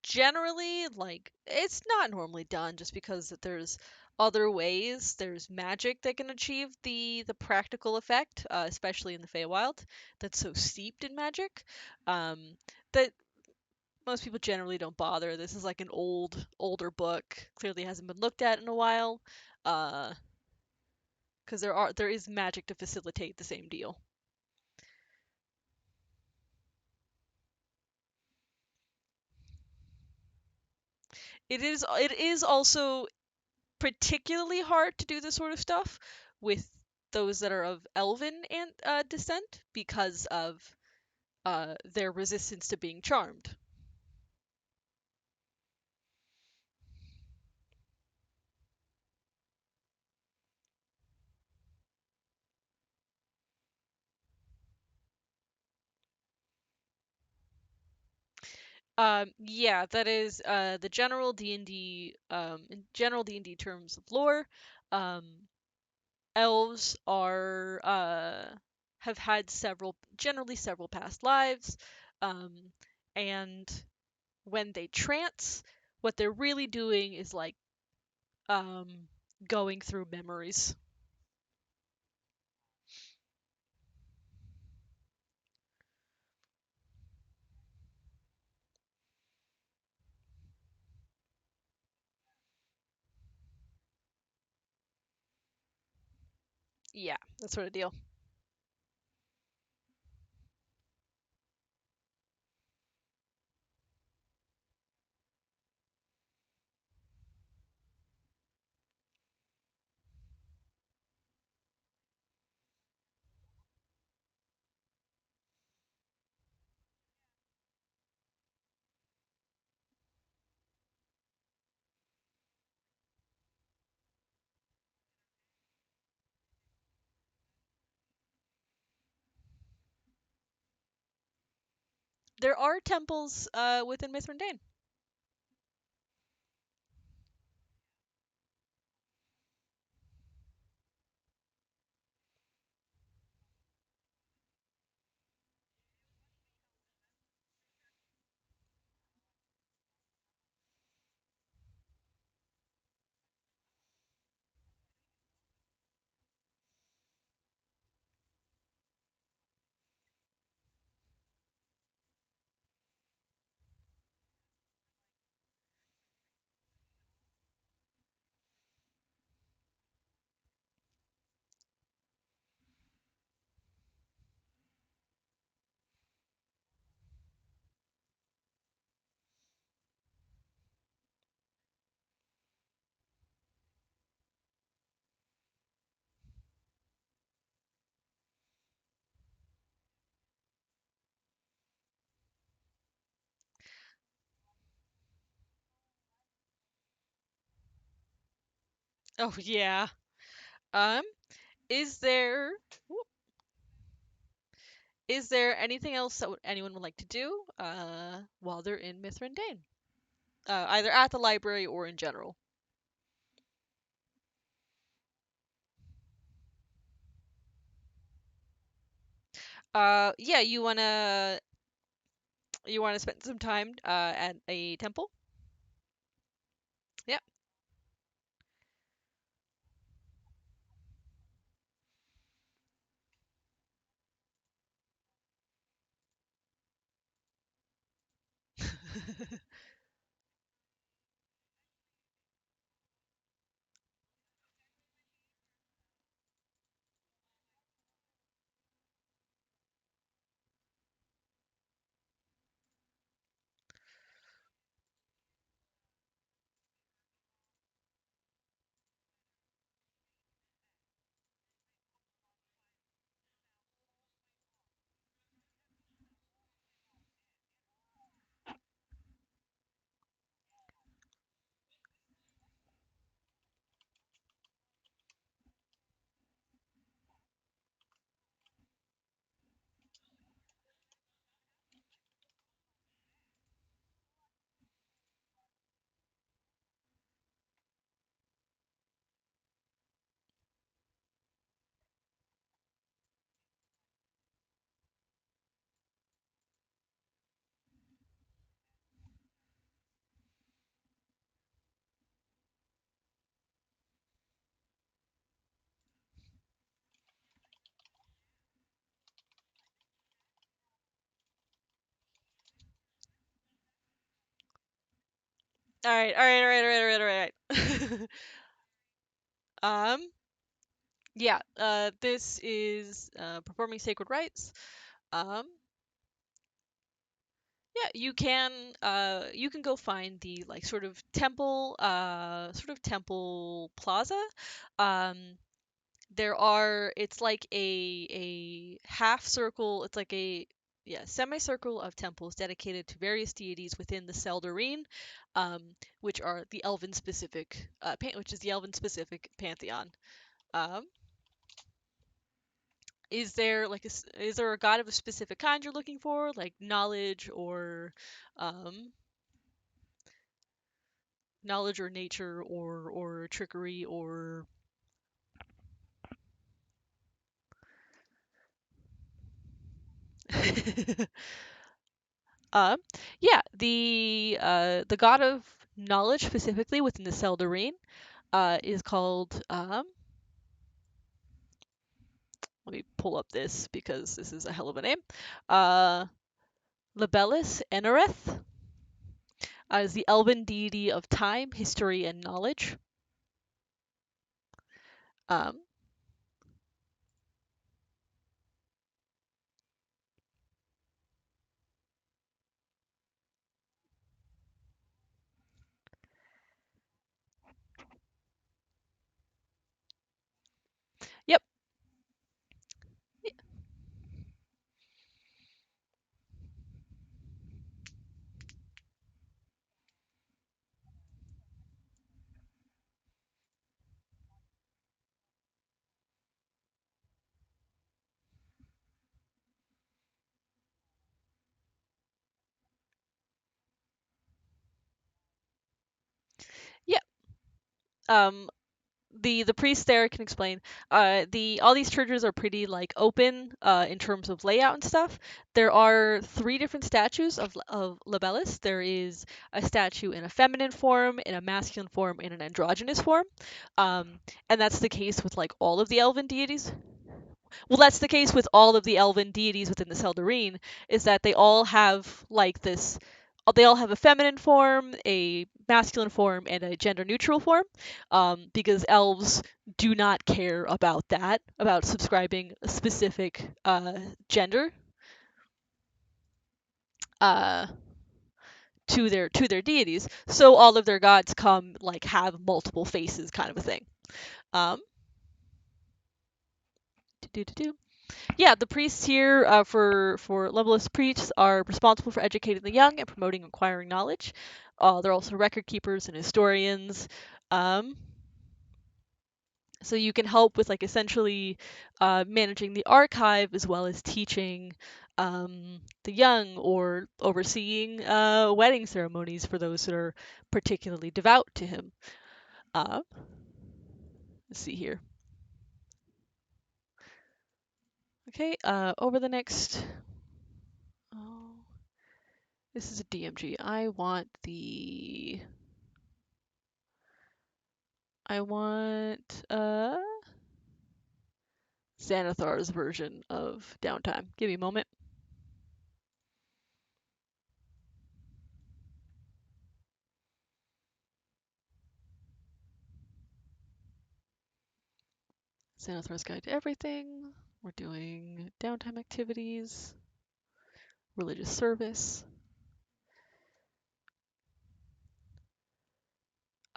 Generally, like, it's not normally done just because there's other ways. There's magic that can achieve the practical effect, especially in the Feywild, that's so steeped in magic, that most people generally don't bother. This is like an older book, clearly hasn't been looked at in a while, uh, because there is magic to facilitate the same deal. It is also particularly hard to do this sort of stuff with those that are of elven and descent because of their resistance to being charmed. Yeah, that is the general D&D in general D&D terms of lore. Um, Elves are have had generally several past lives, um, and when they trance, what they're really doing is like um, going through memories. Yeah, that sort of deal. There are temples within Mithrandain. Oh yeah. Um, is there is there anything else that anyone would like to do while they're in Mithrandain? Either at the library or in general. Yeah, you wanna spend some time at a temple? Yep. All right, all right, all right, all right, all right, all right. um, yeah. This is performing sacred rites. Um, yeah, you can go find the like sort of temple plaza. Um, it's like a half circle. It's like a yeah semicircle of temples dedicated to various deities within the Seldarine, um, which is the elven specific pantheon. Um, is there a god of a specific kind you're looking for, like um, knowledge or nature or trickery or Um, yeah, the god of knowledge specifically within the Seldarine is called let me pull up this because this is a hell of a name. Uh, Libellus Enereth is the elven deity of time, history, and knowledge. Um, yep, yep. Um, the priest there can explain. The all these churches are pretty like open in terms of layout and stuff. There are three different statues of Libellus. There is a statue in a feminine form, in a masculine form, and an androgynous form. And that's the case with like all of the elven deities. Well, that's the case with all of the elven deities within the Seldarine, is that they all have a feminine form, a masculine form, and a gender neutral form, because elves do not care about that, about subscribing a specific gender uh, to their deities. So all of their gods come like have multiple faces, kind of a thing. Um, yeah, the priests here for levelist priests are responsible for educating the young and promoting acquiring knowledge. They're also record keepers and historians. Um, So you can help with like essentially managing the archive as well as teaching the young or overseeing wedding ceremonies for those that are particularly devout to him. Uh, let's see here. Okay, over the next. Oh, this is a DMG. I want Xanathar's version of downtime. Give me a moment. Xanathar's Guide to Everything. We're doing downtime activities, religious service.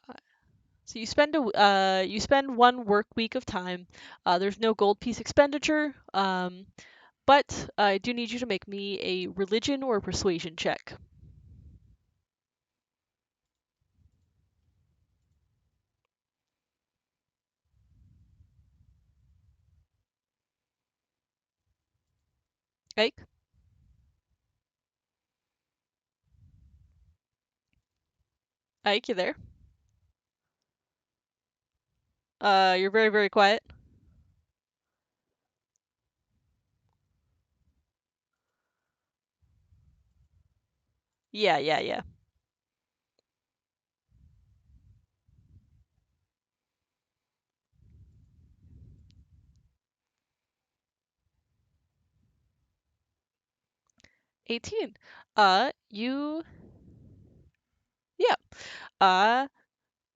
Uh, So you spend 1 work week of time. There's no gold piece expenditure, but I do need you to make me a religion or persuasion check. Ike, Ike, you there? You're very, very quiet. Yeah, yeah, yeah. 18. You, yeah. Uh,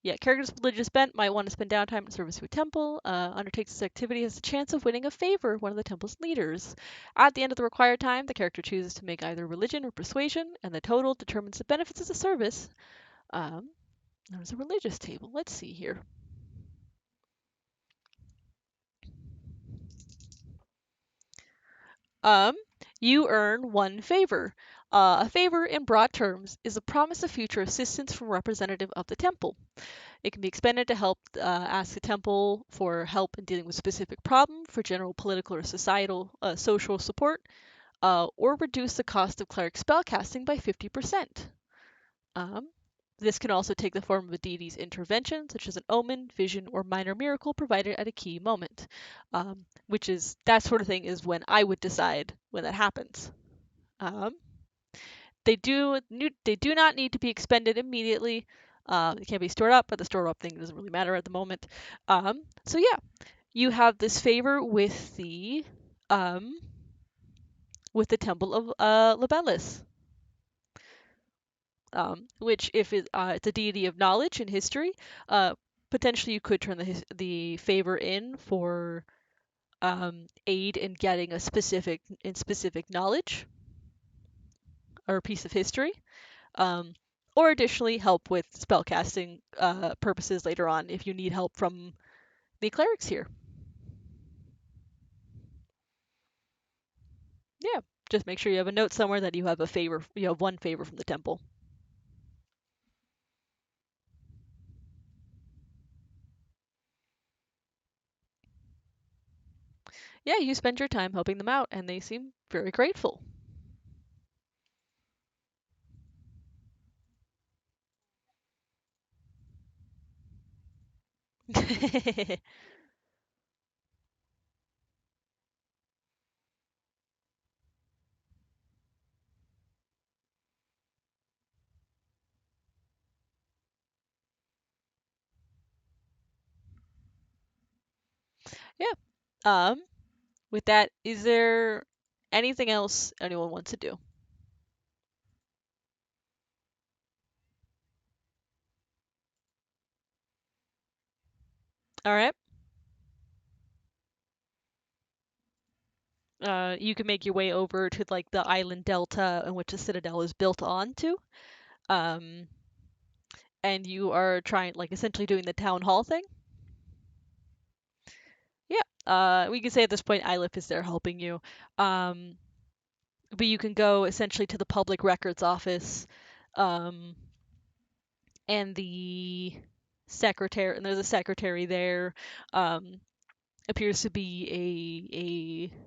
Yeah, character's religious bent might want to spend downtime in service to a temple. Undertakes this activity has a chance of winning a favor of one of the temple's leaders. At the end of the required time, the character chooses to make either religion or persuasion, and the total determines the benefits of the service. Um, there's a religious table. Let's see here. Um, you earn 1 favor. A favor, in broad terms, is a promise of future assistance from a representative of the temple. It can be expended to help ask the temple for help in dealing with a specific problem, for general political or societal social support, or reduce the cost of cleric spellcasting by 50%. Um, this can also take the form of a deity's intervention, such as an omen, vision, or minor miracle provided at a key moment. Which is that sort of thing is when I would decide when that happens. Um, they do not need to be expended immediately. They can be stored up, but the stored up thing doesn't really matter at the moment. So yeah, you have this favor um, with the Temple of Libellus, which if it's a deity of knowledge and history, uh, potentially you could turn the favor in for aid in getting a specific knowledge or a piece of history. Um, or additionally help with spellcasting purposes later on if you need help from the clerics here. Yeah, just make sure you have a note somewhere that you have a favor. You have 1 favor from the temple. Yeah, you spend your time helping them out, and they seem very grateful. Yeah. Um, with that, is there anything else anyone wants to do? All right. You can make your way over to like the island delta in which the citadel is built onto. Um, and you are trying, like, essentially doing the town hall thing. Yeah. We can say at this point, Ilif is there helping you. Um, but you can go essentially to the public records office, um, and the secretary, and there's a secretary there. Um, appears to be a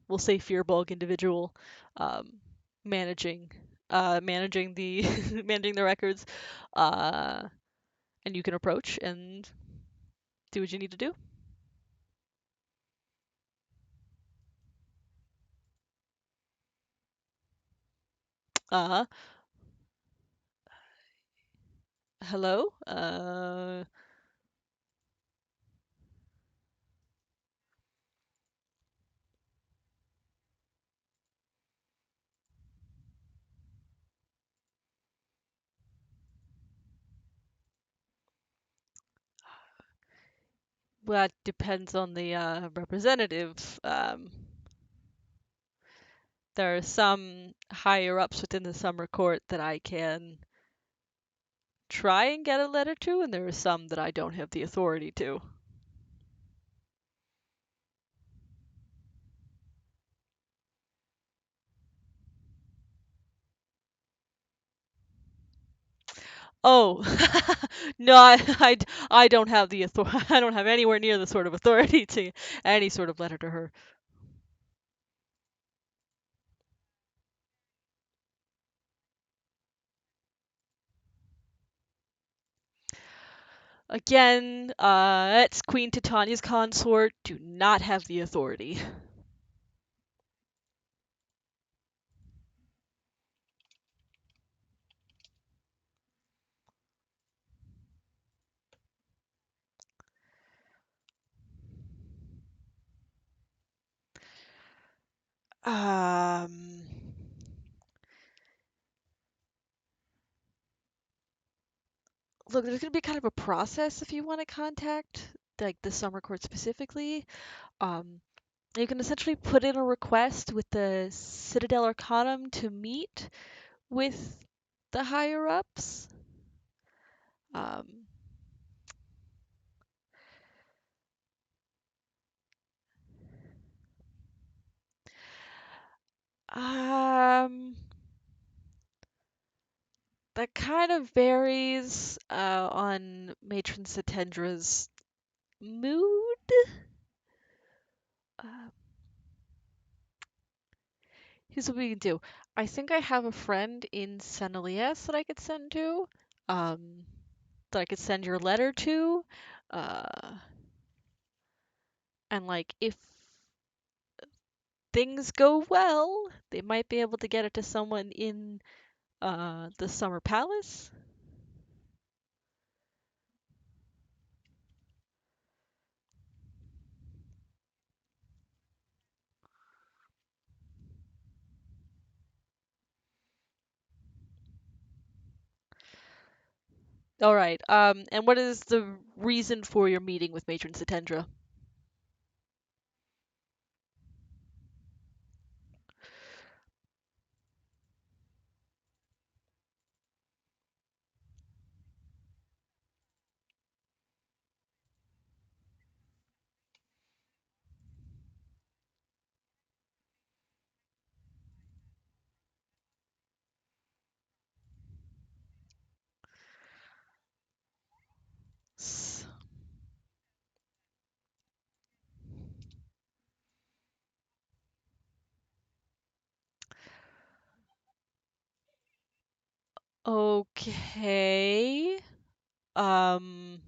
we'll say Fearbulk individual, um, managing managing the managing the records, uh, and you can approach and do what you need to do. Uh, hello. Well, that depends on the representative. There are some higher ups within the summer court that I can try and get a letter to, and there are some that I don't have the authority to. Oh, no, I don't have the authority. I don't have anywhere near the sort of authority to any sort of letter to her. Again, it's Queen Titania's consort. Do not have the authority. Um, look, there's gonna be kind of a process if you want to contact like the summer court specifically. Um, you can essentially put in a request with the Citadel Arcanum to meet with the higher ups. Um, um, that kind of varies on Matron Satendra's mood. Uh, here's what we can do. I think I have a friend in San Elias that I could send to. Um, that I could send your letter to. Uh, and like if things go well, they might be able to get it to someone in the Summer Palace. All right. And what is the reason for your meeting with Matron Satendra? S- Okay. Um,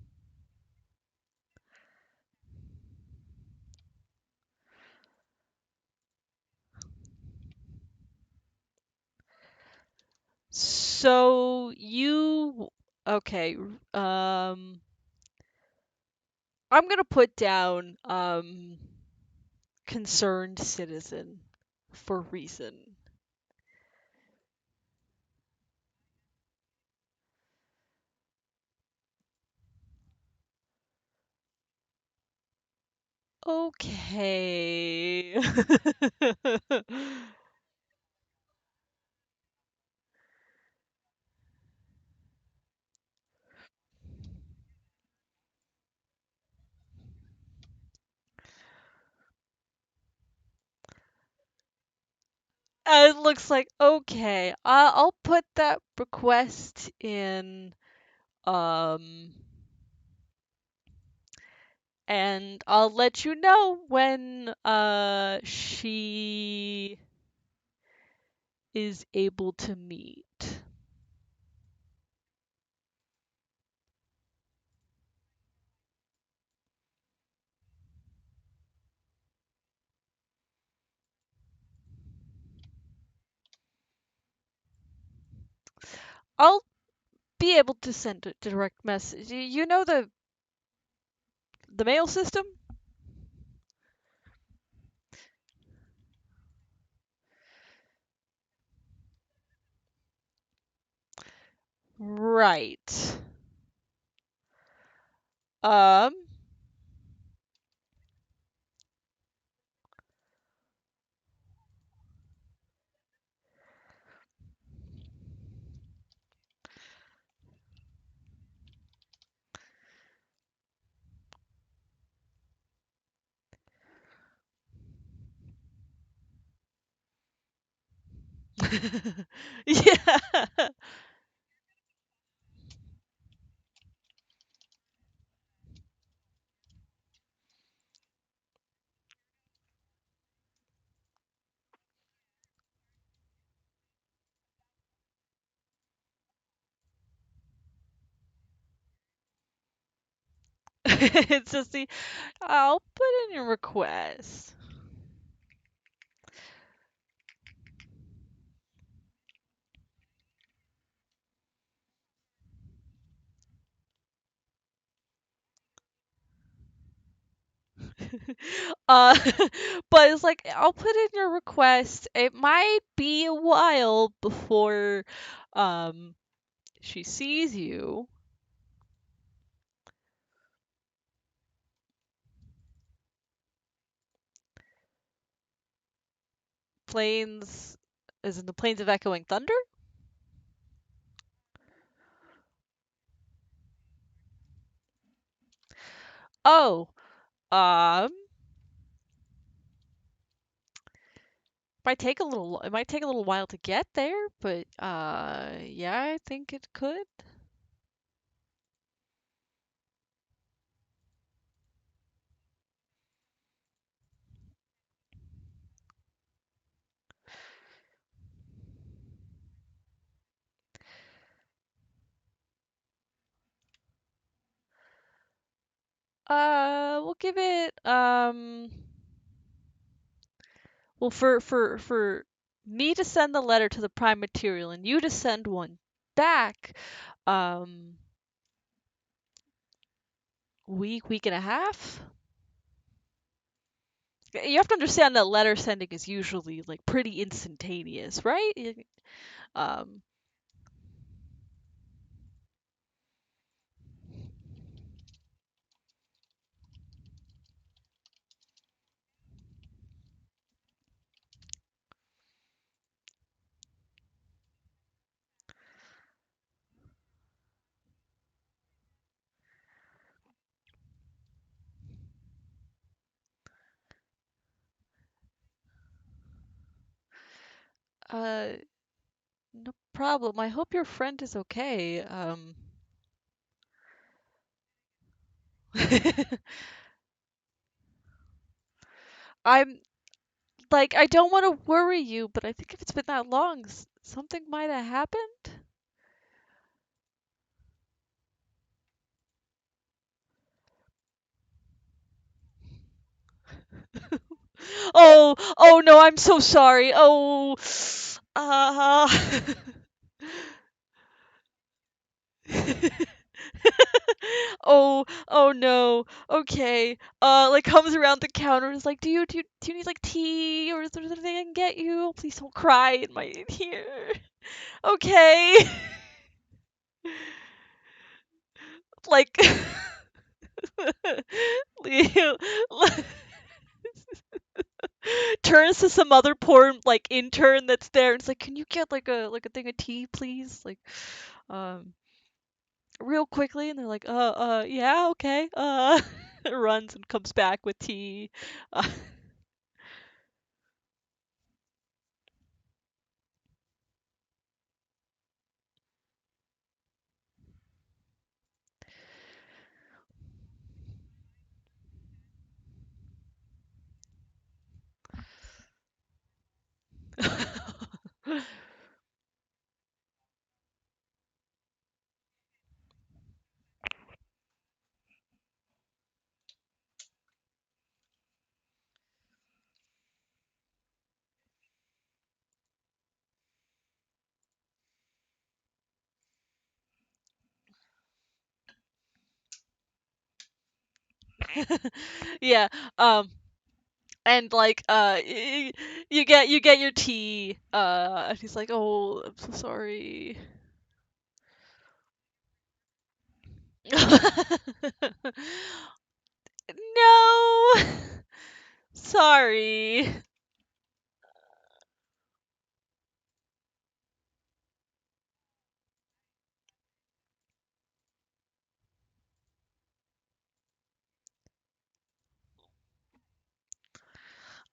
so you, okay. I'm gonna put down, concerned citizen for reason. Okay. It looks like okay. I'll put that request in. Um, and I'll let you know when she is able to meet. I'll be able to send a direct message. You know the mail system? Right. Um yeah. It's just the I'll put in a request. Uh, but it's like I'll put in your request. It might be a while before um she sees you. Plains is in the plains of echoing thunder? Oh, um it might take a little while to get there, but yeah, I think it could. We'll give it well for me to send the letter to the prime material and you to send one back, um week and a half. You have to understand that letter sending is usually like pretty instantaneous, right? Um, uh, no problem. I hope your friend is okay. I'm like I don't want to worry you, but I think if it's been that long, something might have happened. Oh, oh no, I'm so sorry. Oh, uh, oh, oh no. Okay. Like comes around the counter and is like, do you need like tea or is there something I can get you? Please don't cry in my ear. Okay. Like Leo turns to some other poor like intern that's there and it's like, can you get like a thing of tea, please? Like, um, real quickly, and they're like, yeah, okay. Runs and comes back with tea. Uh, Yeah. And like you get your tea and he's like, "Oh, I'm so sorry." No. Sorry.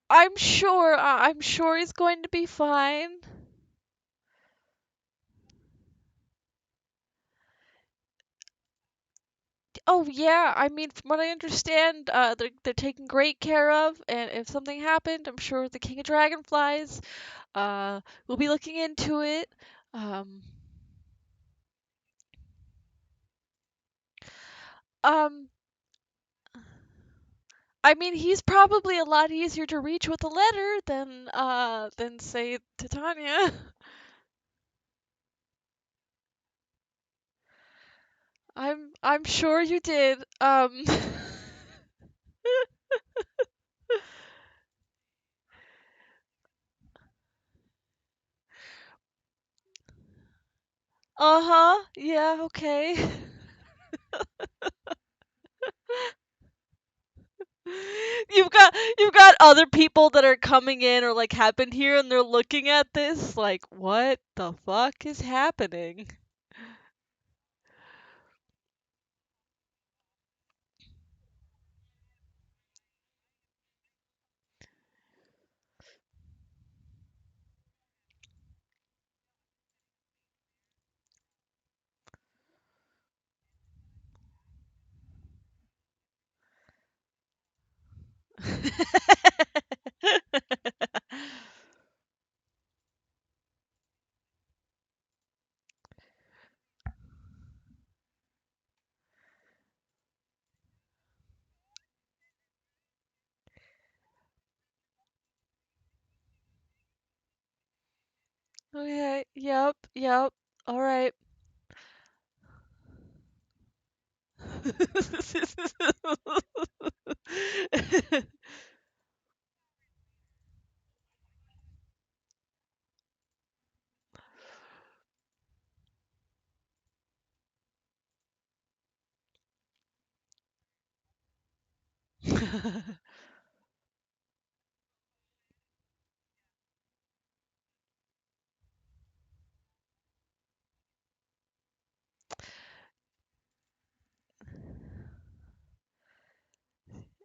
I'm sure he's going to be fine. Oh yeah, I mean, from what I understand, they're taken great care of, and if something happened, I'm sure the King of Dragonflies will be looking into it. Um, um, I mean, he's probably a lot easier to reach with a letter than say Titania. I'm sure you did. Uh-huh. Yeah, okay. You've got other people that are coming in or like happened here and they're looking at this like, what the fuck is happening? Okay, yep, yep. All right.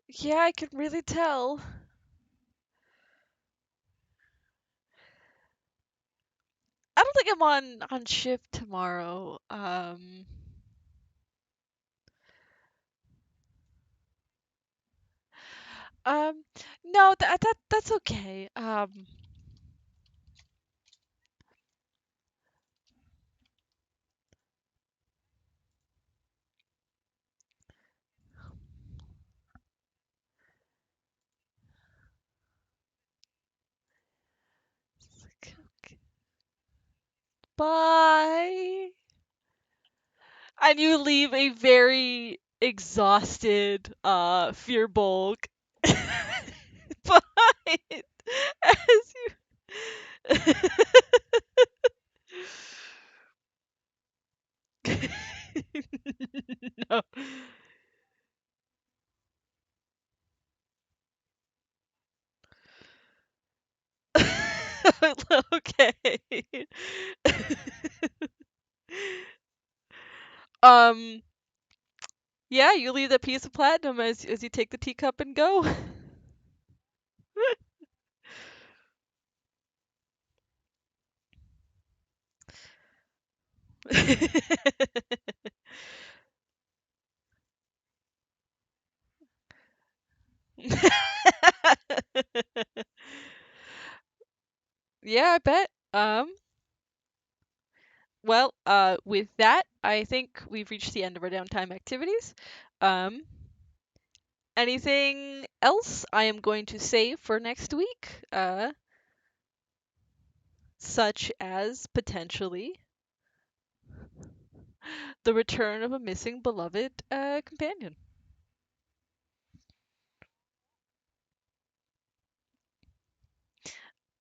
Yeah, I can really tell. I don't think I'm on shift tomorrow. Um, no, that's okay. Bye. And you leave a very exhausted Fearbulk behind as you no. Okay. um yeah, you leave that piece of platinum as you take the teacup and go. Yeah, I bet. Well, with that, I think we've reached the end of our downtime activities. Um, Anything else I am going to save for next week? Such as potentially the return of a missing beloved companion.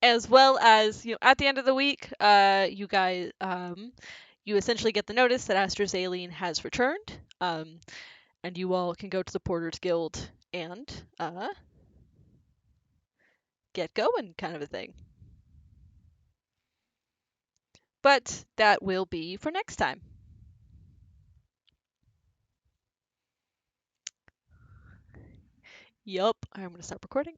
as well as at the end of the week, you guys you essentially get the notice that Astrazeline has returned, and you all can go to the Porters Guild and get going, kind of a thing. But that will be for next time. Yup, I'm gonna stop recording.